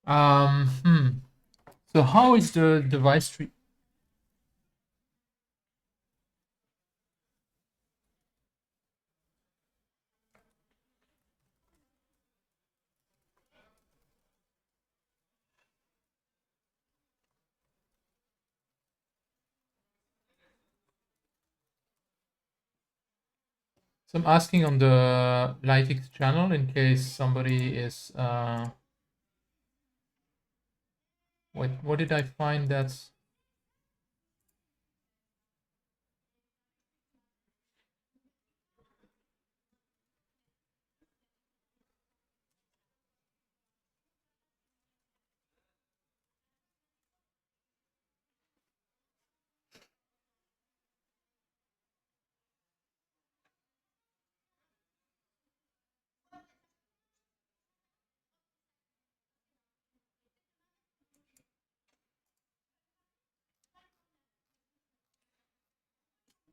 Hmm. So how is the device tree? So I'm asking on the Lytix channel in case somebody is wait, what did I find that's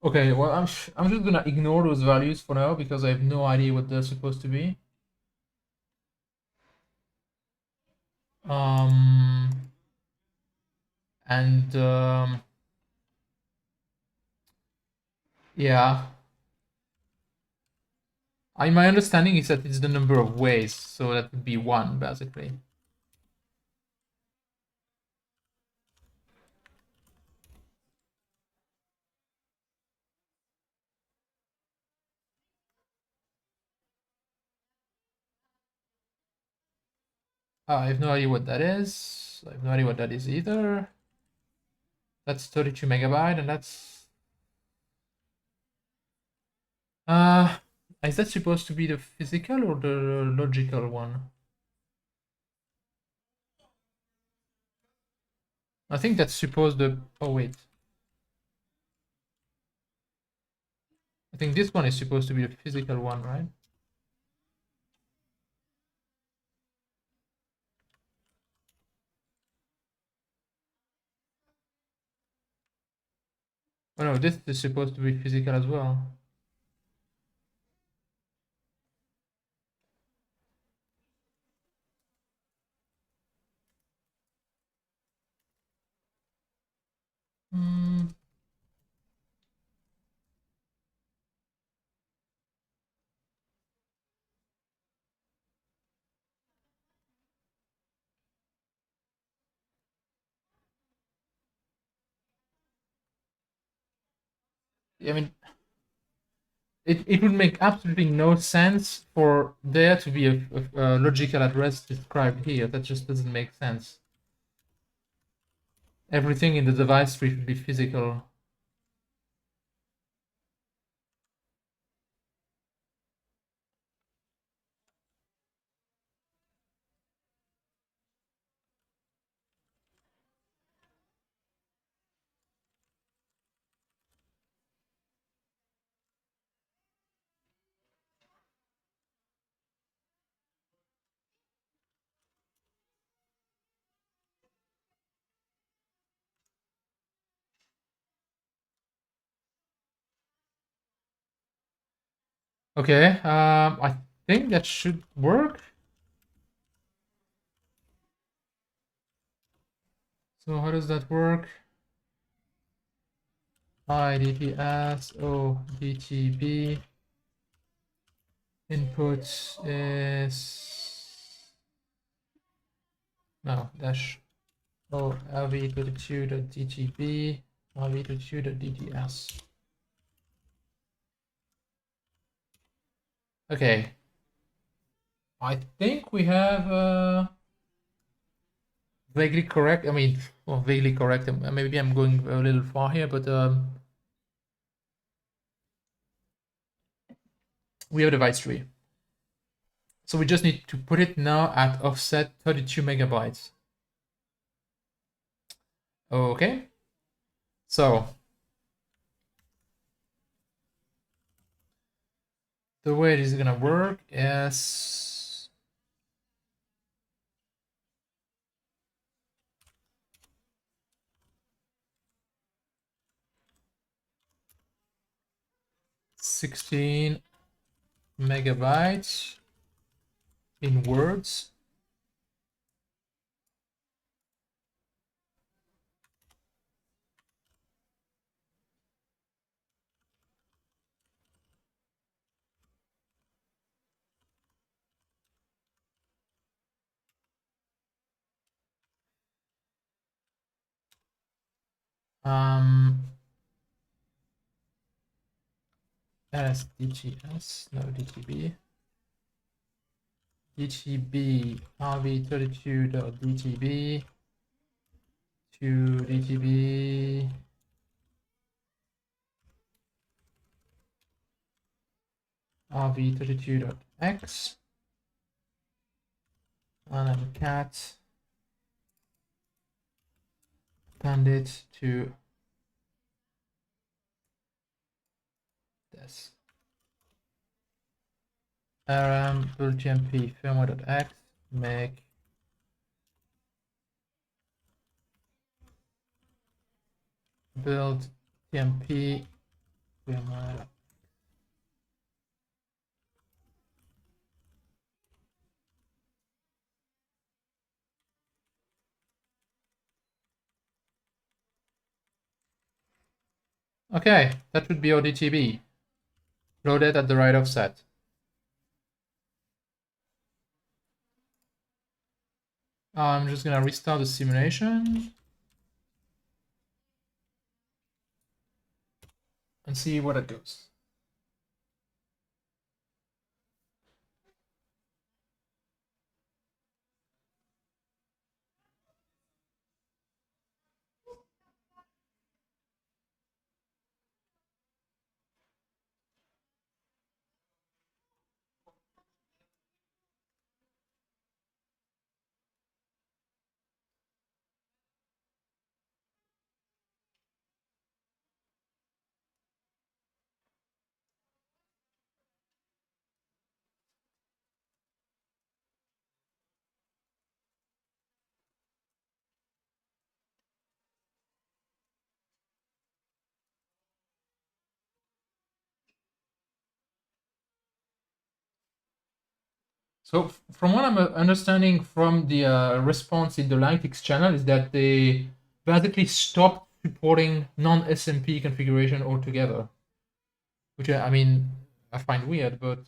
okay, well I'm just gonna ignore those values for now because I have no idea what they're supposed to be. Um and yeah. My understanding is that it's the number of ways, so that would be one basically. I have no idea what that is. I have no idea what that is either. That's 32 megabyte, and that's uh is that supposed to be the physical or the logical one? I think that's supposed to. Oh wait, I think this one is supposed to be the physical one, right? Oh no, this is supposed to be physical as well. Hmm. I mean, it would make absolutely no sense for there to be a logical address described here. That just doesn't make sense. Everything in the device tree should be physical. Okay, I think that should work. So how does that work? IDTS, DTB. Input is no dash o lv32.dtb lv32.dts. Okay, I think we have vaguely correct. I mean, well, vaguely correct. Maybe I'm going a little far here, but we have a device tree. So we just need to put it now at offset 32 megabytes. Okay. So the way it is gonna work is $16 megabytes in words. SDGS, no DTB. DTB rv32.dtb to DTB rv32.x and then cat append it to this. RM build tmp firmware.x make build tmp firmware. Okay, that would be our DTB loaded at the right offset. I'm just gonna restart the simulation and see what it goes. So from what I'm understanding from the response in the Linux channel is that they basically stopped supporting non-SMP configuration altogether, which I mean I find weird, but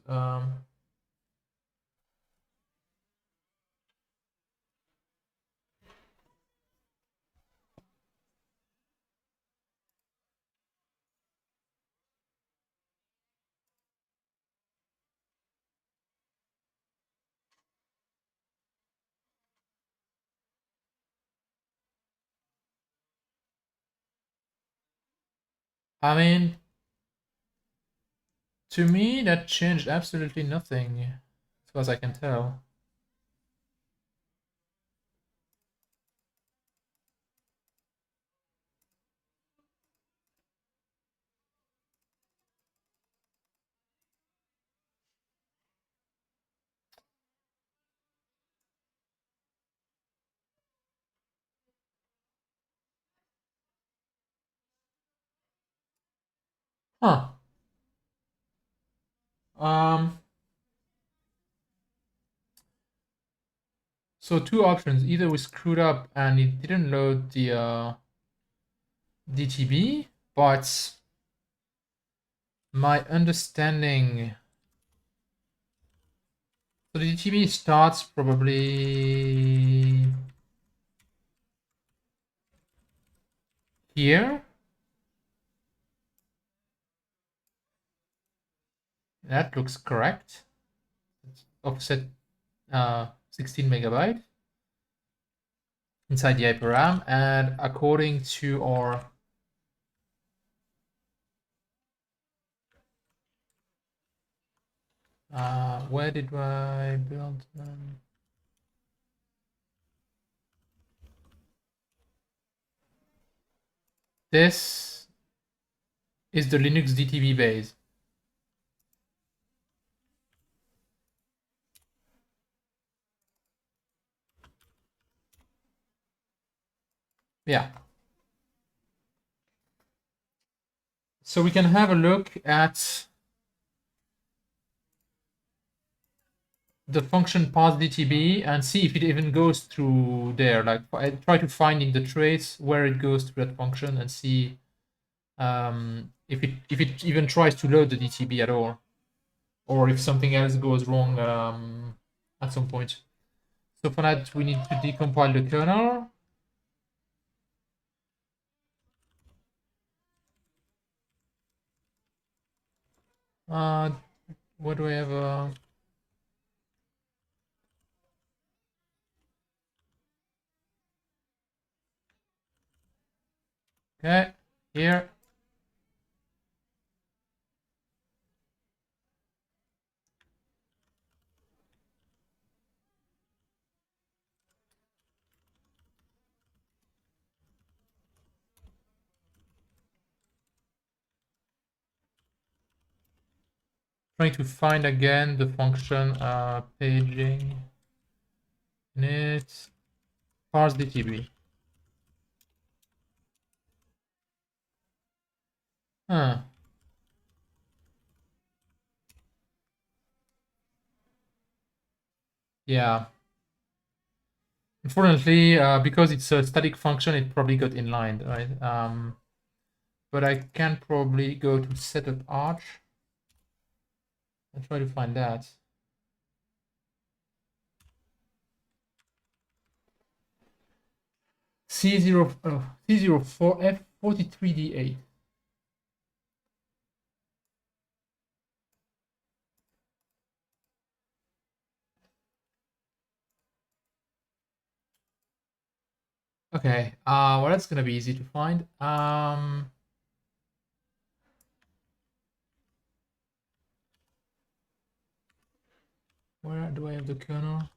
I mean, to me, that changed absolutely nothing, as far as I can tell. Huh. Um, so two options. Either we screwed up and it didn't load the DTB, but my understanding... So the DTB starts probably here. That looks correct. It's offset 16 megabyte inside the HyperRAM, and according to our where did I build them? This is the Linux DTB base. Yeah. So we can have a look at the function path_dtb and see if it even goes through there. Like, I try to find in the trace where it goes through that function and see if it even tries to load the DTB at all, or if something else goes wrong at some point. So for that, we need to decompile the kernel. What do I have? Okay, here. Trying to find again the function paging init parse DTB. Huh. Yeah. Unfortunately, because it's a static function, it probably got inlined, right? But I can probably go to setup arch and try to find that. C04F43D8. Okay, well, that's gonna be easy to find. Where do I have the kernel?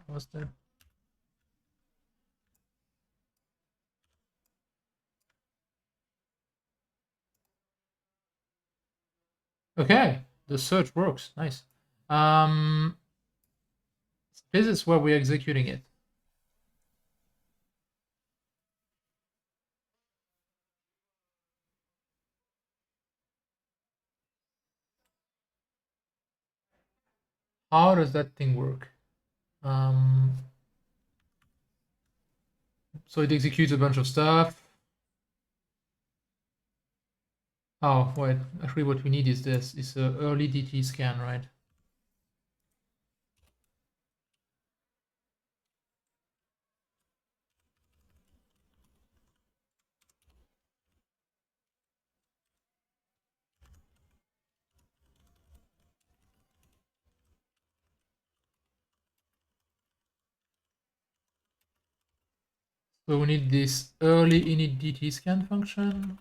What's that? Okay, the search works. Nice. This is where we're executing it. How does that thing work? So it executes a bunch of stuff. Oh, wait, actually what we need is this, is a early DT scan, right? So we need this early init DT scan function.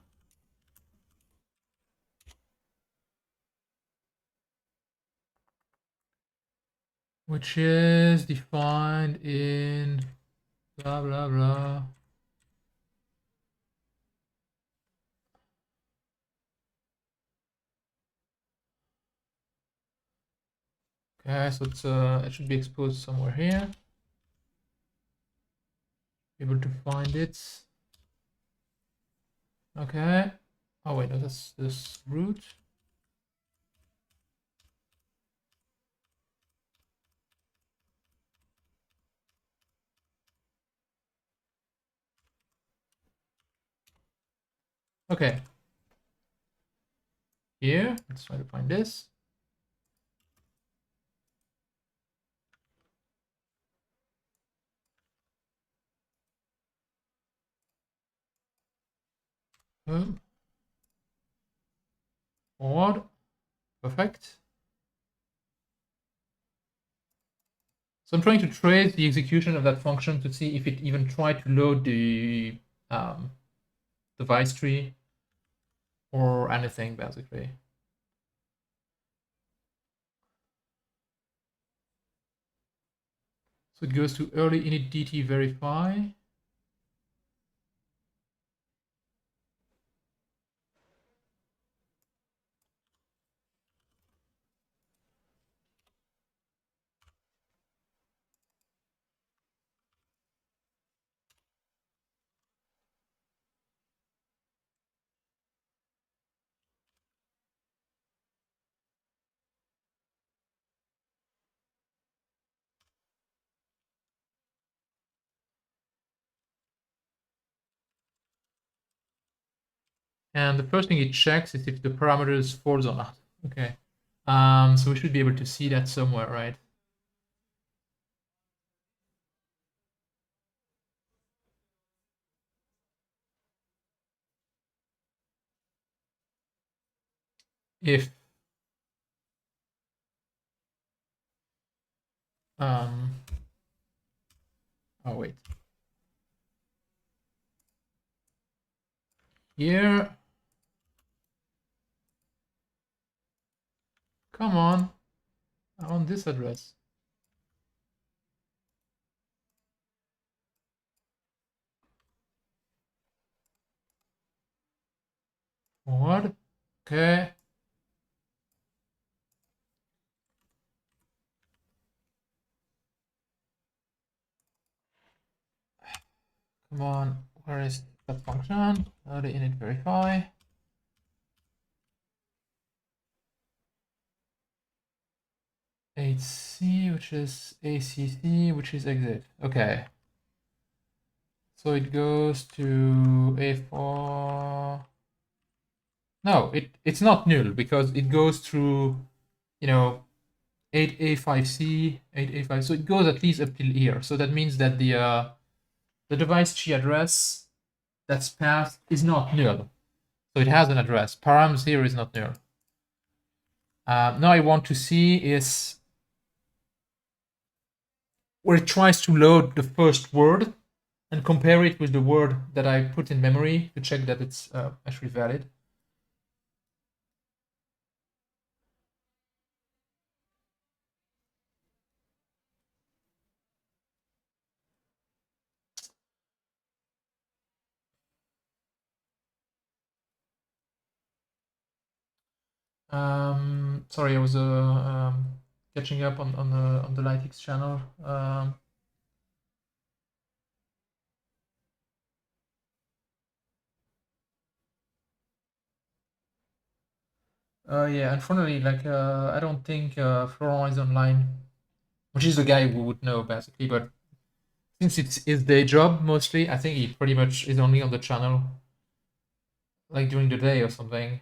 Which is defined in blah, blah, blah. Okay, so it's it should be exposed somewhere here. Able to find it. Okay. Oh wait, no, that's this root. Okay. Here, let's try to find this. Forward. Perfect. So I'm trying to trace the execution of that function to see if it even tried to load the device tree or anything, basically. So it goes to early init DT verify. And the first thing it checks is if the parameter is false or not. Okay. So we should be able to see that somewhere, right? If oh wait. Here. Come on. I want this address. What? Okay. Come on. Where is that function? The init verify. HC, which is ACC, which is exit. Okay. So it goes to A4. No, it's not null because it goes through, 8A5C, 8A5. So it goes at least up till here. So that means that the device tree address that's passed is not null. So it has an address. Params here is not null. Now I want to see is where it tries to load the first word and compare it with the word that I put in memory to check that it's actually valid. Sorry, I was catching up on the Lytix channel. Yeah, unfortunately, like I don't think Florent is online, which is the guy who would know basically. But since it's his day job mostly, I think he pretty much is only on the channel like during the day or something,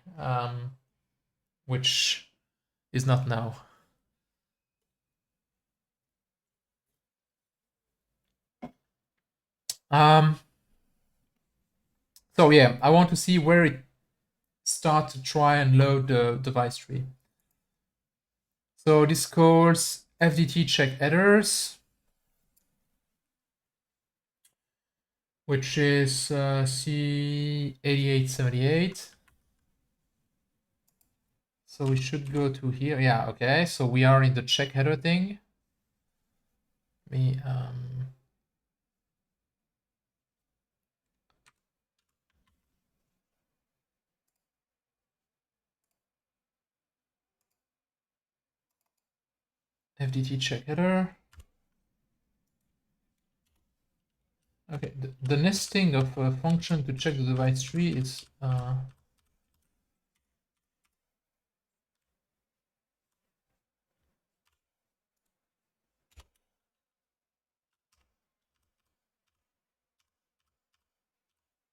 which is not now. So yeah, I want to see where it starts to try and load the device tree. So this calls fdt check headers, which is C8878. So we should go to here. Yeah, okay. So we are in the check header thing. FDT check header. Okay, the nesting of a function to check the device tree is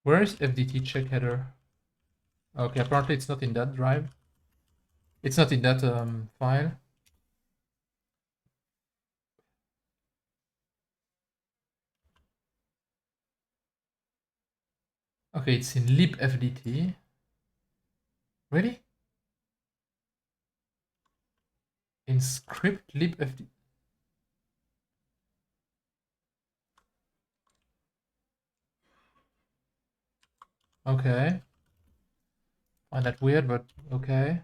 where is FDT check header? Okay, apparently it's not in that drive. It's not in that file. Okay, it's in libfdt. Really? In script libfdt. Okay. Find that weird, but okay.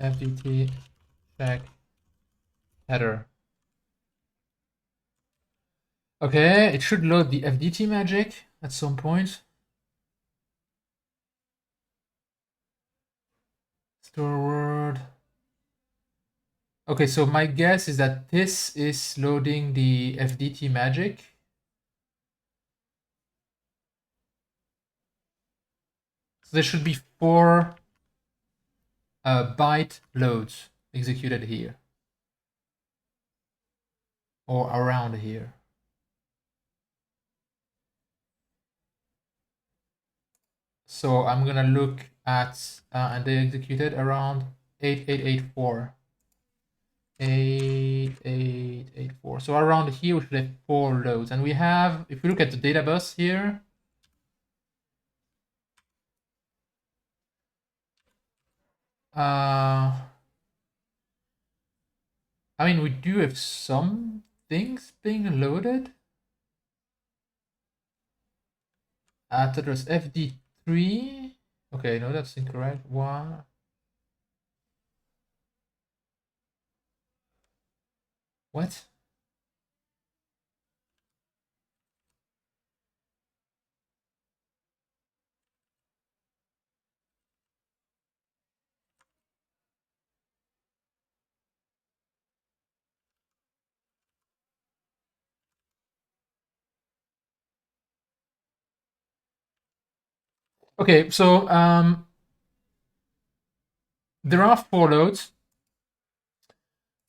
FDT check header. Okay, it should load the FDT magic at some point. Store word. Okay, so my guess is that this is loading the FDT magic. So there should be 4 byte loads executed here. Or around here. So I'm gonna look at, and they executed around 8884. 8884. So around here we should have 4 loads. And we have, if we look at the data bus here, I mean, we do have some things being loaded at address FD3. Okay, no, that's incorrect. What? What? Okay, so there are 4 loads.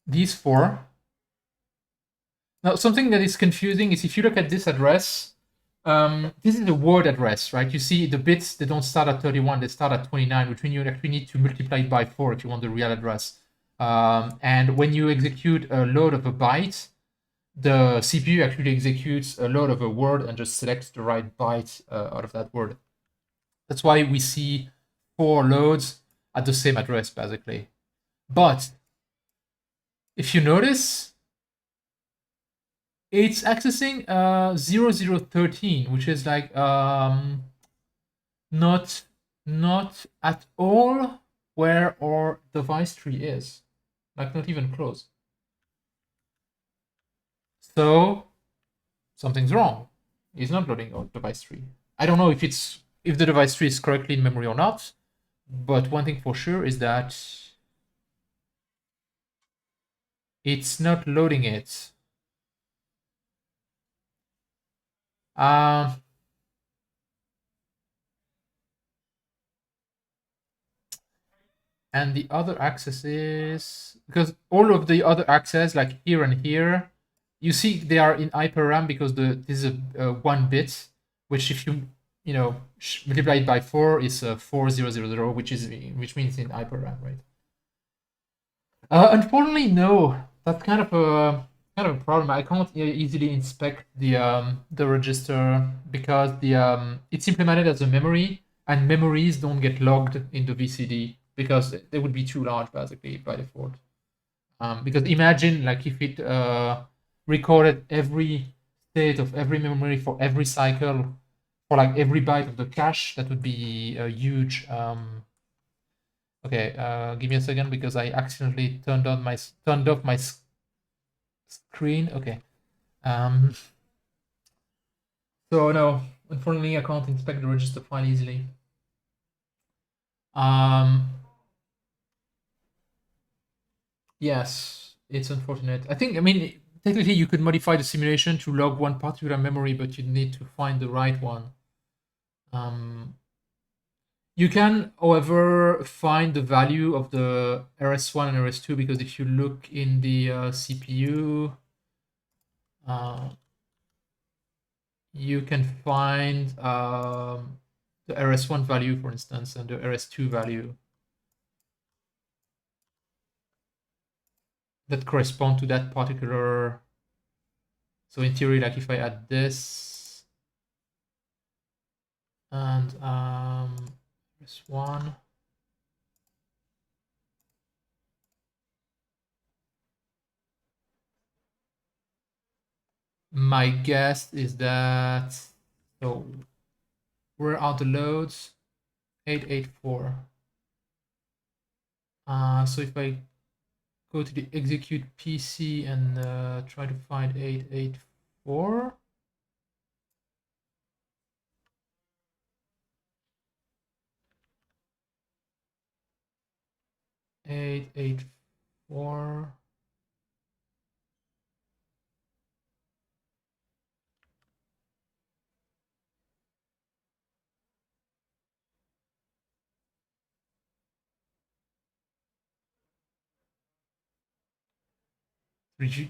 These 4. Now, something that is confusing is if you look at this address, this is the word address, right? You see the bits, they don't start at 31, they start at 29, which means you actually need to multiply it by 4 if you want the real address. And when you execute a load of a byte, the CPU actually executes a load of a word and just selects the right byte out of that word. That's why we see 4 loads at the same address, basically. But if you notice, it's accessing 0013, which is like not at all where our device tree is, like not even close. So something's wrong. It's not loading our device tree. I don't know if the device tree is correctly in memory or not, but one thing for sure is that it's not loading it. And the other access is because all of the other access, like here and here, you see they are in HyperRAM because this is a 1 bit, which if you multiply it by 4 is 4000, which means in HyperRAM, right? Unfortunately, no. That's kind of a problem. I can't easily inspect the register because it's implemented as a memory, and memories don't get logged in the VCD because they would be too large basically by default. Because imagine like if it recorded every state of every memory for every cycle for like every byte of the cache, that would be a huge. Okay, give me a second because I accidentally turned off my screen. Okay. So no, unfortunately, I can't inspect the register file easily. Yes, it's unfortunate. I mean, technically, you could modify the simulation to log one particular memory, but you need to find the right one. You can, however, find the value of the RS1 and RS2 because if you look in the CPU, you can find the RS1 value, for instance, and the RS2 value that correspond to that particular. So in theory, like if I add this and RS1, my guess is that, so where are the loads? 884. So if I go to the execute PC and try to find 884. 884.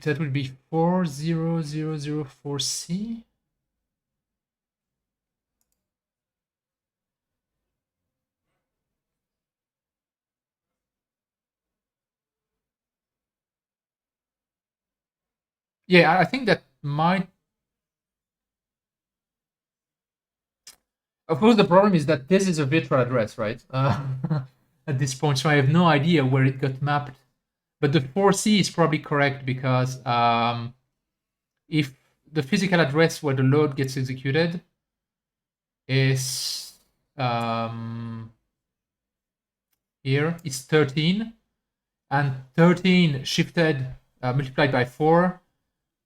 That would be 40004C. Yeah, I think that might. Of course, the problem is that this is a virtual address, right? At this point, so I have no idea where it got mapped. But the 4C is probably correct because if the physical address where the load gets executed is here, it's 13, and 13 shifted multiplied by 4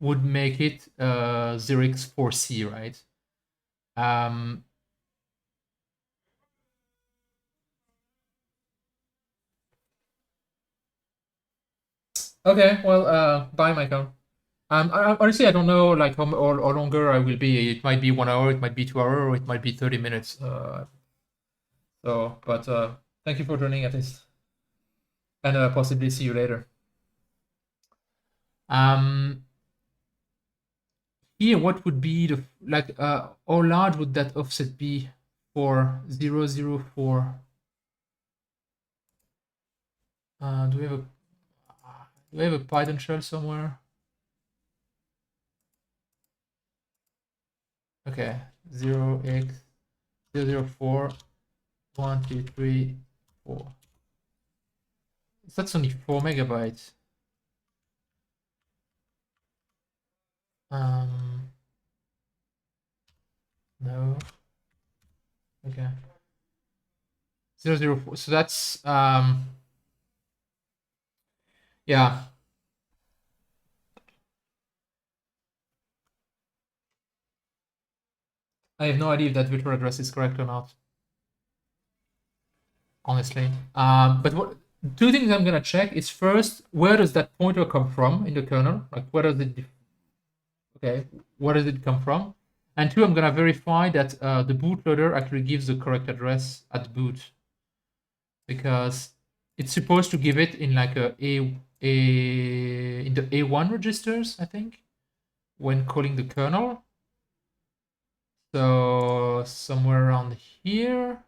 would make it 0x4C, right? Okay, well, bye, Michael. Honestly, I don't know like how longer I will be. It might be 1 hour, it might be 2 hours, or it might be 30 minutes. But thank you for joining at least, and possibly see you later. Here, what would be the like? How large would that offset be for 004? Do we have a Python shell somewhere? Okay, 0x004 1 2 3 4. That's only 4 megabytes. No. Okay. 004. So that's yeah. I have no idea if that virtual address is correct or not. Honestly. But two things I'm gonna check is first, where does that pointer come from in the kernel? Like where does it where does it come from? And two, I'm gonna verify that the bootloader actually gives the correct address at boot, because it's supposed to give it in like in the A1 registers, I think. when calling the kernel. So somewhere around here.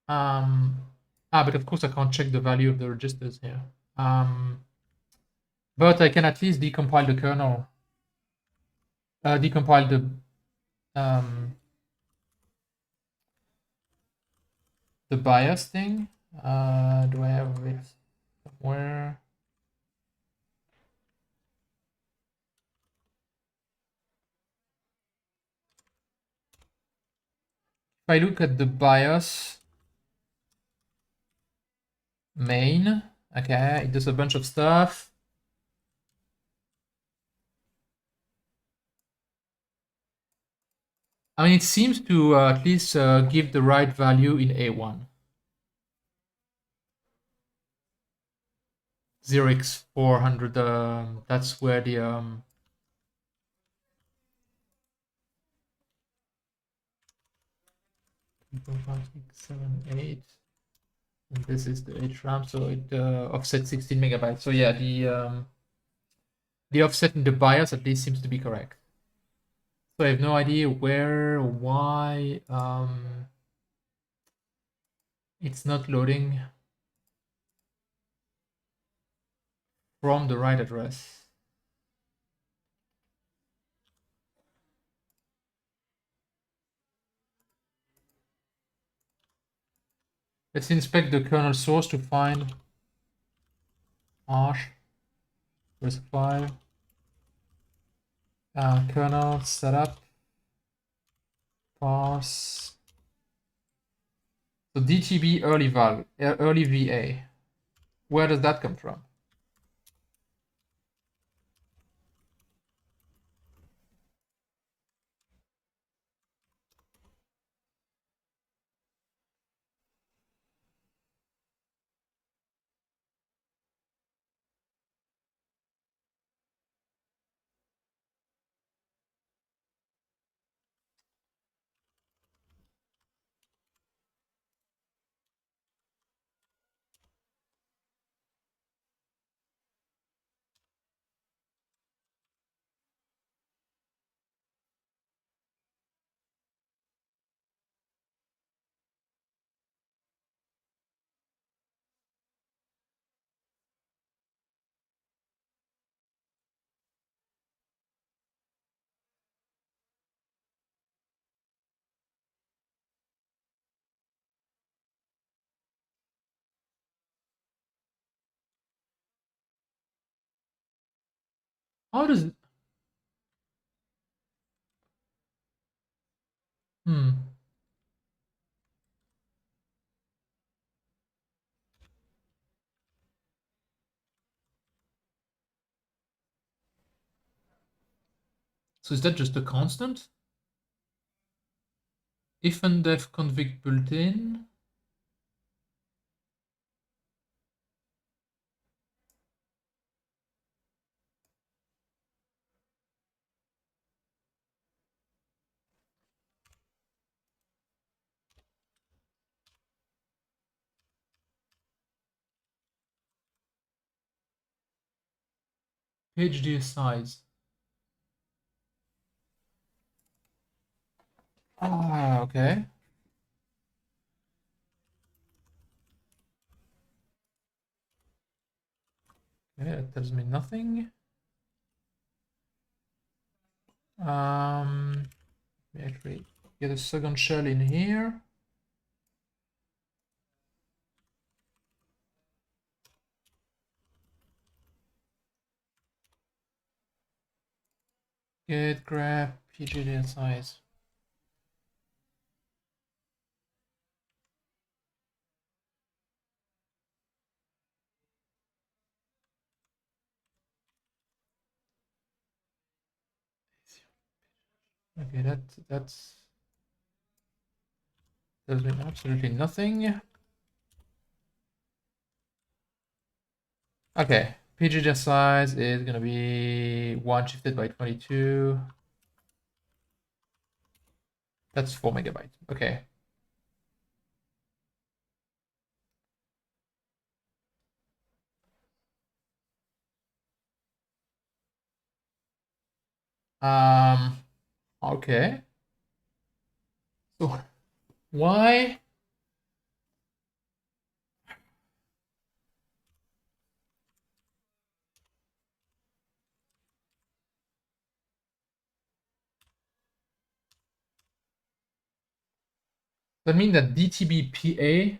But of course I can't check the value of the registers here. But I can at least decompile the kernel, decompile the BIOS thing. Do I have it somewhere? If I look at the BIOS main, okay, it does a bunch of stuff. I mean, it seems to at least give the right value in A1. 0x400, that's where the 5, 6, 7, 8. And this is the HRAM, so it offset 16 megabytes. So yeah, the offset in the BIOS at least seems to be correct. So I have no idea where or why it's not loading from the right address. Let's inspect the kernel source to find arch file, kernel setup, parse. So DTB early VA. Where does that come from? How does it? So is that just a constant? If and def config built in. Page size. Okay. Okay, that tells me nothing. Actually get a second shell in here. Get grab PGD size. Okay, that's tells me absolutely nothing. Okay, PGD size is gonna be 1 shifted by 22. That's 4 megabytes. Okay. Okay. So why? That mean that DTB-PA.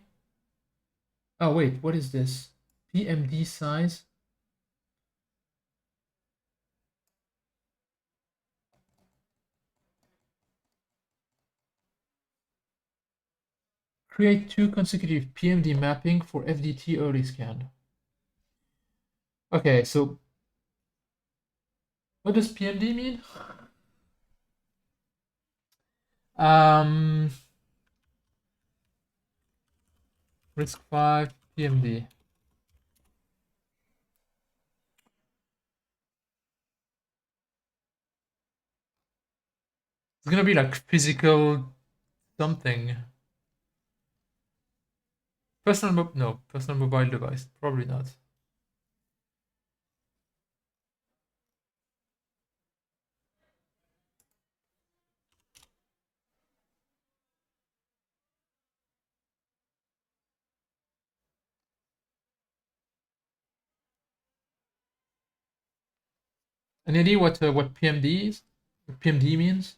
Oh wait, what is this? PMD size. Create 2 consecutive PMD mapping for FDT early scan. Okay, so what does PMD mean? Um, RISC-V PMD. It's gonna be like physical something. Personal mobile device. Probably not. Any idea what PMD is? What PMD means?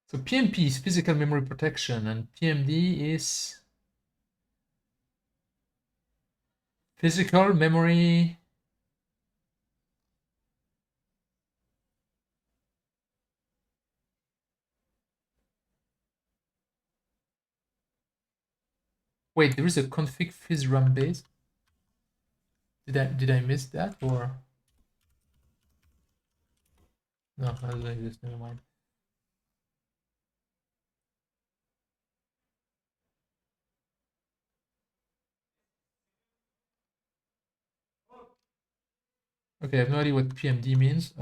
So PMP is physical memory protection, and PMD is physical memory. Wait, there is a config physram base. Did I miss that or no? I don't like this. Never mind. Okay, I have no idea what PMD means.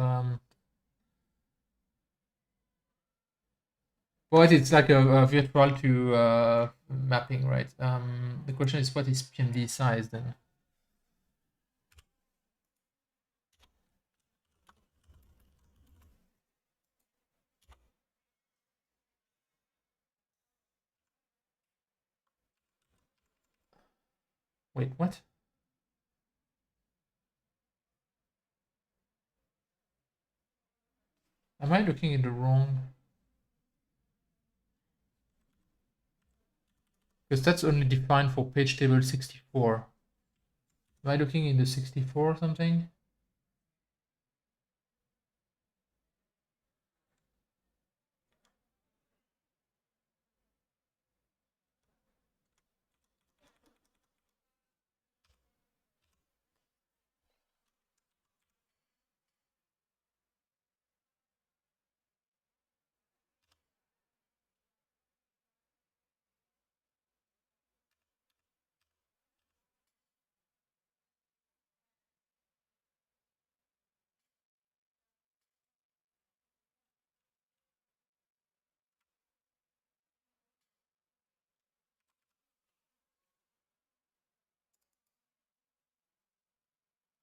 But it's like a virtual to mapping, right? The question is, what is PMD size then? Wait, what? Am I looking in the wrong? Because that's only defined for page table 64. Am I looking in the 64 or something?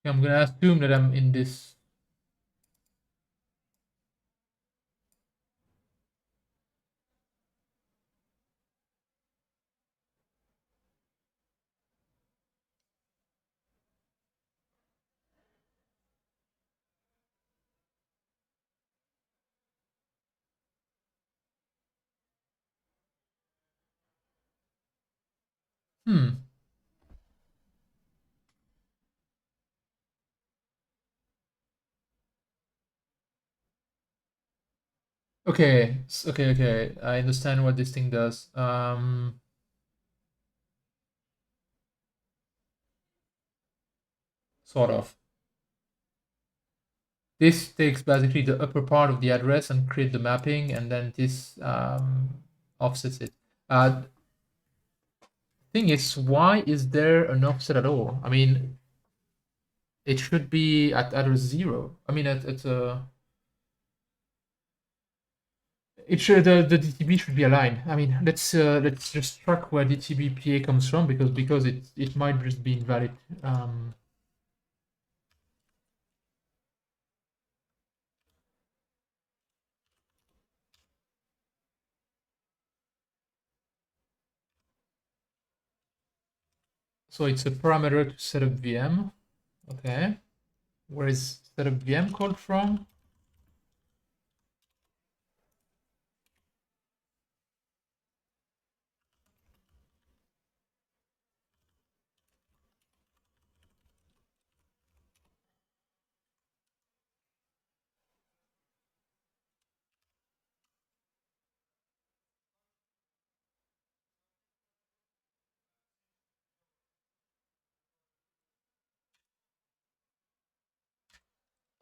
I'm gonna assume that I'm in this. Hmm. Okay. Okay. I understand what this thing does. Sort of. This takes basically the upper part of the address and create the mapping, and then this offsets it. Thing is, why is there an offset at all? I mean, it should be at address 0. I mean, it should the DTB should be aligned. I mean, let's just track where DTB PA comes from because it might just be invalid. So it's a parameter to set up VM. Okay, where is setup VM called from?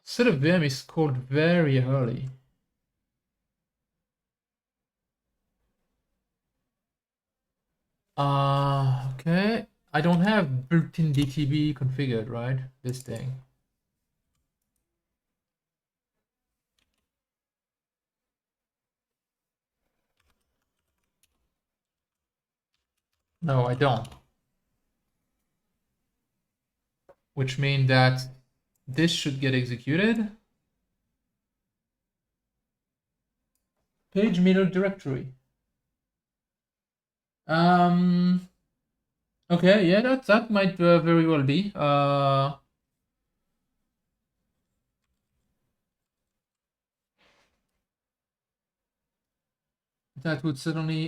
Setup VM is called very early. Okay. I don't have built-in DTB configured, right? This thing. No, I don't. Which means that this should get executed. Page middle directory. Okay, yeah, that might very well be. That would certainly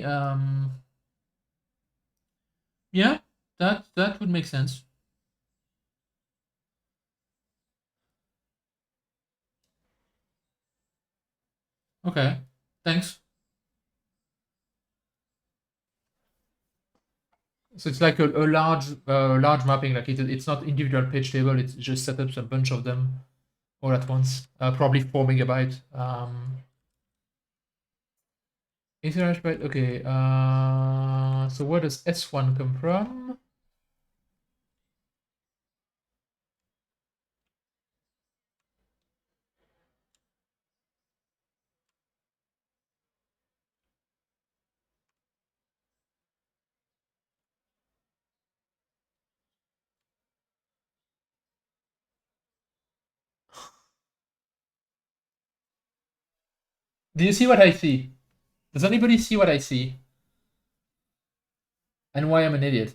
yeah, that would make sense. Okay, thanks. So it's like a large mapping, like it's not individual page table, it's just set up a bunch of them all at once, probably 4 megabyte. Ethernet byte, okay. So where does S1 come from? Do you see what I see? Does anybody see what I see? And why I'm an idiot?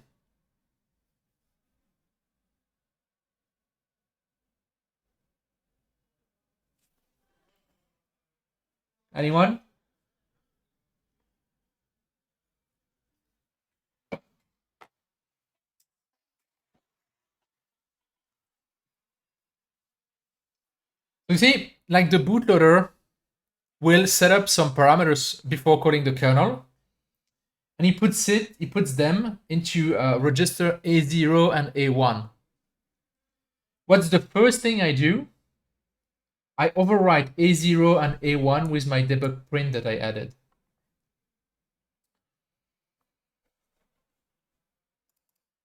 Anyone? You see, like the bootloader will set up some parameters before calling the kernel, and he puts them into register A0 and A1. What's the first thing I do? I overwrite A0 and A1 with my debug print that I added.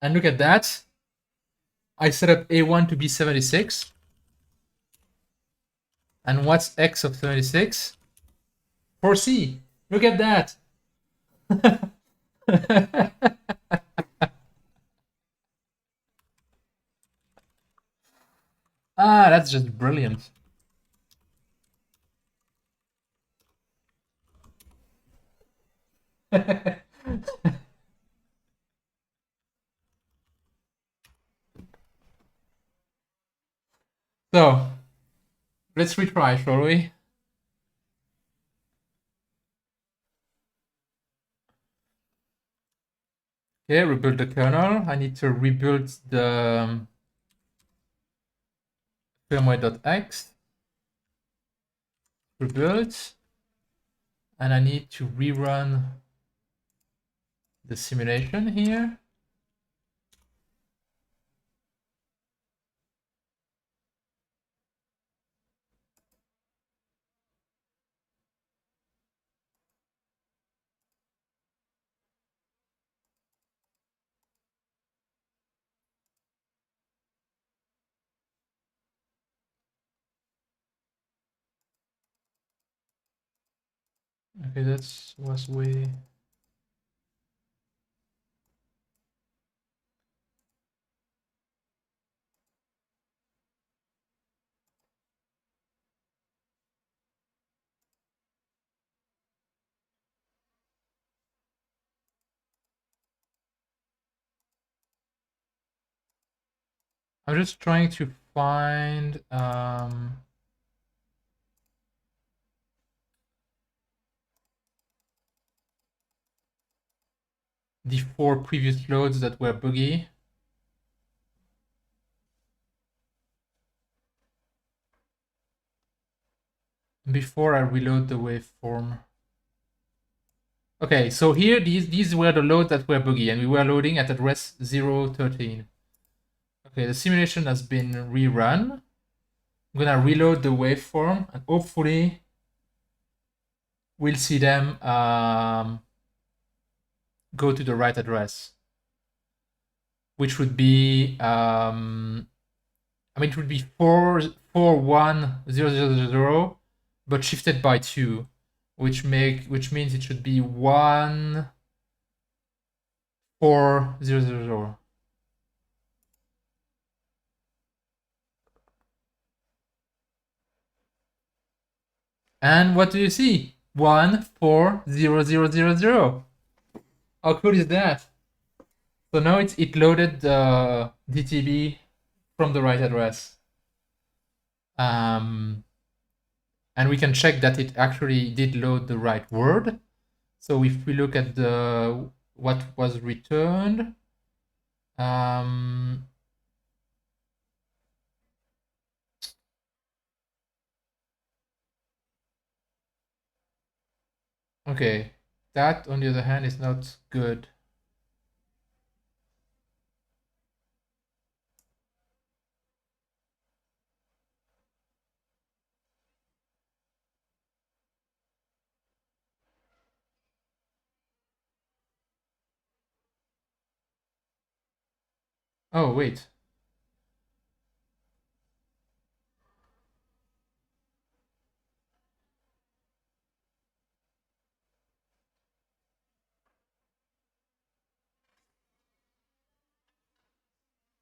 And look at that. I set up A1 to be 76. And what's X of 76? 4C. Look at that. That's just brilliant. So, let's retry, shall we? Okay, rebuild the kernel. I need to rebuild the firmware.x. Rebuild. And I need to rerun the simulation here. Okay, that was way. I'm just trying to find the 4 previous loads that were buggy. Before I reload the waveform. Okay, so here these were the loads that were buggy, and we were loading at address 013. Okay, the simulation has been rerun. I'm gonna reload the waveform, and hopefully we'll see them go to the right address, which would be I mean, it would be 441,000, but shifted by 2, which means it should be 14000. And what do you see? 14000. How cool is that? So now it loaded the DTB from the right address. And we can check that it actually did load the right word. So if we look at the what was returned, okay, that on the other hand is not good. Oh, wait.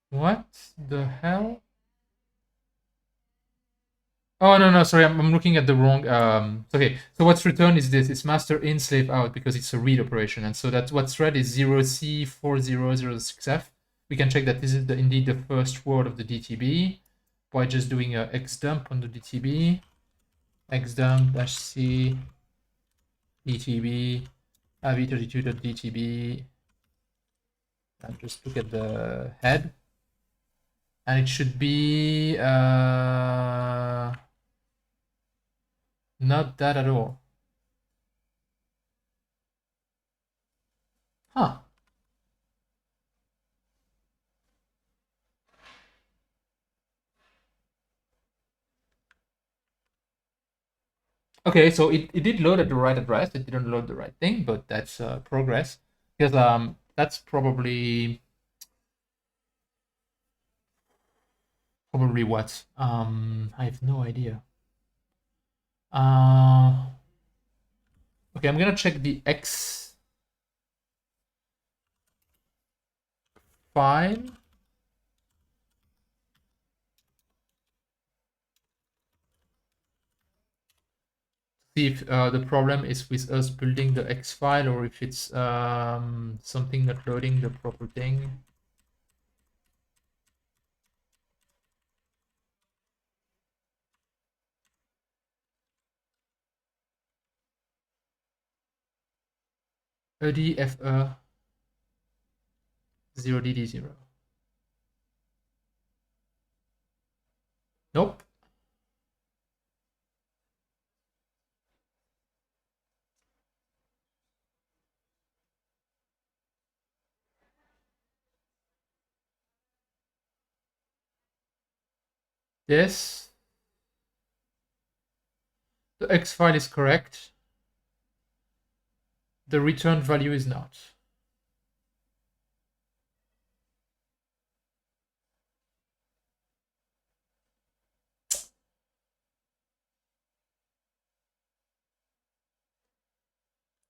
What the hell? Oh, no, sorry, I'm looking at the wrong. Okay, so what's returned is this. It's master in, slave out, because it's a read operation. And so that's what's read is 0C4006F. We can check that this is indeed the first word of the DTB by just doing a xdump on the DTB. xdump-c DTB av32.dtb, and just look at the head. And it should be not that at all. Huh. Okay, so it did load at the right address. It didn't load the right thing, but that's progress. Because that's probably what? I have no idea. Okay, I'm gonna check the X file. See if the problem is with us building the X file, or if it's something not loading the proper thing. EDFE 0DD0. Nope. Yes. The X file is correct. The return value is not.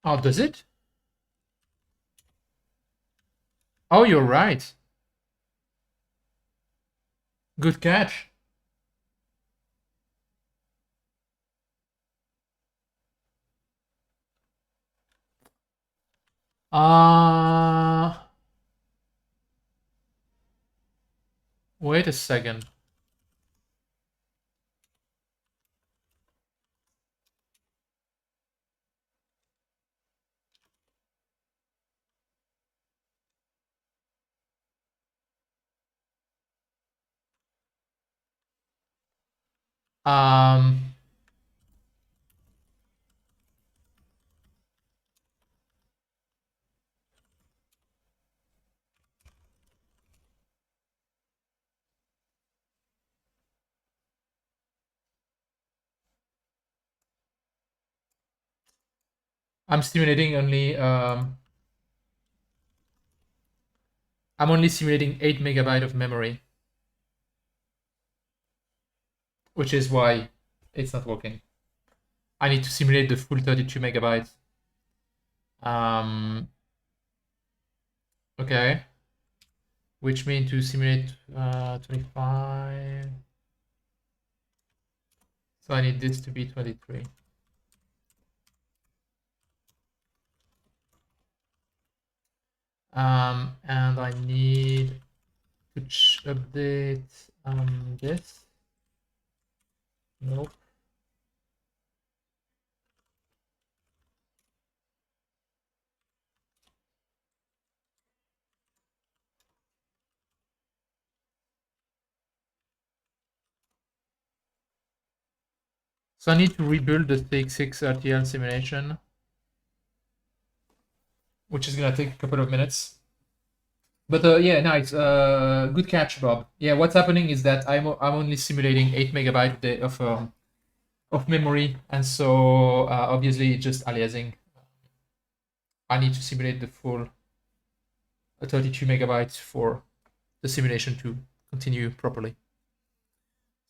Oh, does it? Oh, you're right. Good catch. Uh, Wait a second. Um, I'm simulating only I'm only simulating 8 megabyte of memory, which is why it's not working. I need to simulate the full 32 megabytes. Okay, which means to simulate 25. So I need this to be 23. And I need to update this. Nope. So I need to rebuild the TX6 RTL simulation, which is gonna take a couple of minutes. But yeah, nice. Good catch, Bob. Yeah, what's happening is that I'm only simulating 8 megabyte of memory, and so obviously just aliasing. I need to simulate the full 32 megabytes for the simulation to continue properly.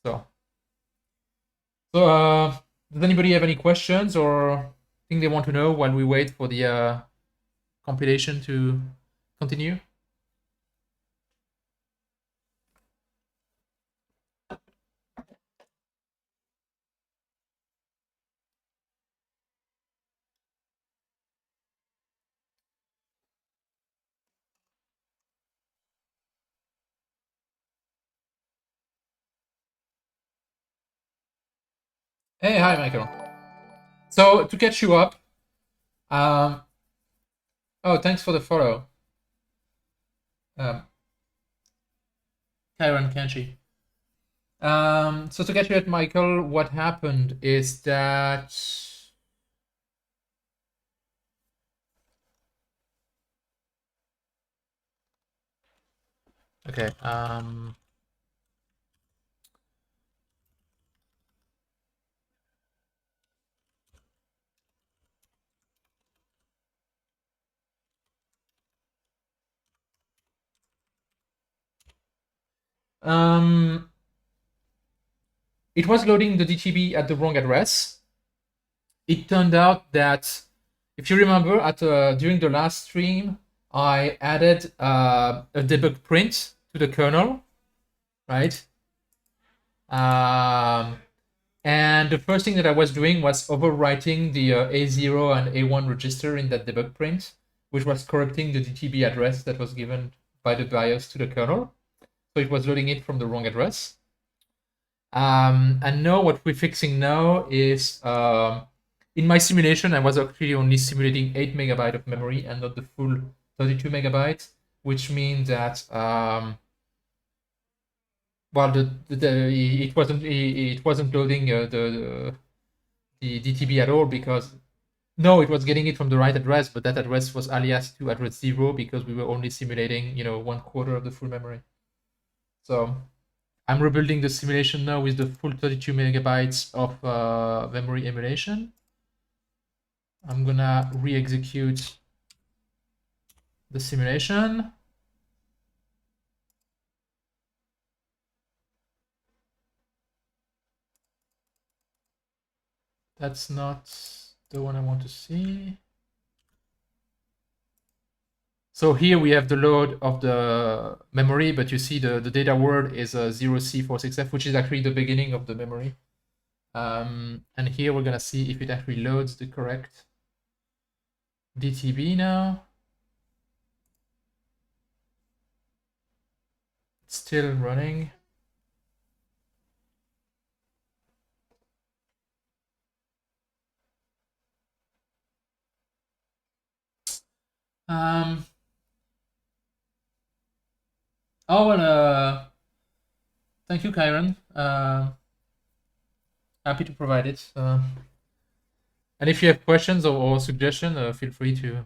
So, does anybody have any questions or thing they want to know while we wait for the compilation to continue? Hey, hi, Michael. So to catch you up, um, oh, thanks for the follow, um, Karen Kanchi. So to catch you up, Michael, what happened is that okay. Um, it was loading the DTB at the wrong address. It turned out that, if you remember, at during the last stream, I added a debug print to the kernel, right? And the first thing that I was doing was overwriting the A0 and A1 register in that debug print, which was corrupting the DTB address that was given by the BIOS to the kernel. So it was loading it from the wrong address. And now what we're fixing now is in my simulation, I was actually only simulating 8 megabyte of memory and not the full 32 megabytes, which means that well, it wasn't loading the DTB at all because no, it was getting it from the right address, but that address was aliased to address 0 because we were only simulating 1/4 of the full memory. So I'm rebuilding the simulation now with the full 32 megabytes of memory emulation. I'm gonna re-execute the simulation. That's not the one I want to see. So here we have the load of the memory, but you see the data word is 0C46F, which is actually the beginning of the memory. And here we're gonna see if it actually loads the correct DTB now. It's still running. Oh, well, thank you, Kyron. Happy to provide it. And if you have questions or suggestions, feel free to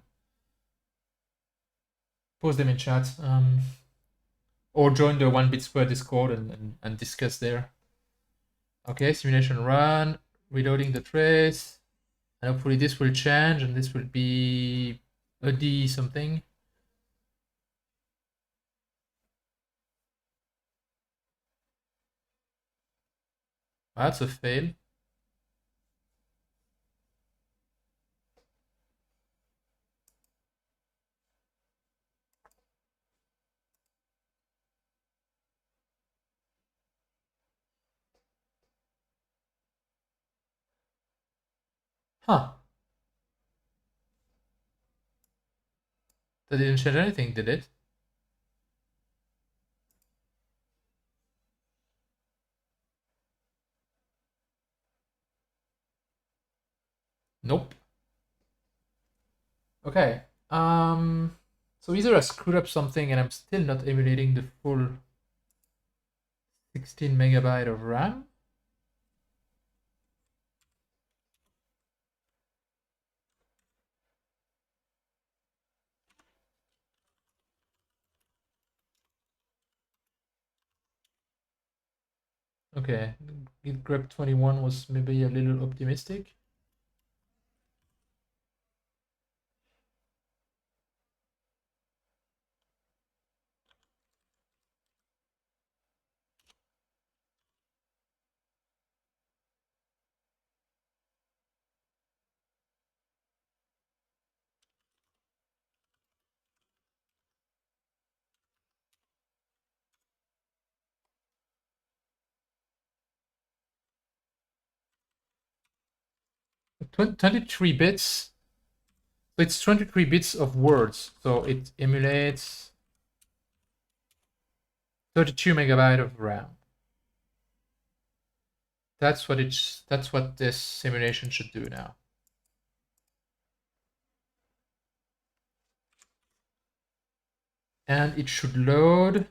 post them in chat. Or join the 1bit Square Discord and discuss there. Okay, simulation run, reloading the trace. And hopefully this will change and this will be a D something. That's a fail. Huh. That didn't change anything, did it? Nope. Okay. So either I screwed up something and I'm still not emulating the full 16 megabyte of RAM. Okay, git grep 21 was maybe a little optimistic. Tw 23 bits. So it's 23 bits of words. So it emulates 32 megabyte of RAM. That's what this simulation should do now. And it should load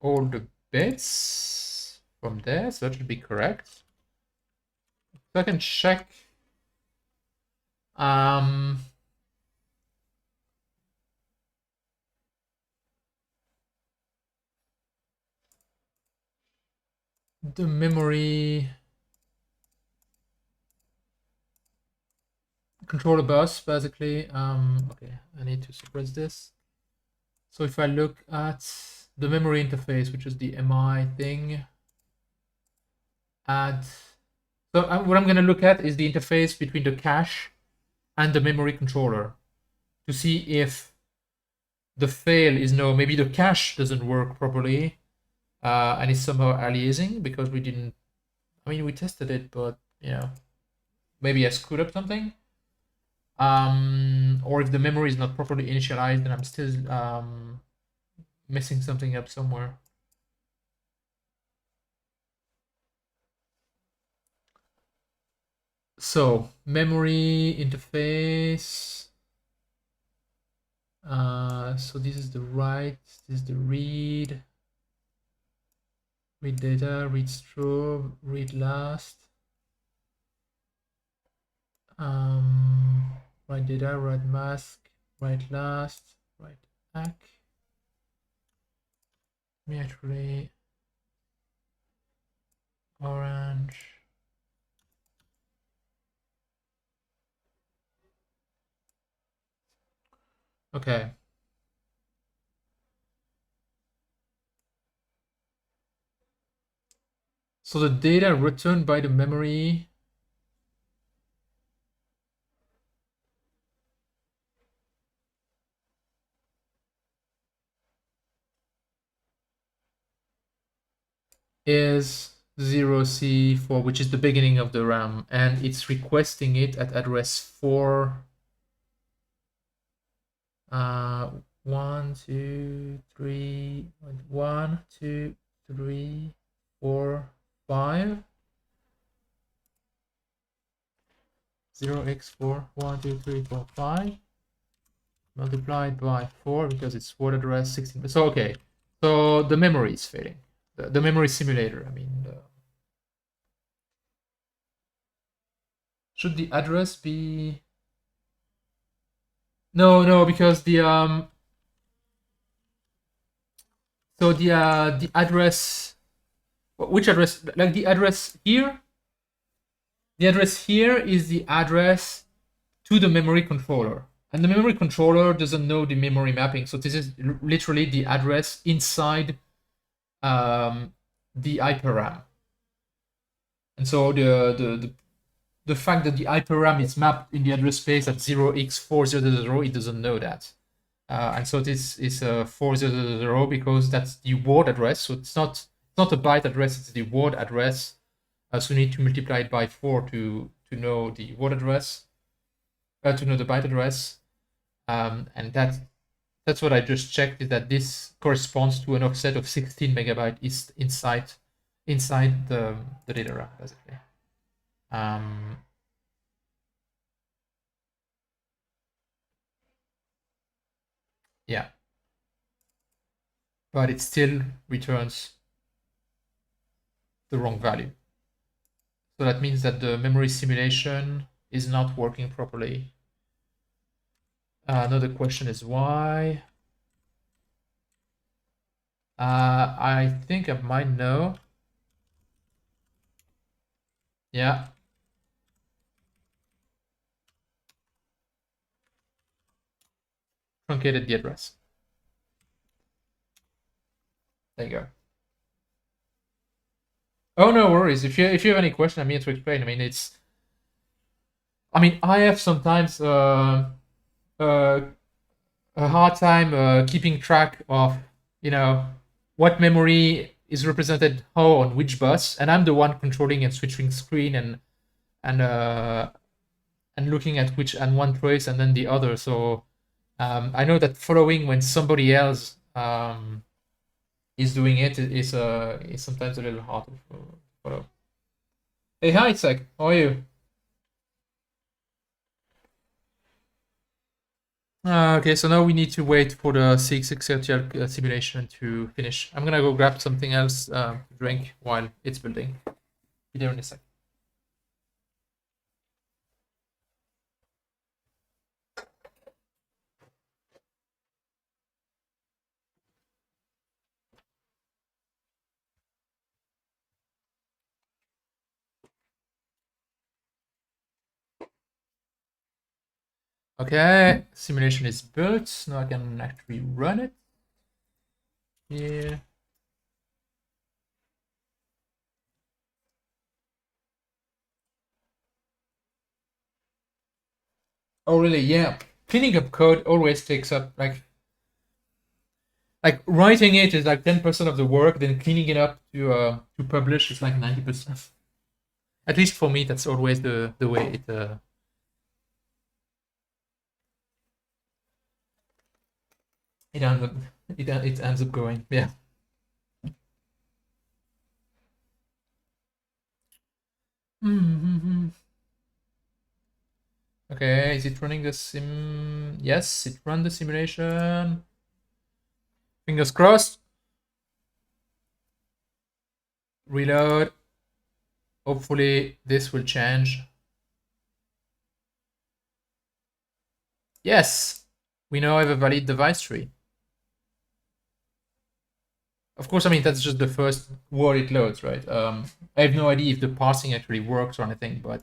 all the bits from there, so that should be correct. So I can check the memory controller bus, basically. Okay, I need to suppress this. So if I look at the memory interface, which is the MI thing, add. So what I'm going to look at is the interface between the cache and the memory controller to see if the fail is no, maybe the cache doesn't work properly and is somehow aliasing because we didn't, I mean, we tested it, but you know, maybe I screwed up something. Or if the memory is not properly initialized and I'm still messing something up somewhere. So memory interface. So this is the write, this is the read. Read data, read strobe, read last. Write data, write mask, write last, write ACK. Let me actually orange. Okay. So the data returned by the memory is 0C4, which is the beginning of the RAM, and it's requesting it at address 4. 1, 2, 3, 1, 2, 3, 4, 5. 0x4, 1, 2, 3, 4, 5. Multiplied by 4 because it's word address 16. So, okay. So the memory is failing. The memory simulator, I mean. Should the address be... No, because the so the address, which address? Like the address here. The address here is the address to the memory controller, and the memory controller doesn't know the memory mapping. So this is literally the address inside the HyperRAM. And so the fact that the HyperRAM is mapped in the address space at 0x400, it doesn't know that. And so this is 400 because that's the word address. So it's not a byte address, it's the word address. So you need to multiply it by 4 to know the word address, to know the byte address. And that's what I just checked, is that this corresponds to an offset of 16 megabyte is inside the data RAM, basically. Yeah, but it still returns the wrong value. So that means that the memory simulation is not working properly. Another question is why. I think I might know. Yeah. Truncated the address. There you go. Oh, no worries. If you have any question, I'm here to explain. I mean, I have sometimes a hard time keeping track of, what memory is represented how on which bus, and I'm the one controlling and switching screen and looking at which and one trace and then the other. So I know that following when somebody else is doing it is sometimes a little hard to follow. Hey, hi, Isaac. How are you? Okay, so now we need to wait for the CX6 simulation to finish. I'm gonna go grab something else to drink while it's building. Be there in a sec. Okay, simulation is built. Now I can actually run it. Yeah. Oh, really? Yeah. Cleaning up code always takes up like writing it is like 10% of the work. Then cleaning it up to publish is like 90%. At least for me, that's always the way it ends up going. Yeah. Okay, is it running the sim? Yes, it ran the simulation. Fingers crossed. Reload. Hopefully this will change. Yes, we now have a valid device tree. Of course, I mean, that's just the first word it loads, right? I have no idea if the parsing actually works or anything, but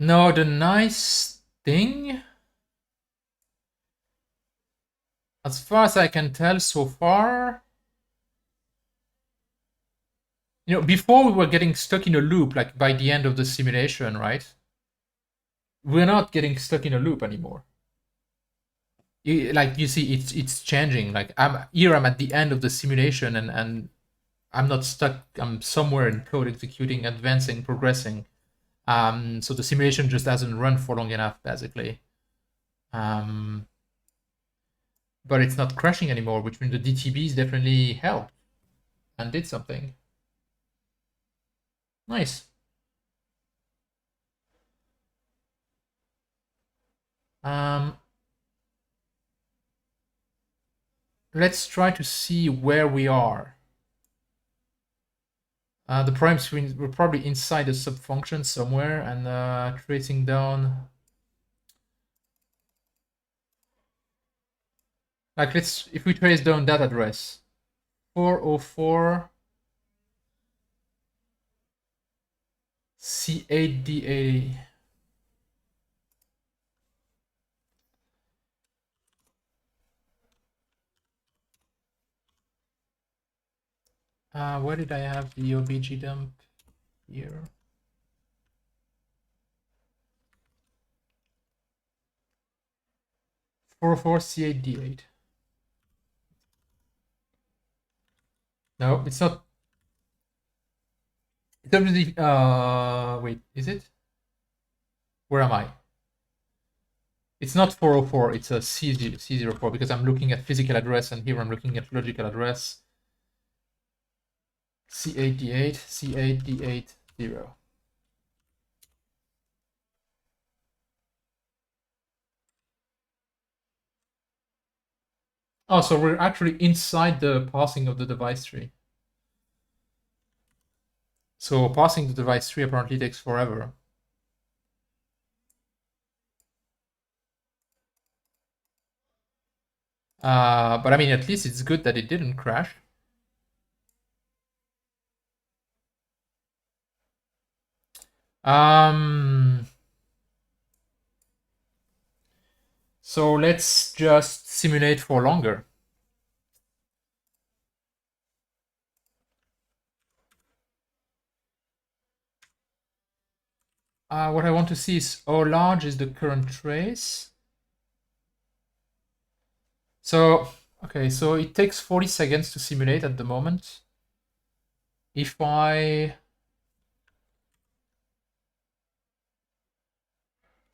no, the nice thing, as far as I can tell so far, You know, before we were getting stuck in a loop, like by the end of the simulation, right? We're not getting stuck in a loop anymore. Like you see, it's changing. Like I'm at the end of the simulation, and I'm not stuck. I'm somewhere in code, executing, advancing, progressing. So the simulation just hasn't run for long enough, basically. But it's not crashing anymore, which means the DTBs definitely helped and did something. Nice. Let's try to see where we are. The prime screen, we're probably inside a subfunction somewhere, and tracing down. Like if we trace down that address, 404 C8DA. Where did I have the OBG dump? Here. 404 C8D8. No, it's not. It's obviously. Wait, is it? Where am I? It's not 404, it's a C04 because I'm looking at physical address and here I'm looking at logical address. C8D8, C8D80. Oh, so we're actually inside the parsing of the device tree. So parsing the device tree apparently takes forever. But I mean, at least it's good that it didn't crash. So let's just simulate for longer. What I want to see is how large is the current trace. So, okay, so it takes 40 seconds to simulate at the moment. If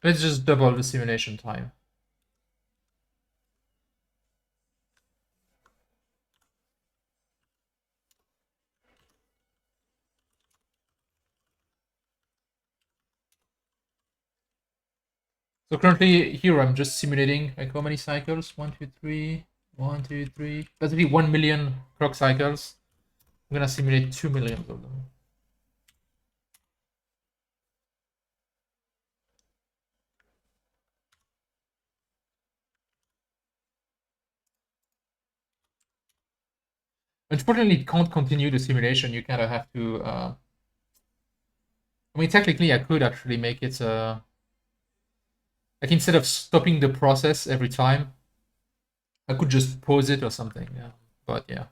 let's just double the simulation time. So currently here I'm just simulating like how many cycles? 1, 2, 3, 1, 2, 3. Basically 1 million clock cycles. I'm gonna simulate 2 million of them. Unfortunately, it can't continue the simulation. You kind of have to. I mean, technically, I could actually make it like instead of stopping the process every time, I could just pause it or something. Yeah, but yeah,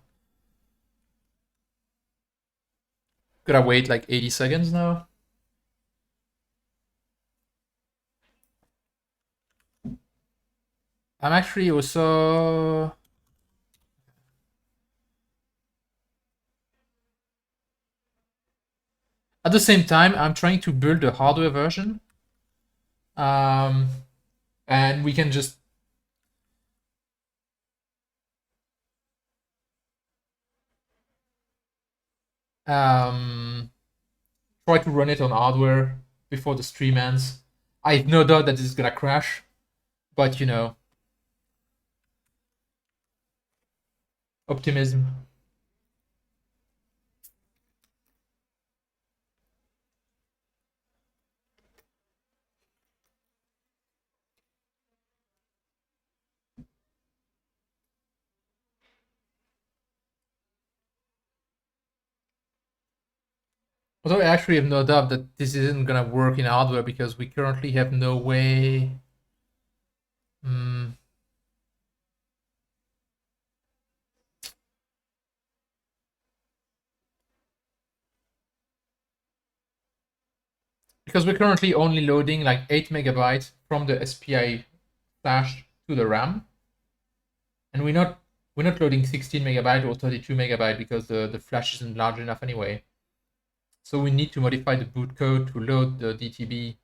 gotta wait like 80 seconds now. I'm actually also. At the same time, I'm trying to build a hardware version. And we can just try to run it on hardware before the stream ends. I have no doubt that this is gonna crash, but you know, optimism. Although I actually have no doubt that this isn't gonna work in hardware because we currently have no way. because we're currently only loading like 8 megabytes from the SPI flash to the RAM, and we're not loading 16 megabyte or 32 megabyte because the flash isn't large enough anyway. So we need to modify the boot code to load the DTB.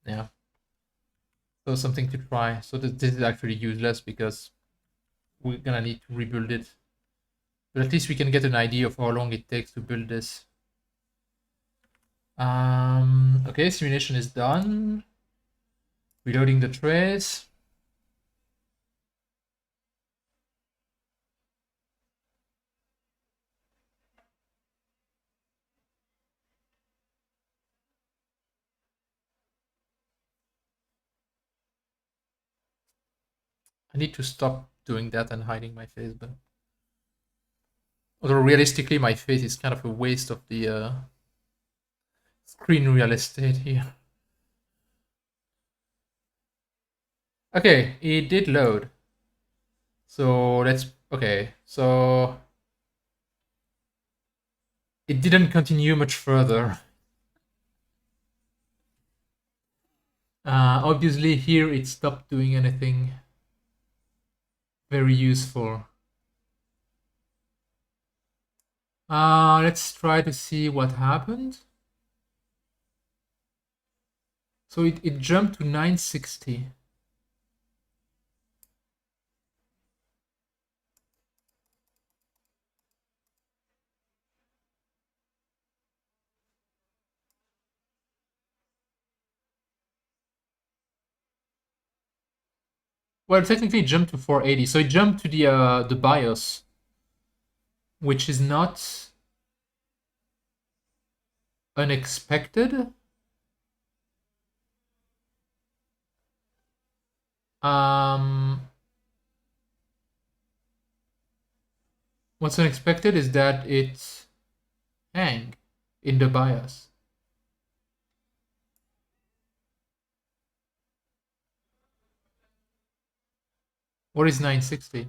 Yeah. So something to try. So this is actually useless because we're gonna need to rebuild it. But at least we can get an idea of how long it takes to build this. Okay, simulation is done. Reloading the trace. I need to stop doing that and hiding my face, but although realistically my face is kind of a waste of the screen real estate here. Okay, it did load. So okay, so it didn't continue much further. Obviously here it stopped doing anything very useful. Let's try to see what happened. So it jumped to 960. Well, technically it jumped to 480. So it jumped to the BIOS, which is not unexpected. What's unexpected is that it hang in the BIOS. What is 960?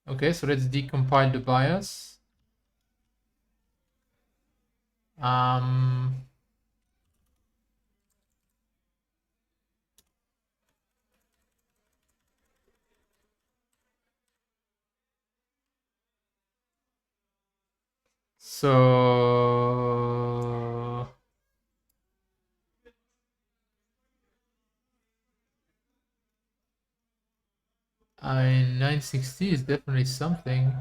Okay, so let's decompile the BIOS. So I mean, 960 is definitely something.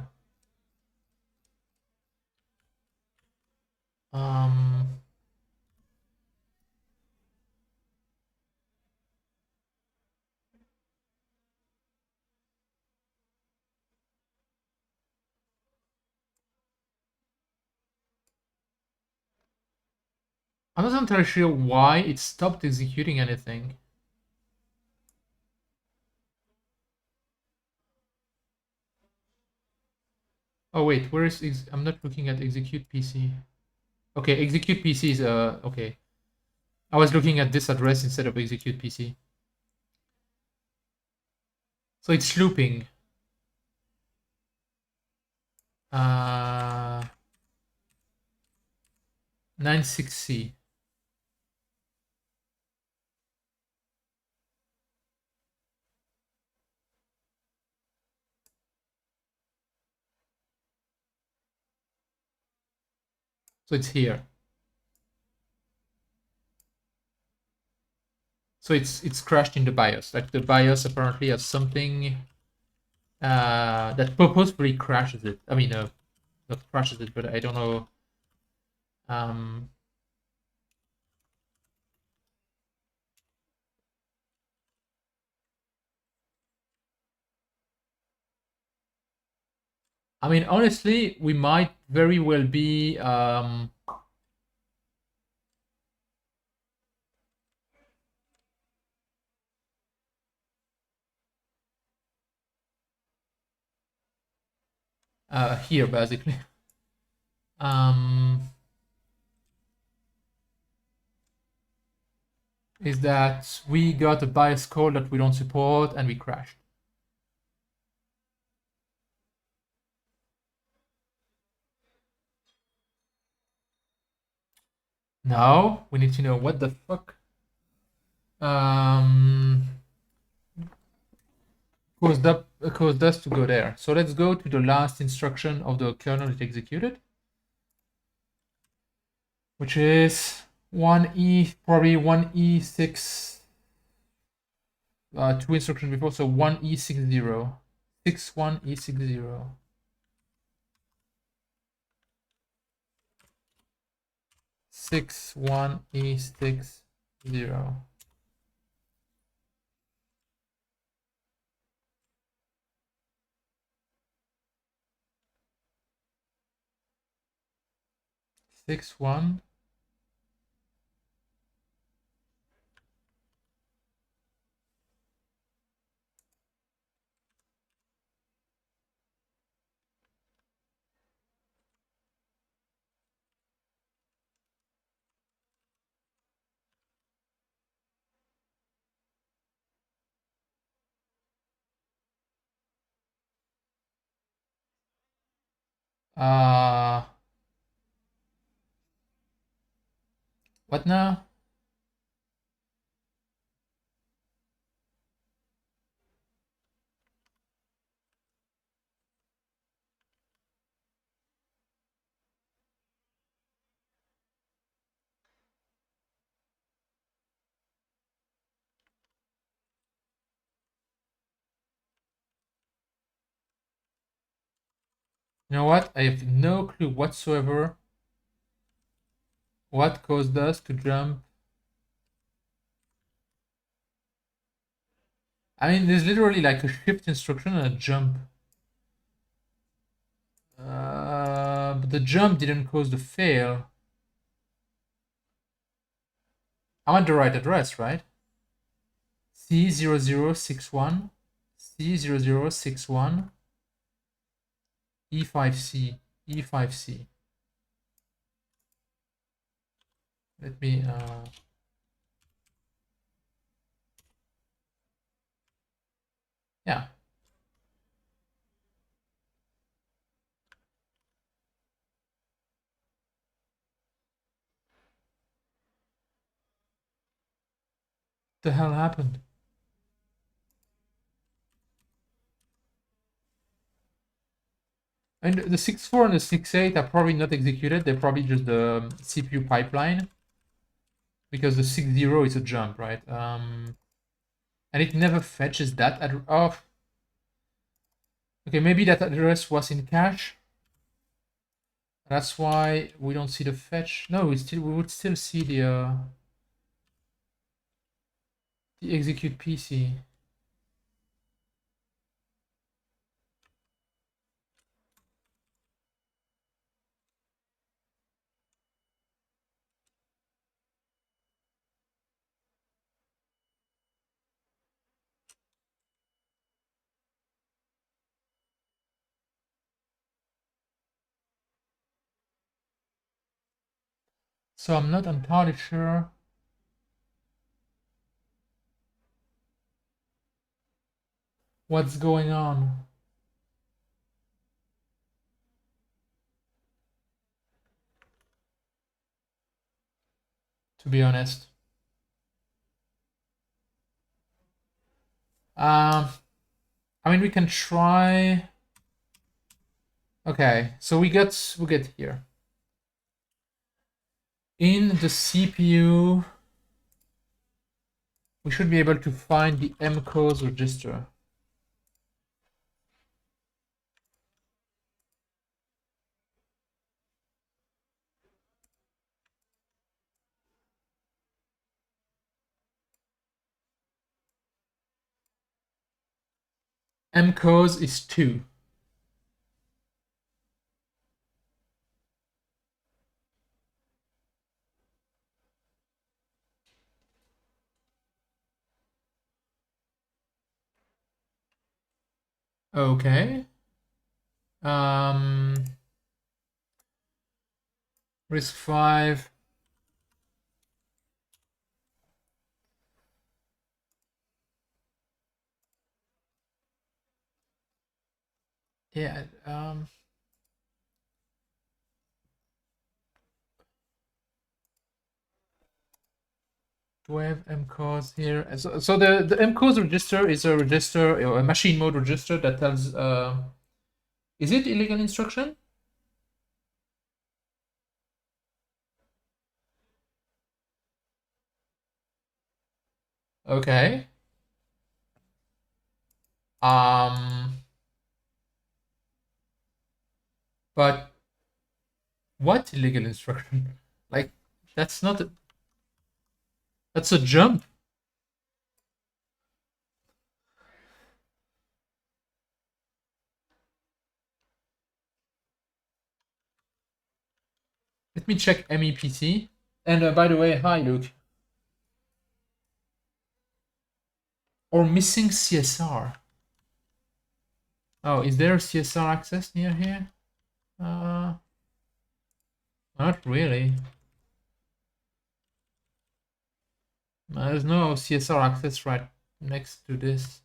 I'm not entirely sure why it stopped executing anything. Oh wait, where is I'm not looking at execute PC. Okay, execute PC is okay. I was looking at this address instead of execute PC. So it's looping. 96C. So it's here. So it's crashed in the BIOS. Like the BIOS apparently has something that purposefully crashes it. I mean, not crashes it, but I don't know. I mean, honestly, we might very well be here basically. Is that we got a BIOS code that we don't support and we crashed. Now we need to know what the fuck caused us to go there. So let's go to the last instruction of the kernel it executed, which is 1E, probably 1E6, two instructions before, so 1E60, 61E60. 61E60. 61. What now? You know what? I have no clue whatsoever what caused us to jump. I mean, there's literally like a shift instruction and a jump. But the jump didn't cause the fail. I'm at the right address, right? C0061, C0061, E5C, E5C. Let me, yeah. The hell happened? And the 6.4 and the 6.8 are probably not executed. They're probably just the CPU pipeline, because the 6.0 is a jump, right? And it never fetches that address. Oh, okay, maybe that address was in cache. That's why we don't see the fetch. No, we would still see the execute PC. So I'm not entirely sure what's going on. To be honest. I mean, we can try. Okay, so we get here. In the CPU, we should be able to find the mcos register. Mcos is 2. Okay. Risk 5. Yeah. Do I have mcause here? So the mcause register is a register, a machine mode register that tells. Is it illegal instruction? Okay. But what illegal instruction? Like, that's not. That's a jump. Let me check MEPC. And by the way, hi Luke. Or missing CSR. Oh, is there CSR access near here? Not really. There's no CSR access right next to this.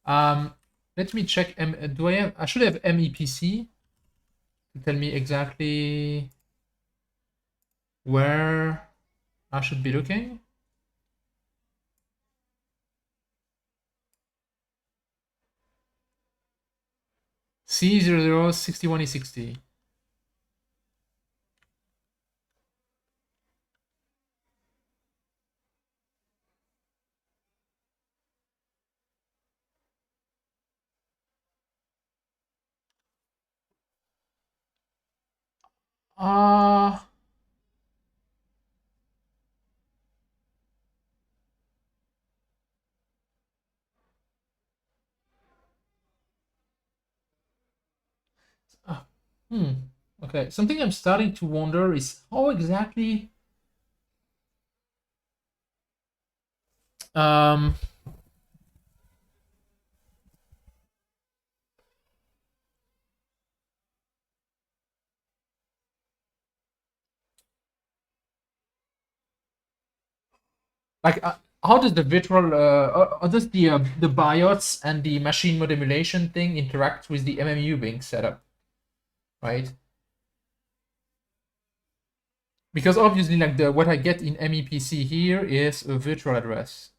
Let me check. Do I have? I should have MEPC to tell me exactly where I should be looking. C0061E60. Uh Okay. Something I'm starting to wonder is how exactly um like how does the virtual how does the BIOS and the machine mode emulation thing interact with the MMU being set up, right? Because obviously, like the what I get in MEPC here is a virtual address,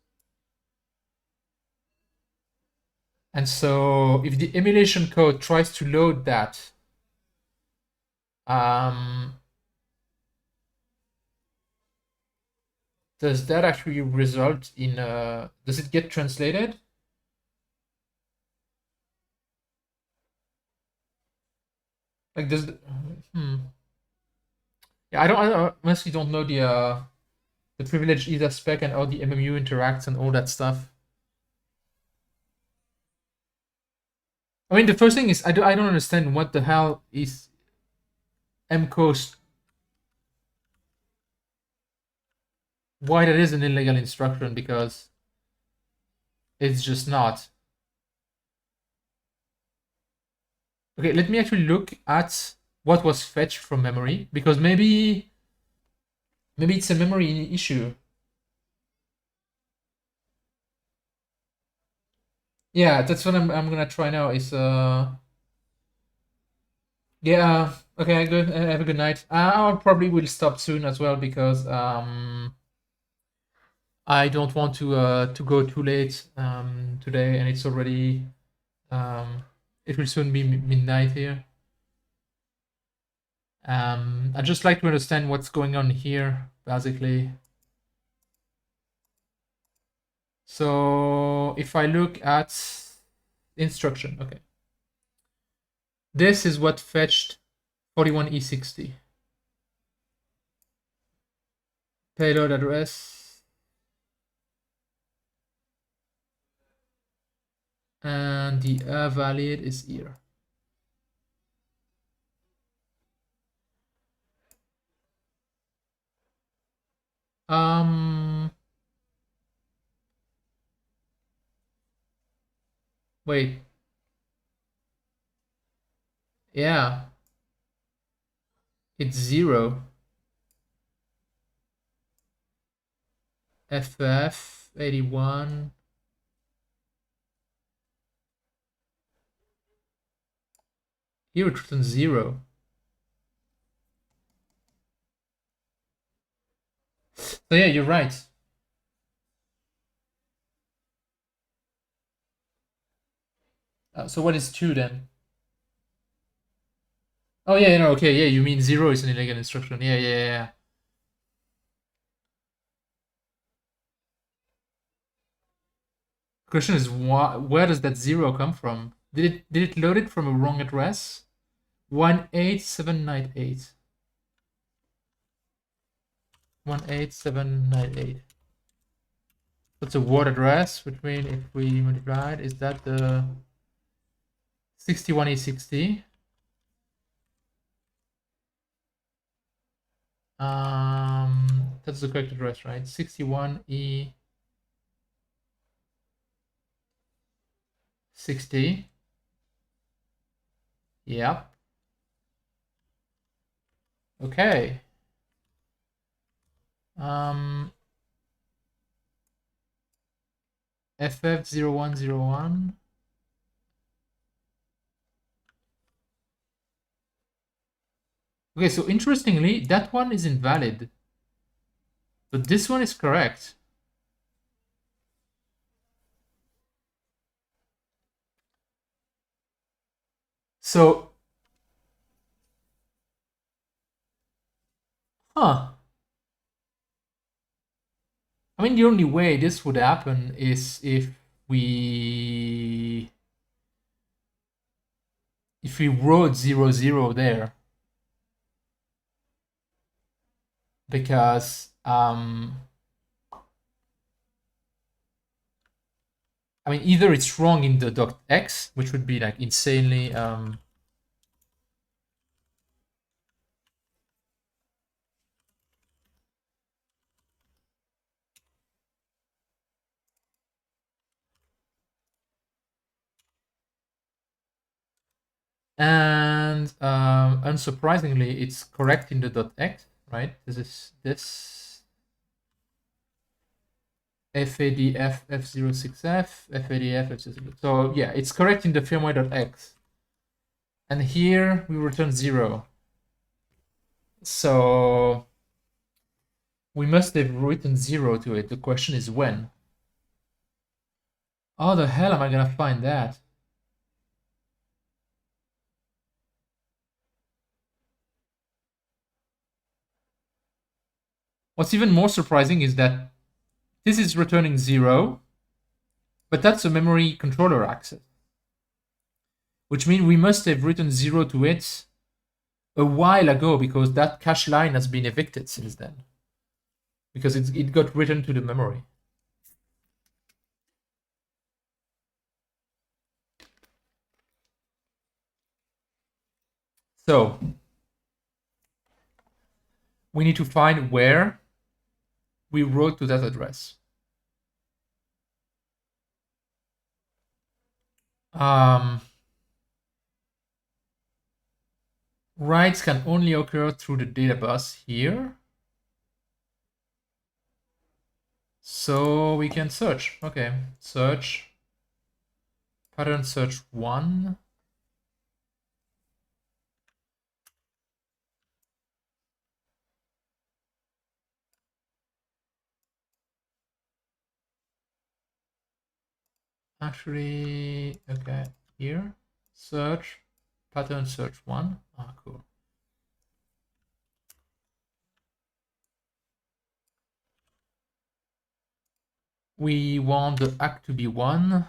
and so if the emulation code tries to load that, does that actually result in does it get translated? Like does yeah, I honestly don't know the privileged ether spec and how the MMU interacts and all that stuff. I mean, the first thing is I don't understand what the hell is mcause, why that is an illegal instruction, because it's just not. Okay, let me actually look at what was fetched from memory, because maybe it's a memory issue. Yeah, that's what I'm gonna try now. Is yeah, okay, good. Have a good night. I probably will stop soon as well because I don't want to go too late today, and it's already it will soon be midnight here. I'd just like to understand what's going on here, basically. So if I look at instruction, okay. This is what fetched 41E60. Payload address. And the valid is here. Wait. Yeah. It's 0. FF81. Here it returns 0. So yeah, you're right. So what is 2 then? Oh yeah, no, okay, yeah, you mean 0 is an illegal instruction. Yeah, yeah, yeah. Question is, where does that 0 come from? Did it load it from a wrong address? 18798. 18798. That's a word address, which means if we multiply it, is that the 61E60? That's the correct address, right? 61E60. Yep. Okay. FF0101. Okay, so interestingly, that one is invalid, but this one is correct. So, I mean, the only way this would happen is if we wrote 00 there, because I mean, either it's wrong in the .x, which would be like insanely and unsurprisingly, it's correct in the .x, right? This FADF F06F, FADF F06. So yeah, it's correct in the firmware.x. And here we return 0. So we must have written 0 to it. The question is when. How the hell am I gonna find that? What's even more surprising is that this is returning 0, but that's a memory controller access, which means we must have written 0 to it a while ago, because that cache line has been evicted since then, because it got written to the memory. So we need to find where we wrote to that address. Writes can only occur through the data bus here. So we can search. Okay, search. Pattern search 1. Actually, okay, here. Search. Pattern search 1. Ah, cool. We want the act to be 1.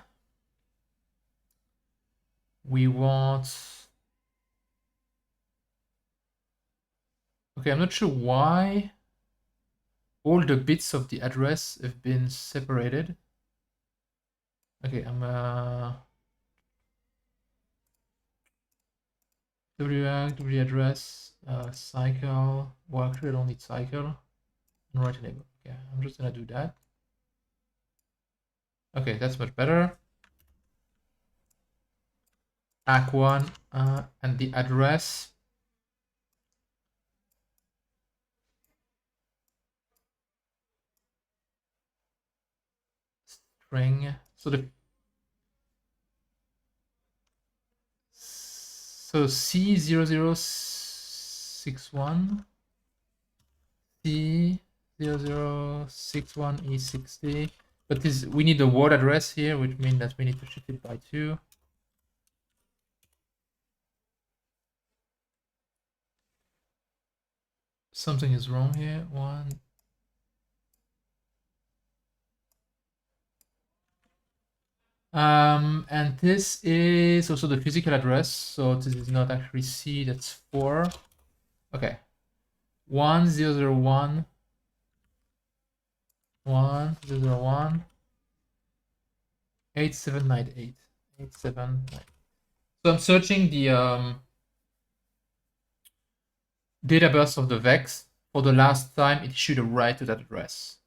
We want... Okay, I'm not sure why all the bits of the address have been separated. Okay, I'm W address, cycle. Well, actually, I don't need cycle. And write enable. Okay, I'm just gonna do that. Okay, that's much better. ACK1 and the address. String. So C0061. C0061E60. But we need a word address here, which means that we need to shift it by 2. Something is wrong here. One. And this is also the physical address. So this is not actually C, that's 4. Okay. 1001 1001 8798 879. So I'm searching the data bus of the VEX for the last time it issued a write to that address.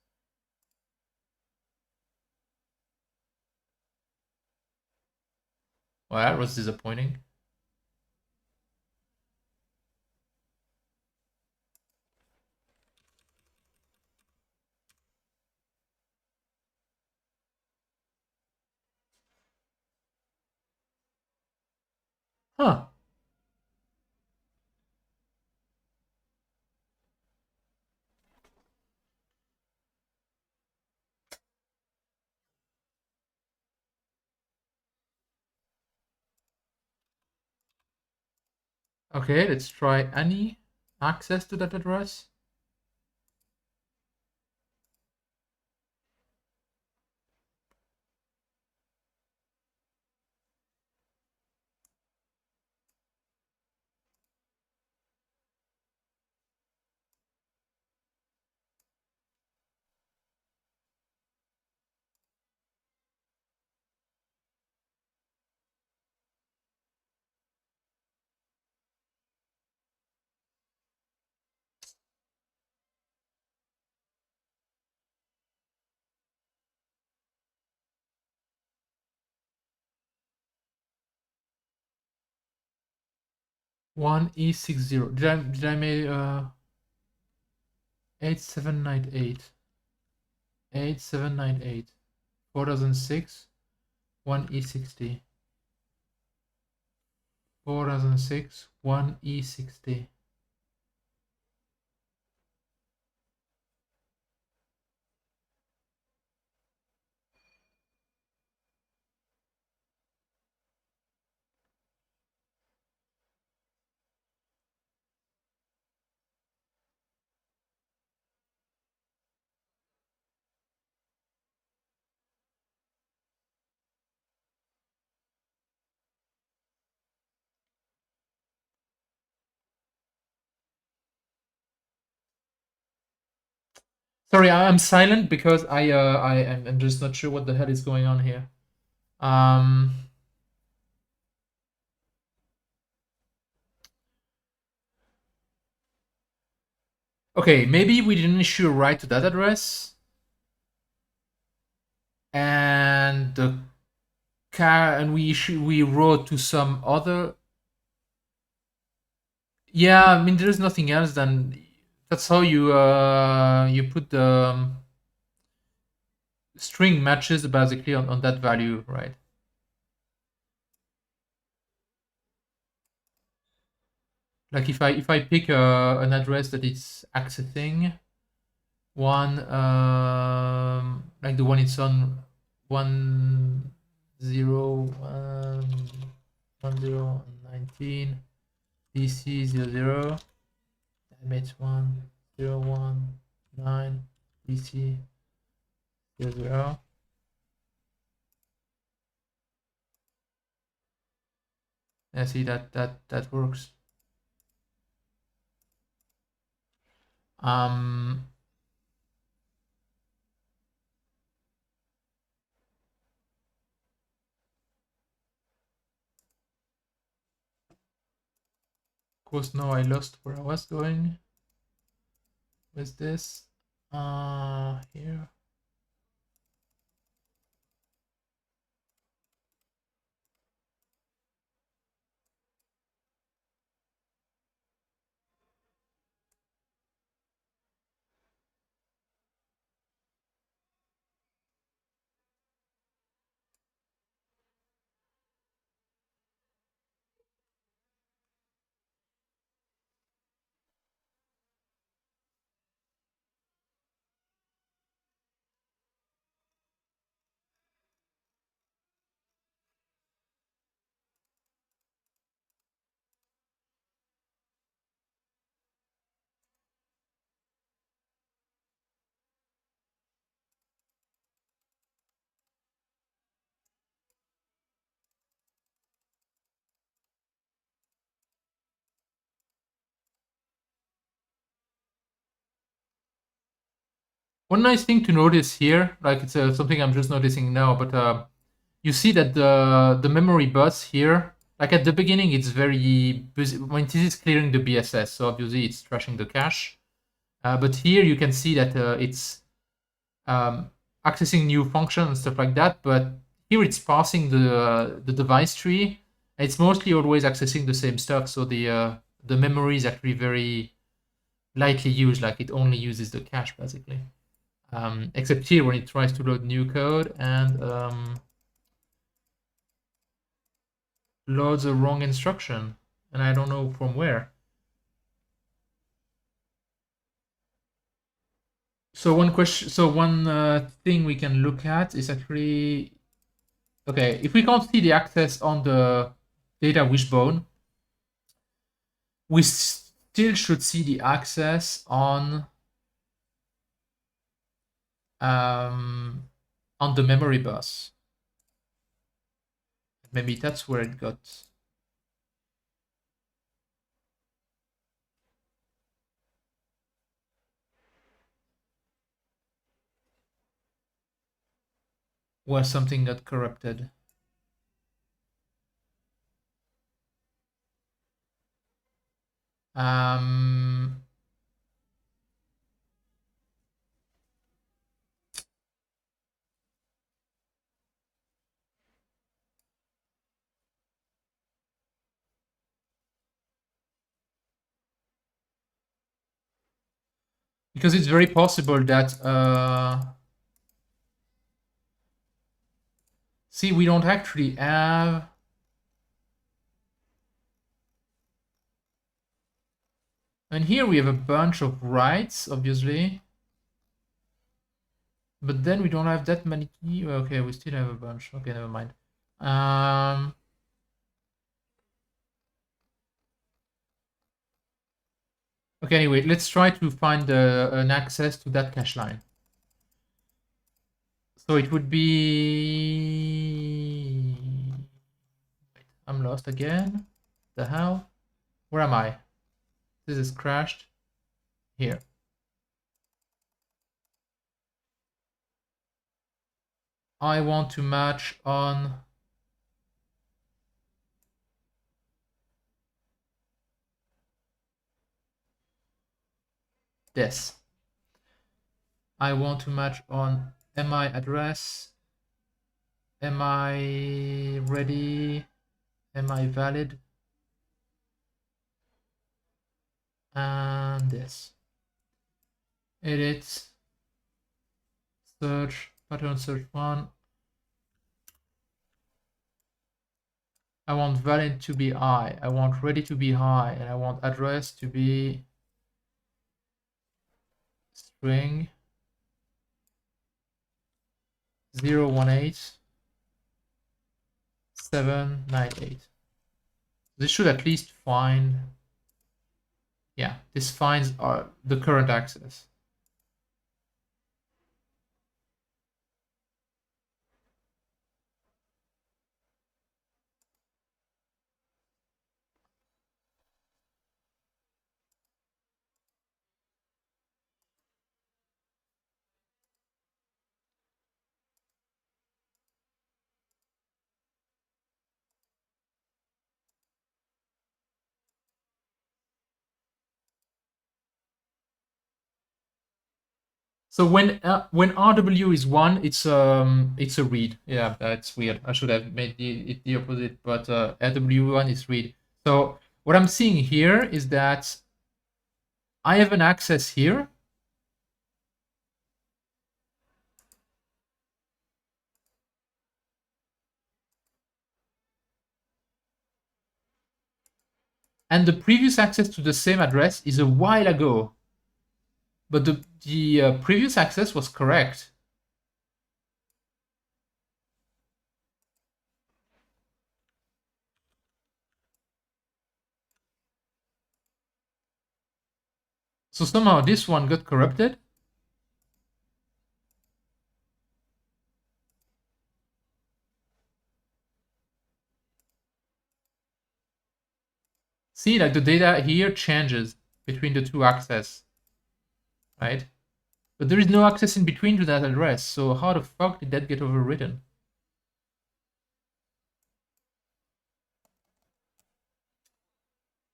Well, that was disappointing. Huh. Okay, let's try any access to that address. One E60. Did I make 8798 8798 4006 one E60 4006 one E60. Sorry, I'm silent because I'm just not sure what the hell is going on here. Okay, maybe we didn't issue a write to that address, and the we wrote to some other. Yeah, I mean there's nothing else than that's how you put the string matches basically on that value, right? Like if I pick an address that it's accessing one like the one it's on 1019 DC00 MH1019 DC00. I see that works. Of course now I lost where I was going with this. Here. One nice thing to notice here, like it's something I'm just noticing now, but you see that the memory bus here, like at the beginning, it's very busy when this is clearing the BSS, so obviously it's trashing the cache. But here you can see that it's accessing new functions and stuff like that. But here it's passing the device tree. And it's mostly always accessing the same stuff, so the memory is actually very lightly used. Like it only uses the cache basically. Except here when it tries to load new code and loads a wrong instruction, and I don't know from where. So one question, so one thing we can look at is actually, okay, if we can't see the access on the data wishbone, we still should see the access on the memory bus. Maybe that's where it got. Where something got corrupted. Because it's very possible that see, we don't actually have. And here we have a bunch of writes, obviously. But then we don't have that many. Okay, we still have a bunch. Okay, never mind. Okay, anyway, let's try to find an access to that cache line. So it would be. Wait, I'm lost again. The hell? Where am I? This is crashed. Here. I want to match on this. I want to match on mi address, mi ready, mi valid, and this. Edit, search, pattern search one. I want valid to be high, I want ready to be high, and I want address to be string 018.798. This should at least find, yeah, this finds the current access. So when RW is 1, it's a read. Yeah, that's weird. I should have made it the opposite, but RW1 is read. So what I'm seeing here is that I have an access here. And the previous access to the same address is a while ago. But the previous access was correct. So somehow this one got corrupted. See, like the data here changes between the two access, right? But there is no access in between to that address, so how the fuck did that get overwritten?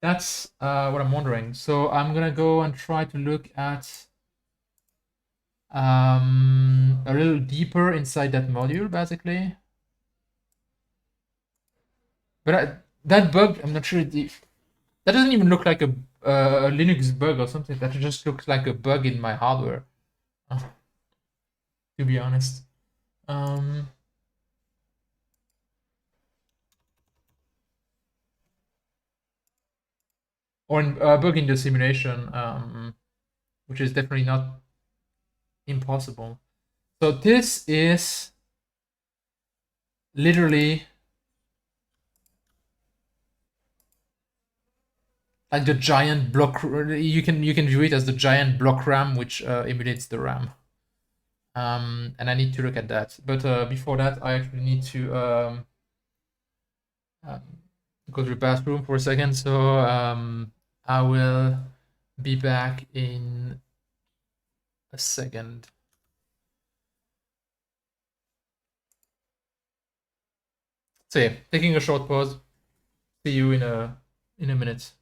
That's what I'm wondering. So I'm gonna go and try to look at a little deeper inside that module, basically. But that bug, I'm not sure. That doesn't even look like a Linux bug or something. That just looks like a bug in my hardware, to be honest. Um, or a bug in the simulation, which is definitely not impossible. So this is literally like the giant block. You can view it as the giant block RAM, which emulates the RAM. And I need to look at that. But before that, I actually need to um, go to the bathroom for a second. So I will be back in a second. So yeah, taking a short pause. See you in a minute.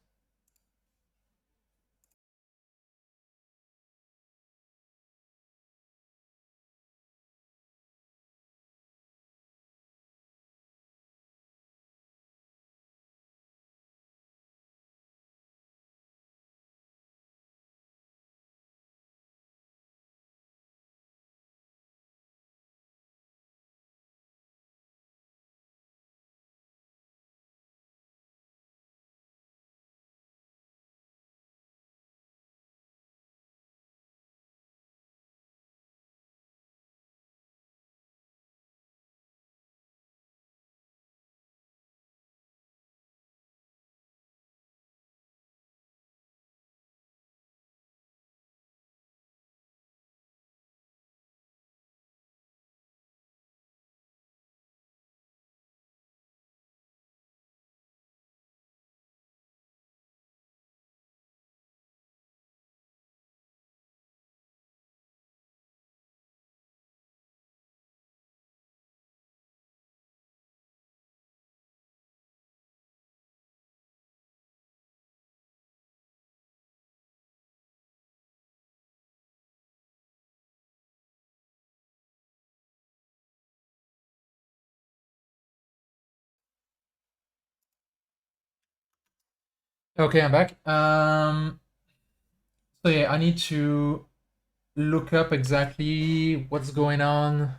Okay, I'm back. So yeah, I need to look up exactly what's going on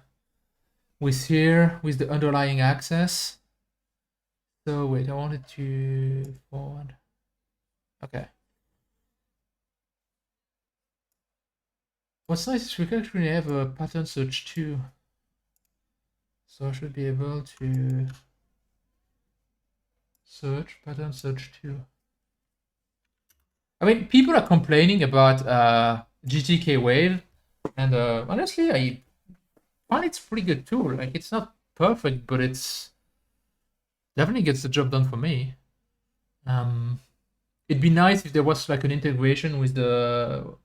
with the underlying access. So wait, I wanted to forward. Okay. What's nice is we can actually have a pattern search too. So I should be able to search pattern search too. I mean, people are complaining about GTK Wave, and honestly, I find it's a pretty good tool. Like, it's not perfect, but it's definitely gets the job done for me. It'd be nice if there was like an integration with the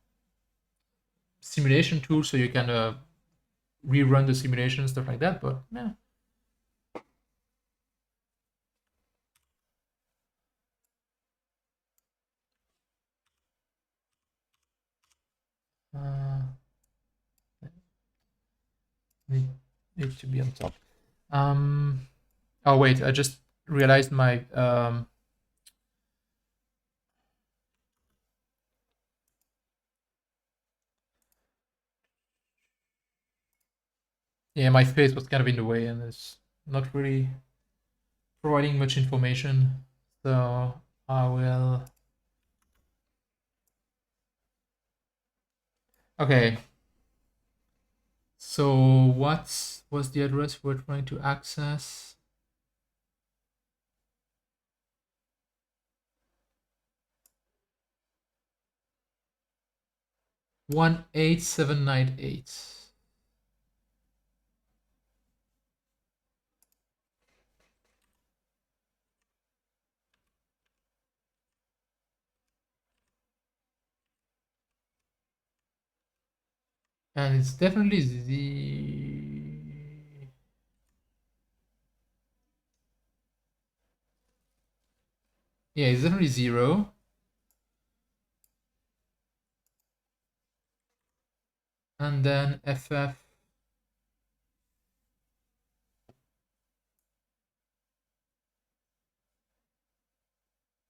simulation tool, so you can rerun the simulation stuff like that. But yeah. Uh, need to be on top. Oh wait, I just realized my yeah, my face was kind of in the way, and it's not really providing much information. So I will. Okay. So what was the address we're trying to access? 18798. And it's definitely yeah, it's definitely 0. And then FF.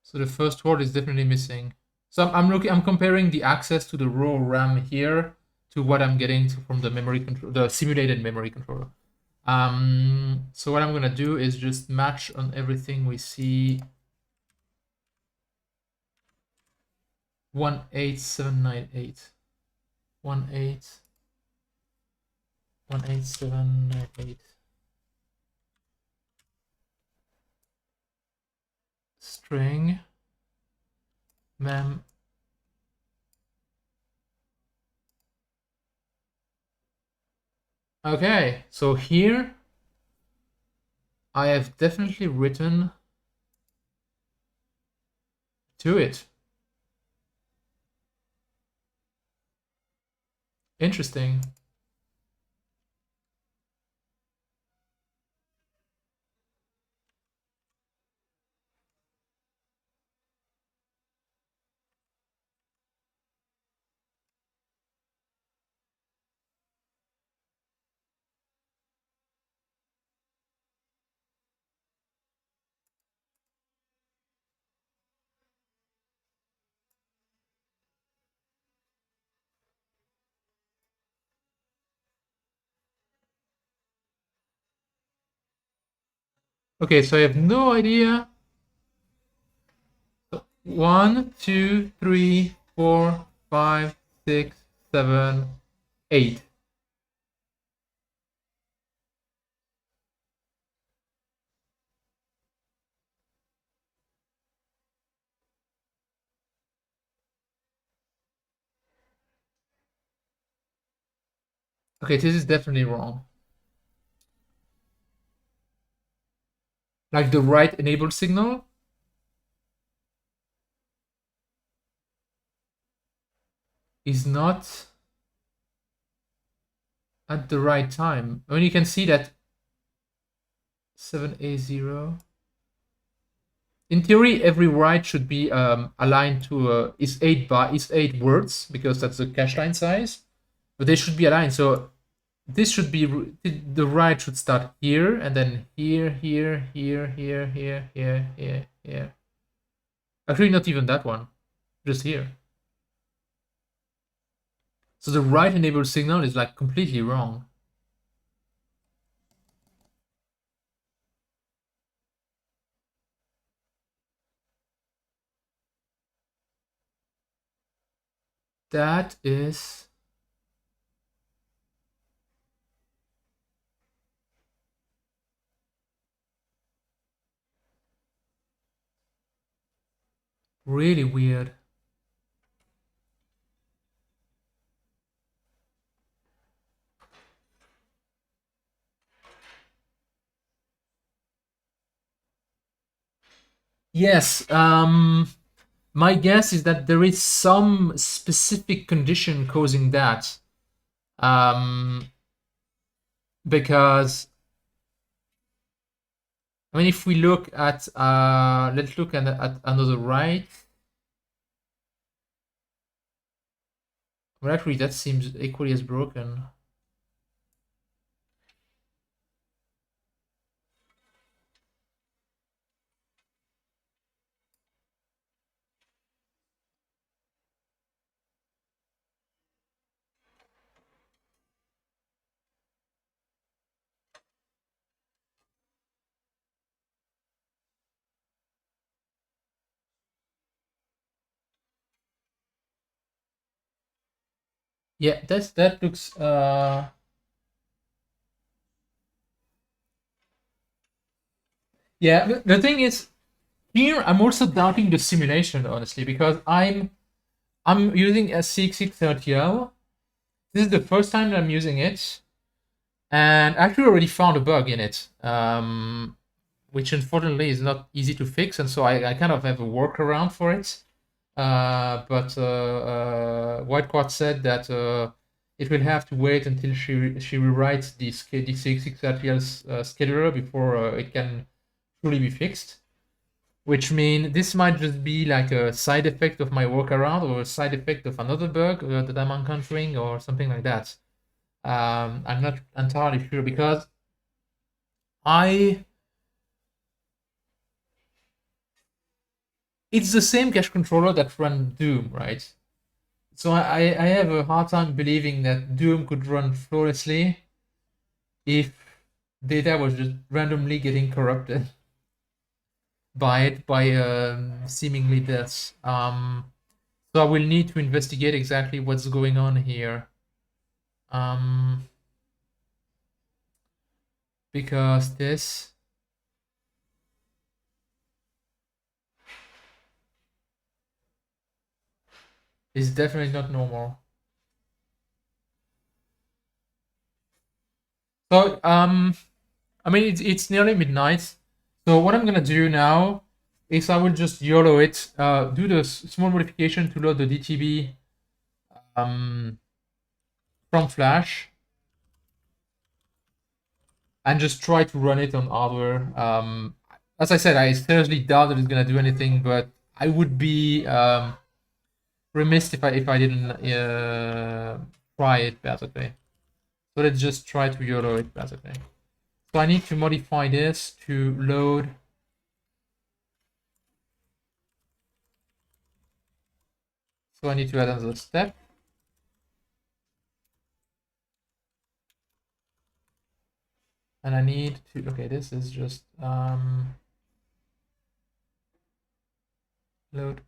So the first word is definitely missing. So I'm comparing the access to the raw RAM here to what I'm getting from the memory control, the simulated memory controller. So what I'm gonna do is just match on everything we see. 18798. 18798. String mem. Okay, so here I have definitely written to it. Interesting. Okay, so I have no idea. 1, 2, 3, 4, 5, 6, 7, 8. Okay, this is definitely wrong. Like the right enable signal is not at the right time. I mean, you can see that 7A0. In theory, every write should be aligned to is 8 words because that's the cache line size, but they should be aligned. So this should be the write should start here and then here, here, here, here, here, here, here, here. Actually, not even that one, just here. So the write enable signal is like completely wrong. That is really weird. Yes, my guess is that there is some specific condition causing that. Because I mean, if we look at let's look at another write. Well, actually, that seems equally as broken. Yeah, that looks yeah, the thing is here I'm also doubting the simulation honestly because I'm using a CX630L. This is the first time that I'm using it, and I actually already found a bug in it, which unfortunately is not easy to fix, and so I kind of have a workaround for it. But White Quad said that it will have to wait until she rewrites the x86 scheduler before it can truly be fixed. Which means this might just be like a side effect of my workaround or a side effect of another bug that I'm encountering or something like that. I'm not entirely sure because it's the same cache controller that runs Doom, right? So I have a hard time believing that Doom could run flawlessly if data was just randomly getting corrupted by it by seemingly deaths. So I will need to investigate exactly what's going on here. Because this is definitely not normal. So I mean it's nearly midnight. So what I'm gonna do now is I will just YOLO it, do the small modification to load the DTB from Flash, and just try to run it on hardware. As I said, I seriously doubt that it's gonna do anything, but I would be remiss if I didn't try it basically. So let's just try to YOLO it basically. So I need to modify this to load. So I need to add another step. And I need to, okay, this is just load.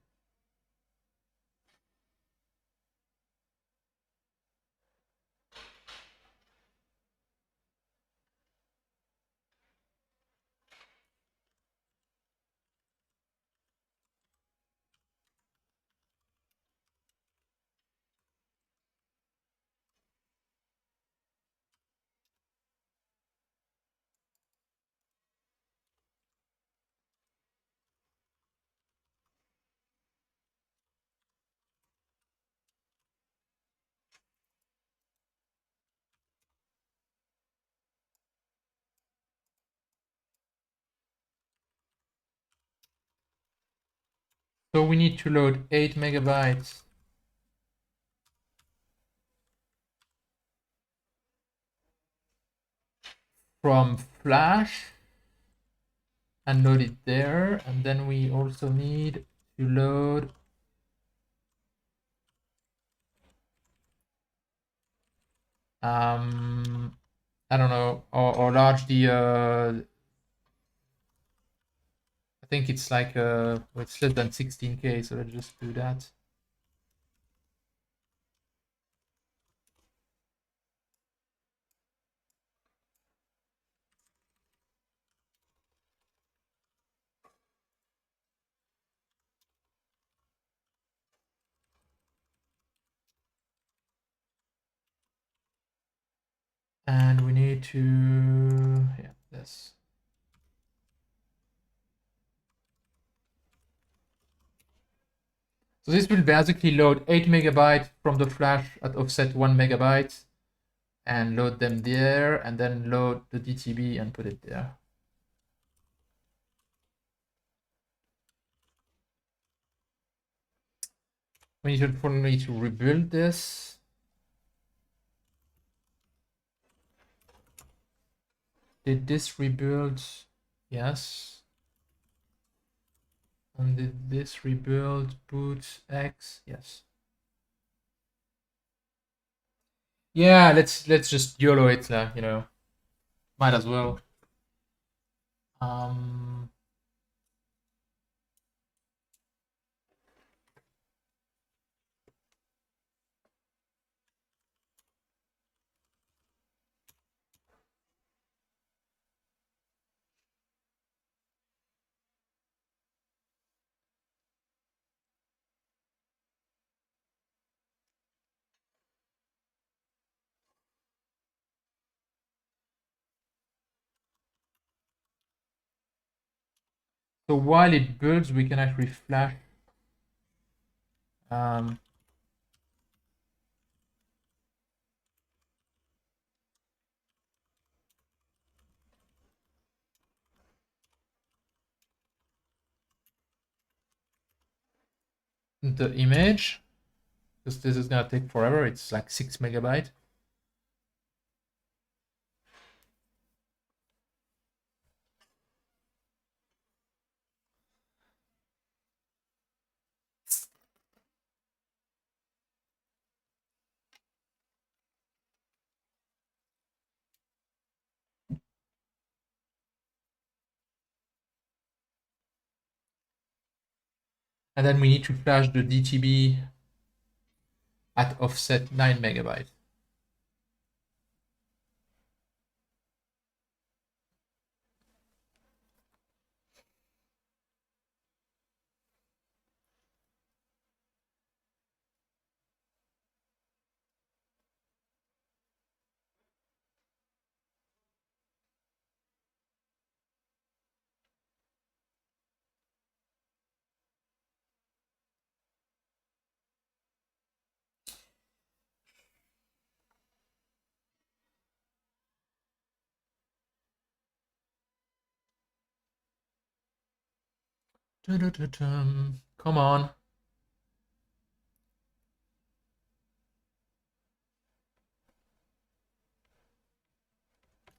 So we need to load 8 megabytes from Flash and load it there. And then we also need to load I don't know, or large the I think it's like it's less than 16K, so let's just do that. And we need to, yeah, this. So this will basically load 8 megabytes from the flash at offset 1 megabyte and load them there, and then load the DTB and put it there. We need to rebuild this. Did this rebuild? Yes. And did this rebuild boot X? Yes. Yeah, let's just YOLO it, you know. Might as well. So while it builds, we can actually flash. the image, because this is gonna take forever. It's like 6 megabytes. And then we need to flash the DTB at offset 9 megabytes. Come on.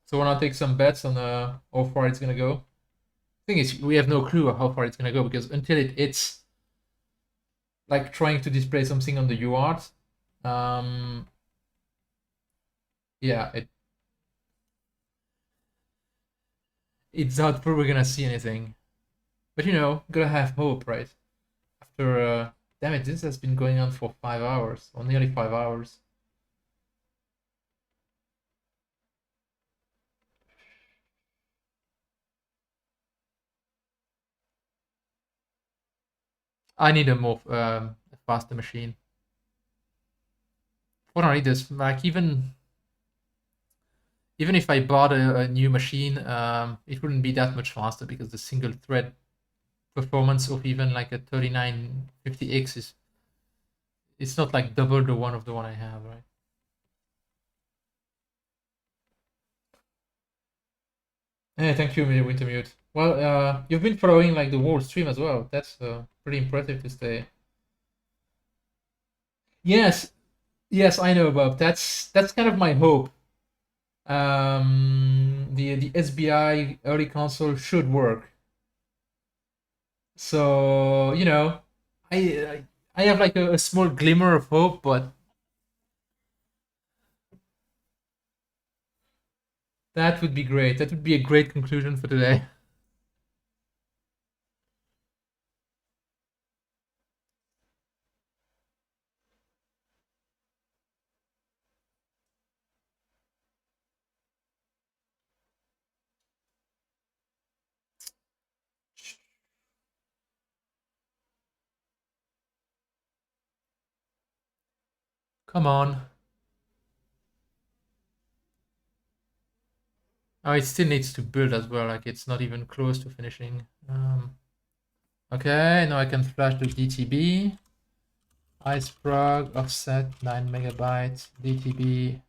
So wanna take some bets on how far it's gonna go? Thing is, we have no clue how far it's gonna go, because until it's like trying to display something on the UART, yeah, it's doubtful we're gonna see anything. But you know, gotta have hope, right? After damn it, this has been going on for 5 hours, or nearly 5 hours. I need a more faster machine. What I need is like even if I bought a new machine, it wouldn't be that much faster, because the single thread performance of even like a 3950X is, it's not like double the one of the one I have, right? Hey, thank you, Wintermute. Well, you've been following like the whole stream as well. That's pretty impressive to stay. Yes, yes, I know, Bob. That's kind of my hope. The SBI early console should work. So you know, I have like a small glimmer of hope, but that would be great. That would be a great conclusion for today. Come on. Oh, it still needs to build as well. Like it's not even close to finishing. Okay, now I can flash the DTB. iCEBreaker offset 9 megabytes. DTB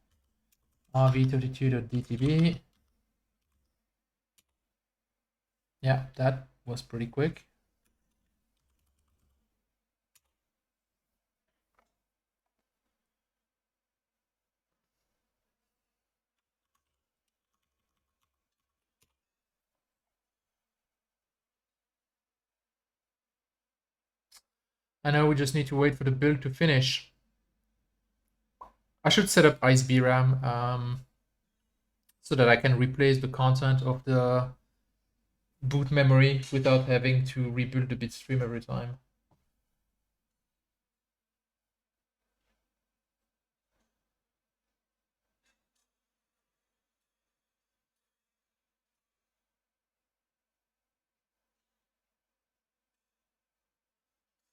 rv32.dtb. Yeah, that was pretty quick. I know we just need to wait for the build to finish. I should set up iCEBreaker so that I can replace the content of the boot memory without having to rebuild the bitstream every time.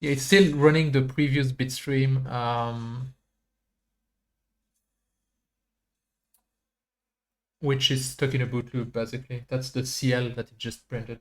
Yeah, it's still running the previous bitstream. Which is stuck in a boot loop, basically. That's the CL that it just printed.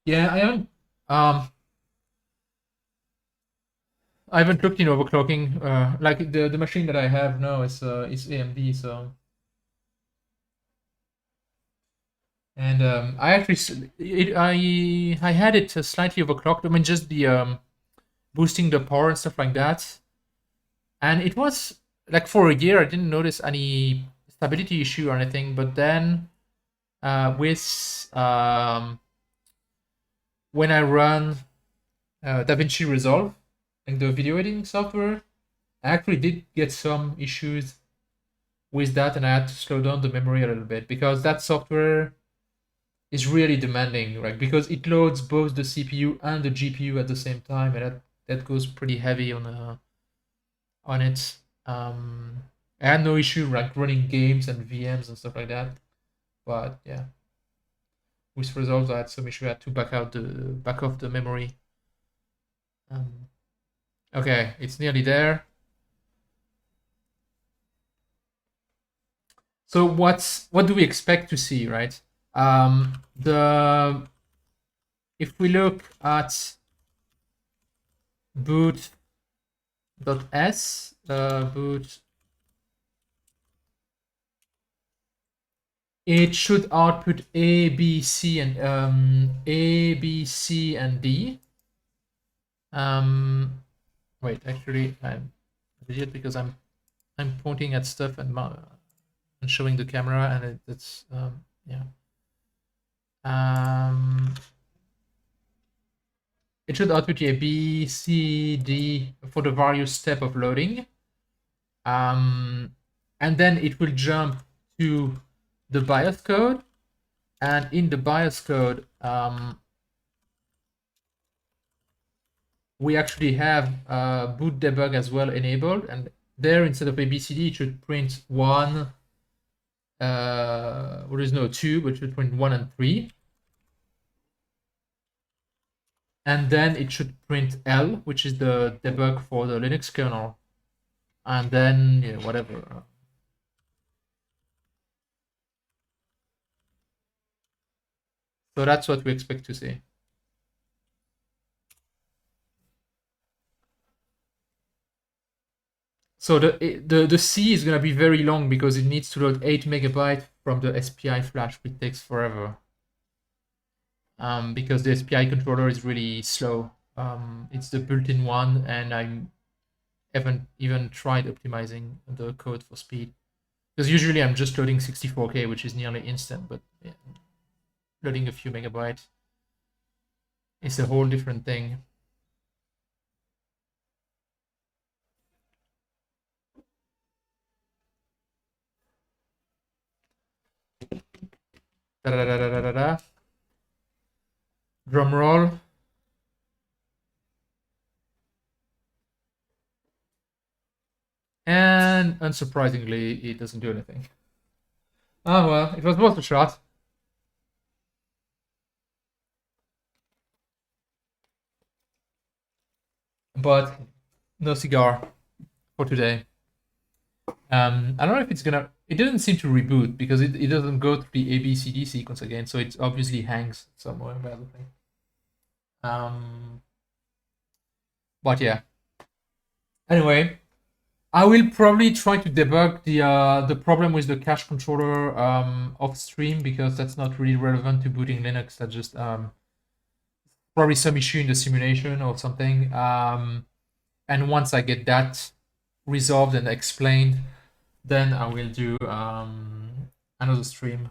Yeah, I haven't looked in overclocking. Like the machine that I have now is AMD, so. And I actually I had it slightly overclocked. I mean, just the boosting the power and stuff like that. And it was like for a year I didn't notice any stability issue or anything. But then with when I run DaVinci Resolve, like the video editing software, I actually did get some issues with that, and I had to slow down the memory a little bit because that software is really demanding, right? Because it loads both the CPU and the GPU at the same time, and that goes pretty heavy on it. I had no issue like running games and VMs and stuff like that, but yeah, with Resolve I had some issue. I had to back off the memory. Okay, it's nearly there. So what do we expect to see, right? If we look at boot.s, boot, it should output A, B, C, and D. Wait, actually, I'm an idiot because I'm pointing at stuff and showing the camera, and it's yeah. It should output A, B, C, D for the various step of loading. And then it will jump to the BIOS code. And in the BIOS code, we actually have boot debug as well enabled. And there, instead of ABCD, it should print 1. There is no 2, but it should print 1 and 3. And then it should print L, which is the debug for the Linux kernel. And then, yeah, whatever. So that's what we expect to see. So the C is going to be very long because it needs to load 8 megabytes from the SPI flash, which takes forever. Because the SPI controller is really slow. It's the built-in one, and I haven't even tried optimizing the code for speed. Because usually I'm just loading 64K, which is nearly instant, but yeah, loading a few megabytes is a whole different thing. Da-da-da-da-da-da. Drum roll. And unsurprisingly, it doesn't do anything. Oh well, it was worth a shot. But no cigar for today. I don't know if it's gonna. It doesn't seem to reboot because it doesn't go through the ABCD sequence again, so it obviously hangs somewhere by the thing. But yeah. Anyway, I will probably try to debug the problem with the cache controller off stream because that's not really relevant to booting Linux. That's just probably some issue in the simulation or something. And once I get that resolved and explained, then I will do another stream